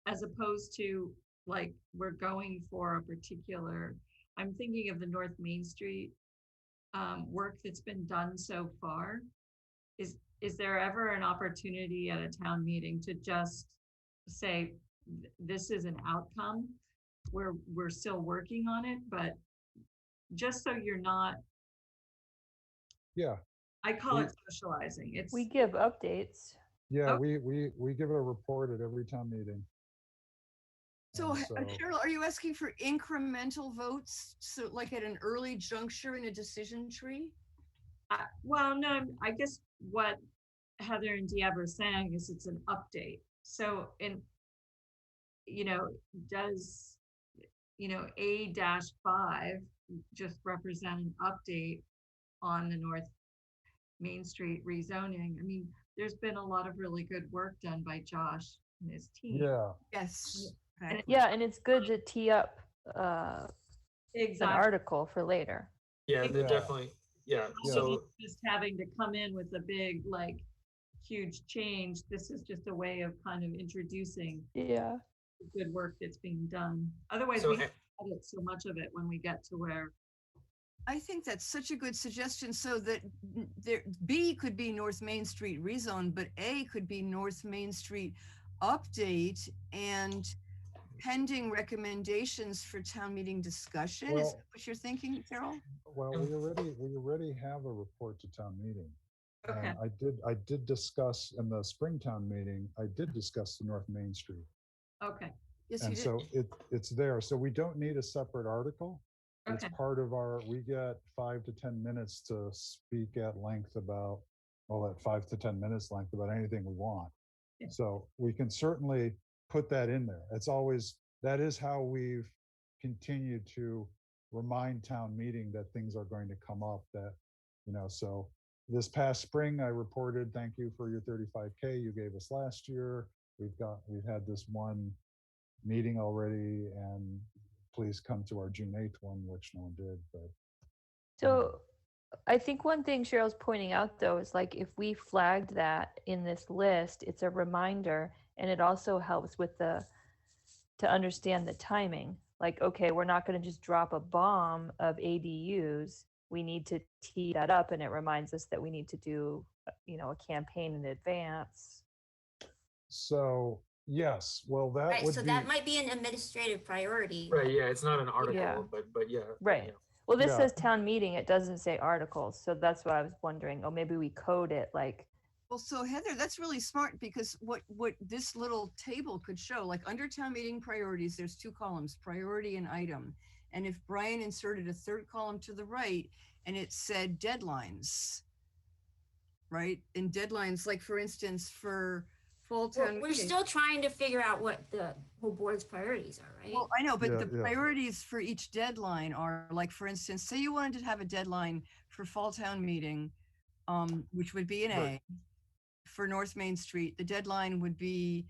as opposed to like we're going for a particular, I'm thinking of the North Main Street work that's been done so far. Is there ever an opportunity at a town meeting to just say, this is an outcome, we're still working on it, but just so you're not, Yeah, I call We- it socializing. It's We give updates. yeah, Okay. we give a report at every town meeting. So, And Cheryl, are you asking for incremental votes? So like at an early juncture in a decision tree? well, no, I guess what Heather and Diab are saying is it's an update. So does, A-5 just represent an update on the North Main Street rezoning? I mean, there's been a lot of really good work done by Josh and his team. Yeah, Yes. And Okay. Yeah, and it's good to tee up an Exactly. article for later. Yeah, they're Yeah. definitely, yeah, Yeah. so, Just having to come in with a big, like, huge change. This is just a way of kind of introducing Yeah. the good work that's being done. Otherwise, so, we edit so much of it when we get to where, I think that's such a good suggestion so that there, B could be North Main Street rezone, but A could be North Main Street update and pending recommendations for town meeting discussion. Is Well- that what you're thinking, Carol? well, we already have a report to town meeting. okay, And I did discuss in the Springtown meeting, I did discuss the North Main Street. okay, Yes, you And did. so it's there. So we don't need a separate article. It's okay. part of we get 5 to 10 minutes to speak at length about, well, at 5 to 10 minutes length about anything we want. Yeah. So we can certainly put that in there. That is how we've continued to remind town meeting that things are going to come up that, so this past spring, I reported, thank you for your 35K you gave us last year. We've had this one meeting already, and please come to our June 8th one, which no one did, but So I think one thing Cheryl's pointing out though is like if we flagged that in this list, it's a reminder and it also helps with to understand the timing. Like, okay, we're not going to just drop a bomb of ADUs. We need to tee that up and it reminds us that we need to do, a campaign in advance. so, yes, well, that Right, would so be, that might be an administrative priority. right, yeah, it's not an article, Yeah. but yeah. Right. you know. Well, this Yeah. says town meeting. It doesn't say articles. So that's why I was wondering, oh, maybe we code it like, Well, so Heather, that's really smart because what this little table could show, like under town meeting priorities, there's 2 columns, priority and item. And if Brian inserted a 3rd column to the right and it said deadlines, right? And deadlines, like for instance, for fall town We're meeting. still trying to figure out what the whole board's priorities are, right? Well, I know, but Yeah, the yeah. priorities for each deadline are like, for instance, say you wanted to have a deadline for fall town meeting, which would be an Right. A. For North Main Street, the deadline would be,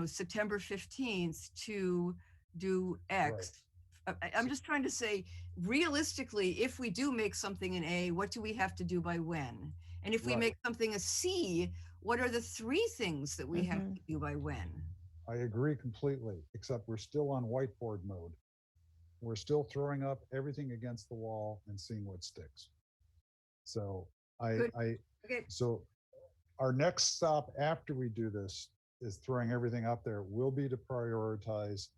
September 15th to do X. I'm just trying to say, realistically, if we do make something an A, what do we have to do by when? And if we Right. make something a C, what are the 3 things that we have Mhm. to do by when? I agree completely, except we're still on whiteboard mode. We're still throwing up everything against the wall and seeing what sticks. So Good. Okay, so our next stop after we do this is throwing everything up there will be to prioritize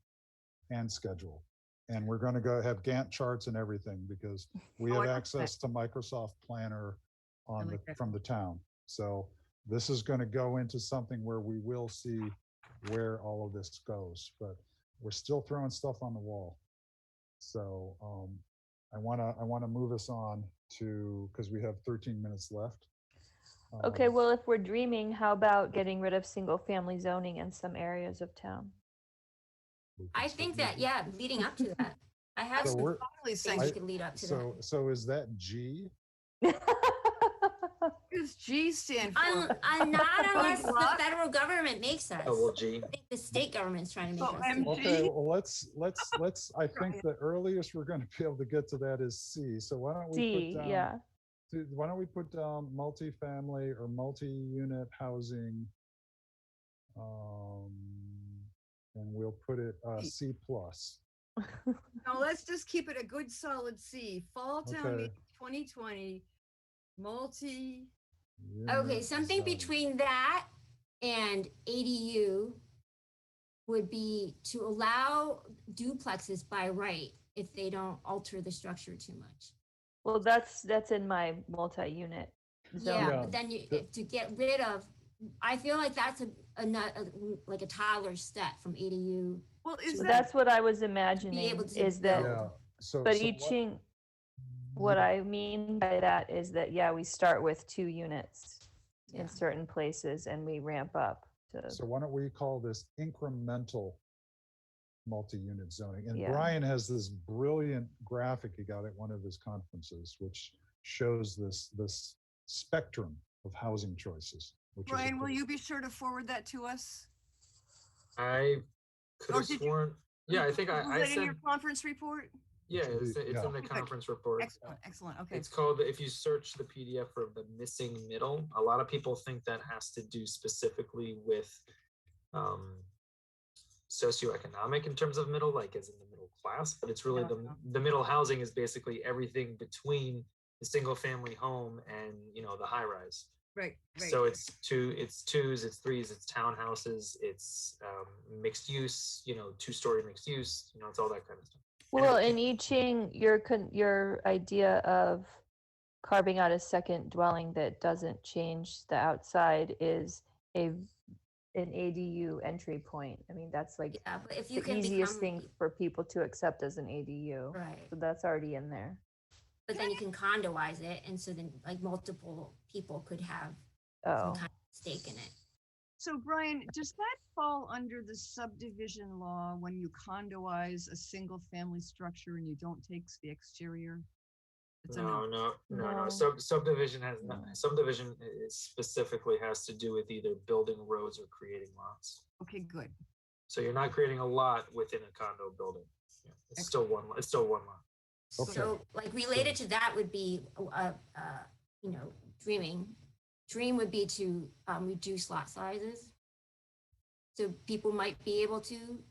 and schedule. And we're going to go have Gantt charts and everything because we Oh, have I like access to Microsoft Planner like that. from the town. So this is going to go into something where we will see where all of this goes, but we're still throwing stuff on the wall. So I want to move us on to, because we have 13 minutes left. okay, well, if we're dreaming, how about getting rid of single family zoning in some areas of town? we can I think certainly- that, yeah, leading up to that. I have So some we're, finally things saying, that could lead up to that. so is that G? What does G stand for? Not unless the luck. federal government makes us. Oh, well, G. I think the state government's trying to make Oh, us. do MG. that. Okay, well, let's, I think the earliest we're going to be able to get to that is C. So why don't we D, put down, yeah. why don't we put down multifamily or multi-unit housing? And we'll put it C plus. No, let's just keep it a good solid C. Fall town Okay. meeting 2020, multi. Okay, unit something zoning. between that and ADU would be to allow duplexes by right if they don't alter the structure too much. Well, that's in my multi-unit zone. Yeah, Yeah, but then you, the- to get rid of, I feel like that's like a toddler step from ADU. Well, is So that, that's what I was imagining able to is that, build. Yeah, so. but so what I mean by that is that, yeah, we start with 2 units Yeah. in certain places and we ramp up to, So why don't we call this incremental multi-unit zoning? And Yeah. Brian has this brilliant graphic he got at one of his conferences, which shows this spectrum of housing choices. Which is a Brian, will pretty- you be sure to forward that to us? I could Oh, have did you- sworn. Yeah, I think Was I that in your sent. conference report? Yeah, it's Yeah. in the Okay, good. conference report. Excellent, excellent. Okay. It's called, if you search the PDF for the missing middle, a lot of people think that has to do specifically with socioeconomic in terms of middle, like as in the middle class, but it's really No. the middle housing is basically everything between the single family home and, you know, the high rise. Right, right. So it's twos, it's threes, it's townhouses, it's mixed use, you know, 2-story mixed use, you know, it's all that kind of stuff. And well, it in Iching, your idea of carving out a second dwelling that doesn't change the outside is an ADU entry point. I mean, that's like Yeah, but if you the can easiest become, thing for people to accept as an ADU. right, So that's already in there. but then you can condoize it, and so then like multiple people could have some Oh, kind of stake in it. So Brian, does that fall under the subdivision law when you condoize a single family structure and you don't take the exterior? It's a No, no, no, no. No. Subdivision has not, No. subdivision specifically has to do with either building roads or creating lots. Okay, good. So you're not creating a lot within a condo building. Yeah, it's still one. It's still one lot. Okay. So like related to that would be, you know, dreaming. Dream would be to reduce lot sizes. So people might be able to,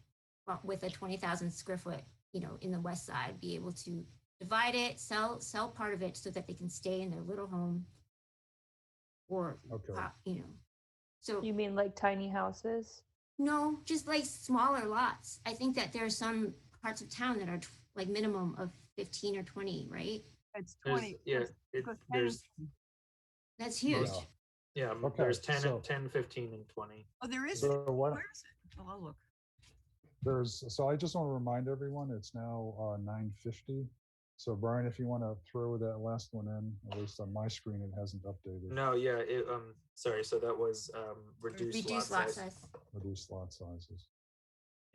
with a 20,000 square foot, you know, in the west side, be able to divide it, sell part of it so that they can stay in their little home. Or, Okay. you know, so you mean like tiny houses? no, just like smaller lots. I think that there are some parts of town that are like minimum of 15 or 20, right? It's There's, 20. yeah, because- it, because there's, That's huge. Yeah. yeah, Okay, there's 10, so- and 10, 15, and 20. Oh, there is, So what, where is it? Oh, I'll look. so I just want to remind everyone, it's now 9:50. So Brian, if you want to throw that last one in, at least on my screen, it hasn't updated. No, yeah, sorry, so that was reduced lot Reduce lot size. size. Reduced lot sizes.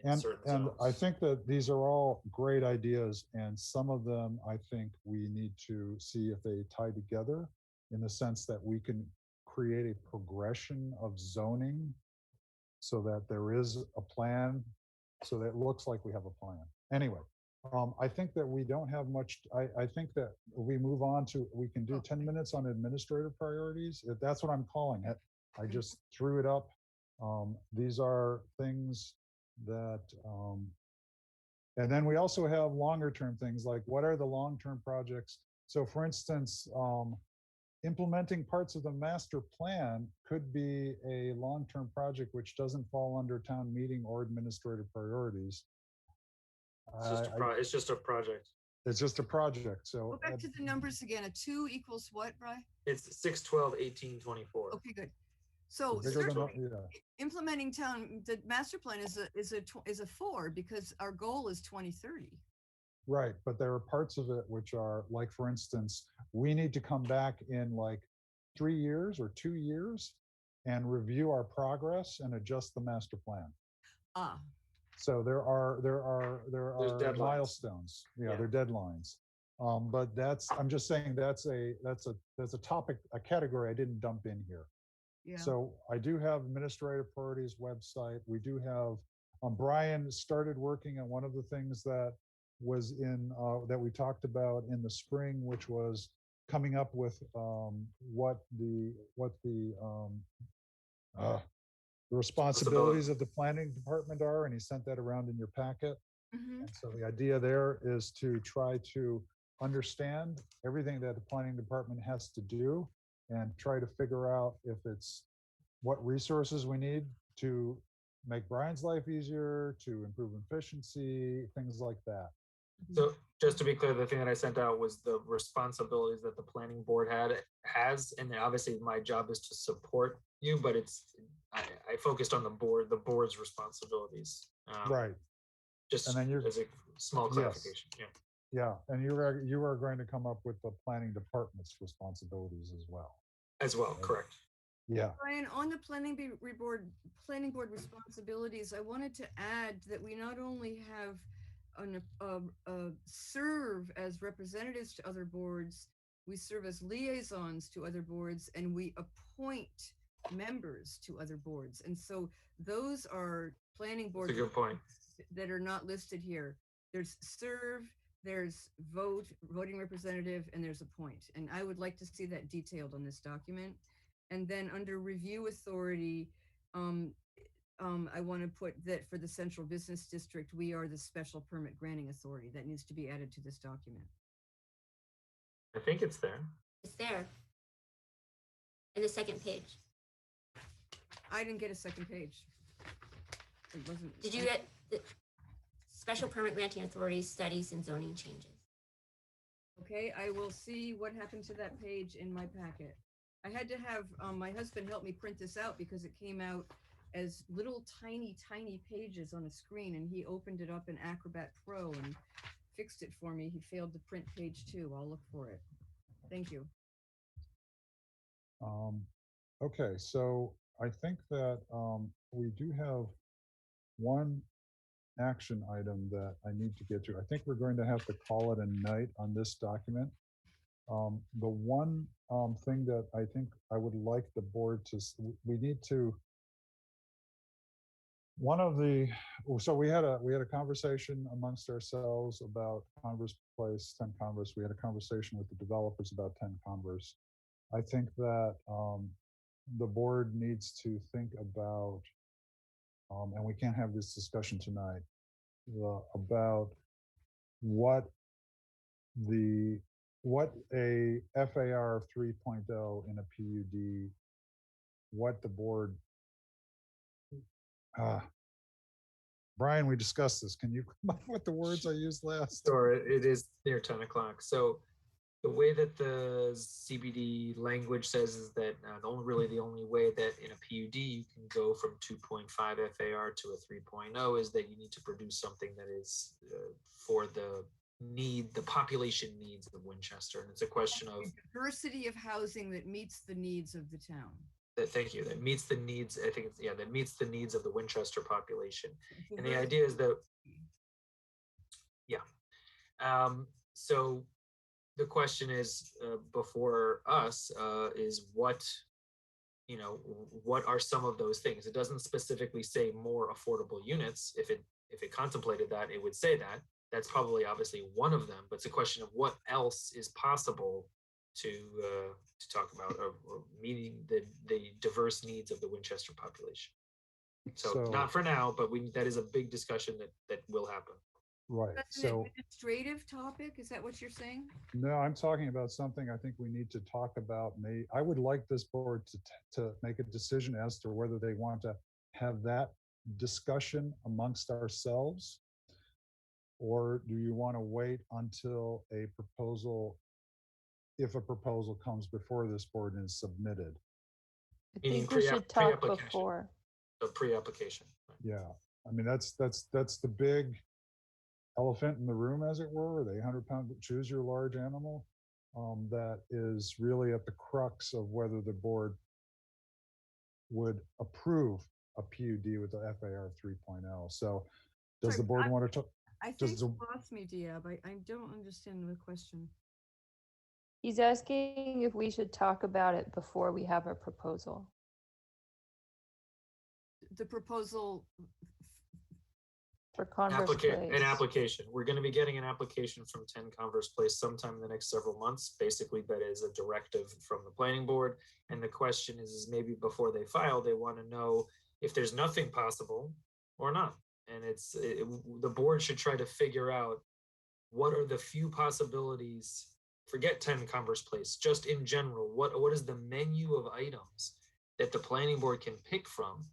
in And, certain and I zones. think that these are all great ideas, and some of them, I think we need to see if they tie together in the sense that we can create a progression of zoning so that there is a plan, so that it looks like we have a plan. Anyway, I think that we don't have much, I think that we move on to, we can do 10 minutes on administrative priorities. If that's what I'm calling it. I just threw it up. These are things that, and then we also have longer term things like what are the long-term projects? So for instance, implementing parts of the master plan could be a long-term project which doesn't fall under town meeting or administrative priorities. It's just a project. It's just a project, so. Go back to the numbers again. A 2 equals what, Brian? It's 6, 12, 18, 24. Okay, good. So bigger than certainly yeah. implementing town, the master plan is a 4 because our goal is 2030. Right, but there are parts of it which are like, for instance, we need to come back in like 3 years or 2 years and review our progress and adjust the master plan. Ah, So there are There's deadlines. milestones. Yeah, Yeah. they're deadlines. But I'm just saying that's a topic, a category I didn't dump in here. Yeah. So I do have Administrative Priorities website. We do have, Brian started working on one of the things that was that we talked about in the spring, which was coming up with what the responsibilities of the planning department are, and he sent that around in your packet. Mhm. And so the idea there is to try to understand everything that the planning department has to do and try to figure out if it's what resources we need to make Brian's life easier, to improve efficiency, things like that. So just to be clear, the thing that I sent out was the responsibilities that the planning board has, and obviously my job is to support you, but I focused on the board's responsibilities. Right. Just And then you're- as a small Yes. clarification. Yeah. Yeah, and you are going to come up with the planning department's responsibilities as well. As well, correct. Yeah. Brian, on the planning board responsibilities, I wanted to add that we not only have serve as representatives to other boards, we serve as liaisons to other boards, and we appoint members to other boards. And so those are planning board That's a good point. that are not listed here. There's serve, there's voting representative, and there's appoint. And I would like to see that detailed on this document. And then under review authority, I want to put that for the Central Business District, we are the special permit granting authority. That needs to be added to this document. I think it's there. It's there. In the second page. I didn't get a second page. It wasn't. Did you get the special permit granting authority studies and zoning changes? Okay, I will see what happened to that page in my packet. I had to have my husband help me print this out because it came out as little tiny pages on a screen, and he opened it up in Acrobat Pro and fixed it for me. He failed to print page 2. I'll look for it. Thank you. Okay, so I think that we do have one action item that I need to get to. I think we're going to have to call it a night on this document. The one thing that I think I would like the board to, we need to, so we had a conversation amongst ourselves about Converse Place, 10 Converse. We had a conversation with the developers about 10 Converse. I think that the board needs to think about, and we can't have this discussion tonight, about what a FAR 3.0 in a PUD, what the board, Brian, we discussed this. Can you come up with the words I used last? Sure, it is near 10 o'clock. So the way that the CBD language says is that really the only way that in a PUD you can go from 2.5 FAR to a 3.0 is that you need to produce something that is for the population needs of Winchester. And it's a question of diversity of housing that meets the needs of the town. Thank you. That meets the needs. I think that meets the needs of the Winchester population. And the idea is that, so the question is before us is what are some of those things? It doesn't specifically say more affordable units. If it contemplated that, it would say that. That's probably obviously one of them, but it's a question of what else is possible to talk about or meeting the diverse needs of the Winchester population. So not for now, but that is a big discussion that will happen. Right. That's an administrative topic. Is that what you're saying? No, I'm talking about something I think we need to talk about. I would like this board to make a decision as to whether they want to have that discussion amongst ourselves, or do you want to wait until if a proposal comes before this board and is submitted? I think we should talk pre-application. before. The pre-application. Yeah, I mean, that's the big elephant in the room, as it were, the 800-pound choose your large animal. That is really at the crux of whether the board would approve a PUD with the FAR 3.0. So does the board want to talk? I think Does you the- lost me, Diab. I don't understand the question. He's asking if we should talk about it before we have a proposal. The proposal, For Converse An Place. application. We're going to be getting an application from 10 Converse Place sometime in the next several months. Basically, that is a directive from the planning board. And the question is maybe before they file, they want to know if there's nothing possible or not. And the board should try to figure out what are the few possibilities. Forget 10 Converse Place, just in general, what is the menu of items that the planning board can pick from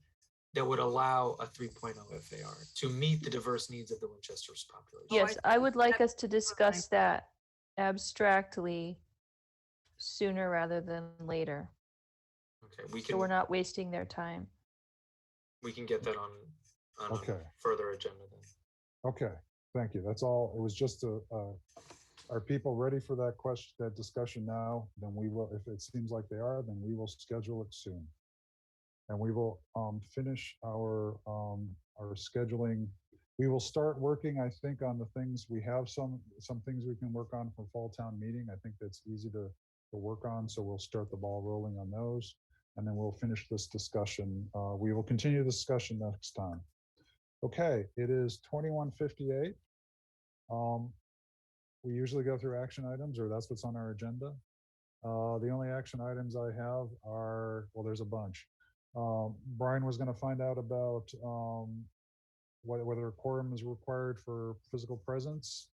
that would allow a 3.0 FAR to meet the diverse needs of the Winchester's population. Yes, I would like that- us to discuss that abstractly sooner rather than later. Okay, we So we're can not wasting their time. get that on Okay. a further agenda then. Okay, thank you. That's all. It was just are people ready for that question, that discussion now? Then we will, if it seems like they are, then we will schedule it soon. And we will finish our scheduling. We will start working, I think, on the things, we have some things we can work on for fall town meeting. I think that's easy to work on. So we'll start the ball rolling on those. And then we'll finish this discussion. We will continue the discussion next time. Okay, it is 21:58. We usually go through action items, or that's what's on our agenda. The only action items I have are, well, there's a bunch. Brian was going to find out about whether a quorum is required for physical presence.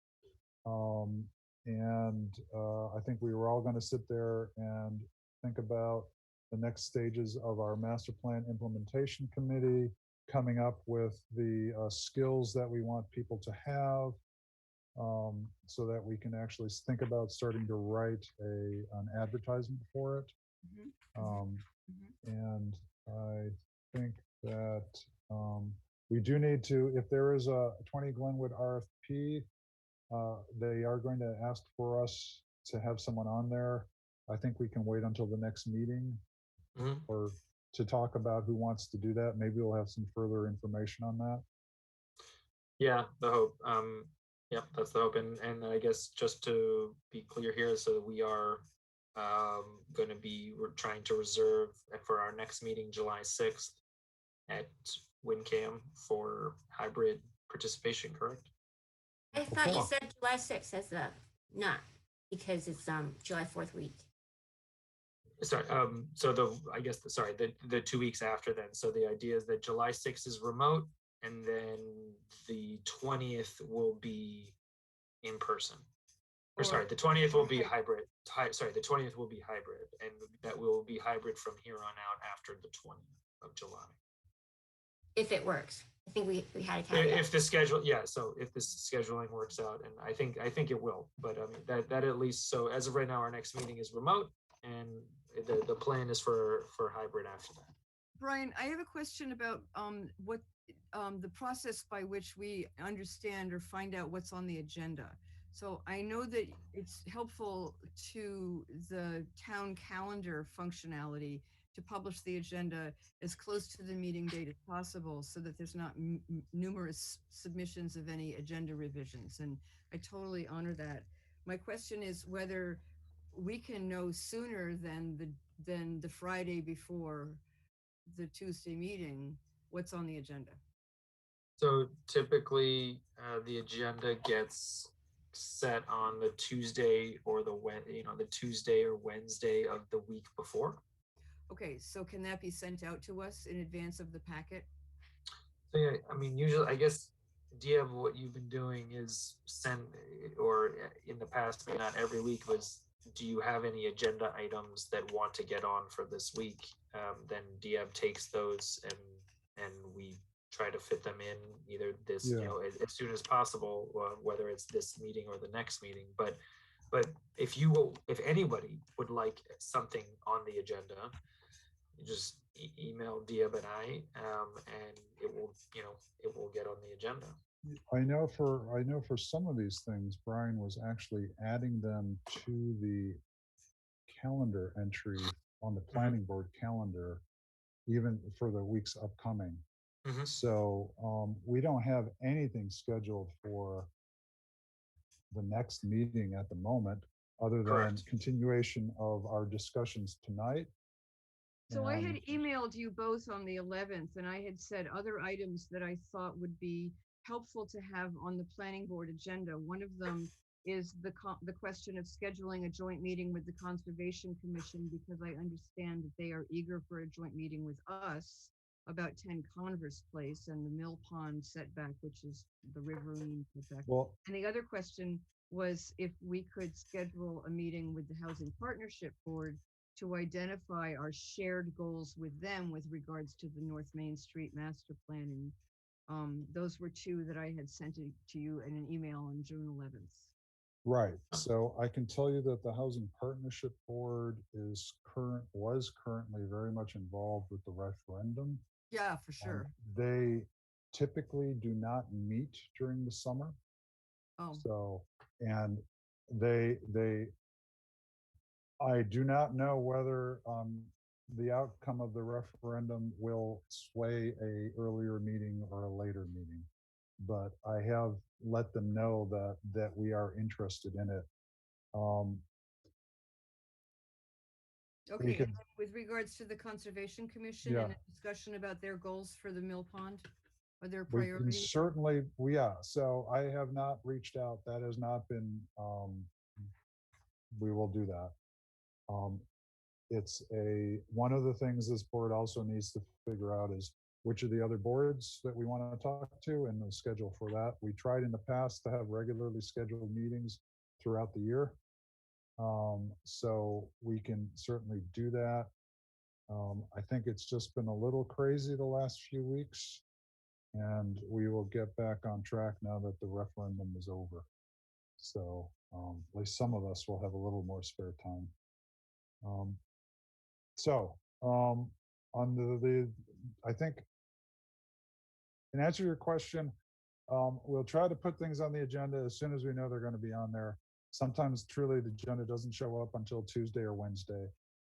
And I think we were all going to sit there and think about the next stages of our master plan implementation committee, coming up with the skills that we want people to have, so that we can actually think about starting to write an advertisement for it. Mhm. And I think that we do need to, if there is a 20 Glenwood RFP, they are going to ask for us to have someone on there. I think we can wait until the next meeting Mhm. or to talk about who wants to do that. Maybe we'll have some further information on that. Yeah, the hope. Yeah, that's the hope. And I guess just to be clear here, so we are going to be, we're trying to reserve for our next meeting, July 6th at WinCam for hybrid participation, correct? I thought you Okay. said July 6th as the, not, because it's July 4th week. Sorry, so I guess the 2 weeks after then. So the idea is that July 6th is remote, and then the 20th will be in person. Or sorry, the 20th will be hybrid. Sorry, the 20th will be hybrid, and that will be hybrid from here on out after the 20th of July. If it works. I think we had a caveat. If the schedule, yeah, so if the scheduling works out, and I think it will, but I mean, that at least, so as of right now, our next meeting is remote, and the plan is for hybrid after that. Brian, I have a question about what the process by which we understand or find out what's on the agenda. So I know that it's helpful to the town calendar functionality to publish the agenda as close to the meeting date as possible so that there's not numerous submissions of any agenda revisions. And I totally honor that. My question is whether we can know sooner than the Friday before the Tuesday meeting what's on the agenda. So typically, the agenda gets set on the Tuesday or the Tuesday or Wednesday of the week before. Okay, so can that be sent out to us in advance of the packet? So yeah, I mean, usually, I guess, Dia, what you've been doing is send, or in the past, maybe not every week, was, do you have any agenda items that want to get on for this week? Then Diab takes those and we try to fit them in either this, Yeah. as soon as possible, whether it's this meeting or the next meeting. But if anybody would like something on the agenda, you just email Diab and I, and it will get on the agenda. I know for some of these things, Brian was actually adding them to the calendar entry on the planning board calendar, even for the weeks upcoming. Mhm. So we don't have anything scheduled for the next meeting at the moment, other than Correct. continuation of our discussions tonight. So I had And emailed you both on the 11th, and I had said other items that I thought would be helpful to have on the planning board agenda. One of them is the question of scheduling a joint meeting with the Conservation Commission, because I understand that they are eager for a joint meeting with us about 10 Converse Place and the Mill Pond setback, which is the riverine setback. well, And the other question was if we could schedule a meeting with the Housing Partnership Board to identify our shared goals with them with regards to the North Main Street master plan. And those were two that I had sent it to you in an email on June 11th. right. So I can tell you that the Housing Partnership Board was currently very much involved with the referendum. Yeah, for sure. They typically do not meet during the summer. Oh, So, and they, I do not know whether the outcome of the referendum will sway a earlier meeting or a later meeting. But I have let them know that we are interested in it. okay. could- And then with regards to the Conservation Commission Yeah. and a discussion about their goals for the Mill Pond, or their We can priorities? certainly, yeah, so I have not reached out. That has not been, we will do that. It's one of the things this board also needs to figure out is which of the other boards that we want to talk to and the schedule for that. We tried in the past to have regularly scheduled meetings throughout the year. So we can certainly do that. I think it's just been a little crazy the last few weeks, and we will get back on track now that the referendum is over. So at least some of us will have a little more spare time. So on I think in answer to your question, we'll try to put things on the agenda as soon as we know they're going to be on there. Sometimes truly the agenda doesn't show up until Tuesday or Wednesday.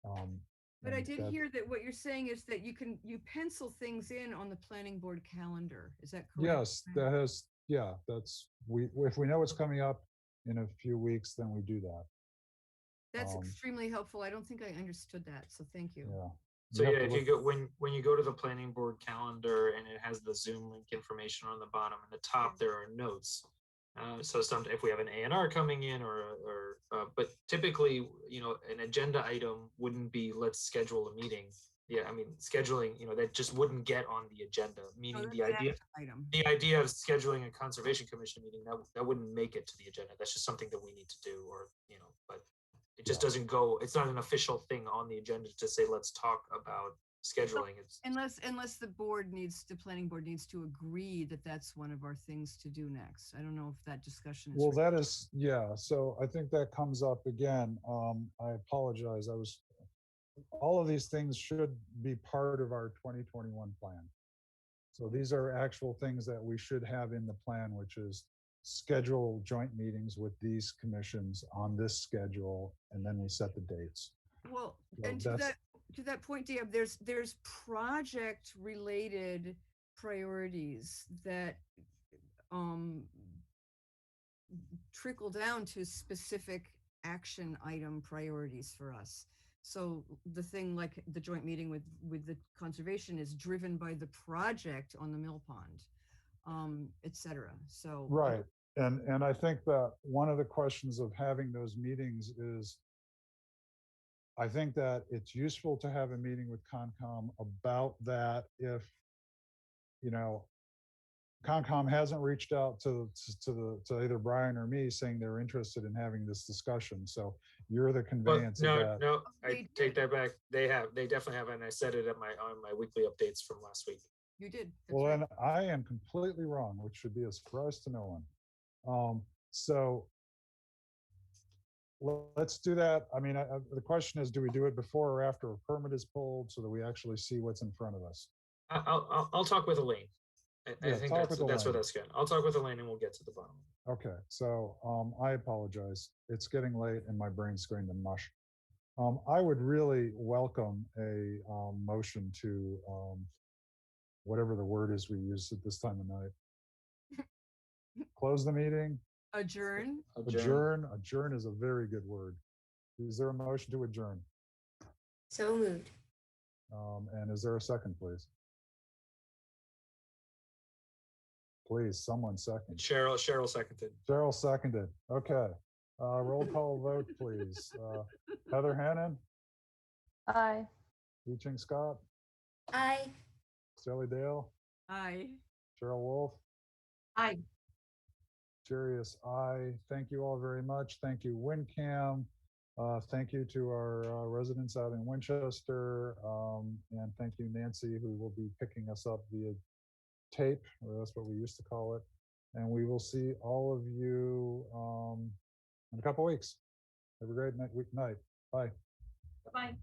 But I and did that- hear that what you're saying is that you pencil things in on the planning board calendar. Is that correct? Yes, if we know it's coming up in a few weeks, then we do that. That's um, extremely helpful. I don't think I understood that, so thank you. Yeah. So have yeah, to if you look- go when you go to the planning board calendar and it has the Zoom link information on the bottom and the top, there are notes. So if we have an A&R coming in but typically, an agenda item wouldn't be let's schedule a meeting. Yeah, I mean scheduling, that just wouldn't get on the agenda. No, Meaning that's the an idea, action item. the idea of scheduling a conservation commission meeting that wouldn't make it to the agenda. That's just something that we need to do, but it just Yeah. doesn't go. It's not an official thing on the agenda to say let's talk about scheduling. It's Unless the planning board needs to agree that that's one of our things to do next. I don't know if that discussion is. Well, that is, yeah, so I think that comes up again. I apologize. All of these things should be part of our 2021 plan. So these are actual things that we should have in the plan, which is schedule joint meetings with these commissions on this schedule, and then we set the dates. Well, So and that's- to that point, Deb, there's project related priorities that trickle down to specific action item priorities for us. So the thing like the joint meeting with the conservation is driven by the project on the Mill Pond, et cetera. So Right. And I think that one of the questions of having those meetings is, I think that it's useful to have a meeting with Concom about that if, Concom hasn't reached out to either Brian or me saying they're interested in having this discussion. So you're the but conveyance of that. no, I They take did. that back. They definitely have, and I said it on my weekly updates from last week. you did. That's Well, right. then I am completely wrong, which should be a surprise to no one. So let's do that. I mean, the question is, do we do it before or after a permit is pulled so that we actually see what's in front of us? I'll talk with Elaine. I Yeah, think talk that's with where Elaine. that's going. I'll talk with Elaine and we'll get to the bottom. Okay, so I apologize. It's getting late and my brain's going to mush. I would really welcome a motion to whatever the word is we use at this time of night. Close the meeting, Adjourn. adjourn is a very good word. Is there a motion to adjourn? So moved. And is there a second, please? Please, someone second. Cheryl seconded. Cheryl seconded. Okay. Roll call vote, please. Heather Hannon, Aye. Yi-Ching Scott, Aye. Sally Dale, Aye. Cheryl Wolf, Aye. Jarius, aye. Thank you all very much. Thank you, WinCam. Thank you to our residents out in Winchester. And thank you, Nancy, who will be picking us up via tape, or that's what we used to call it. And we will see all of you in a couple weeks. Have a great night. Bye. Bye.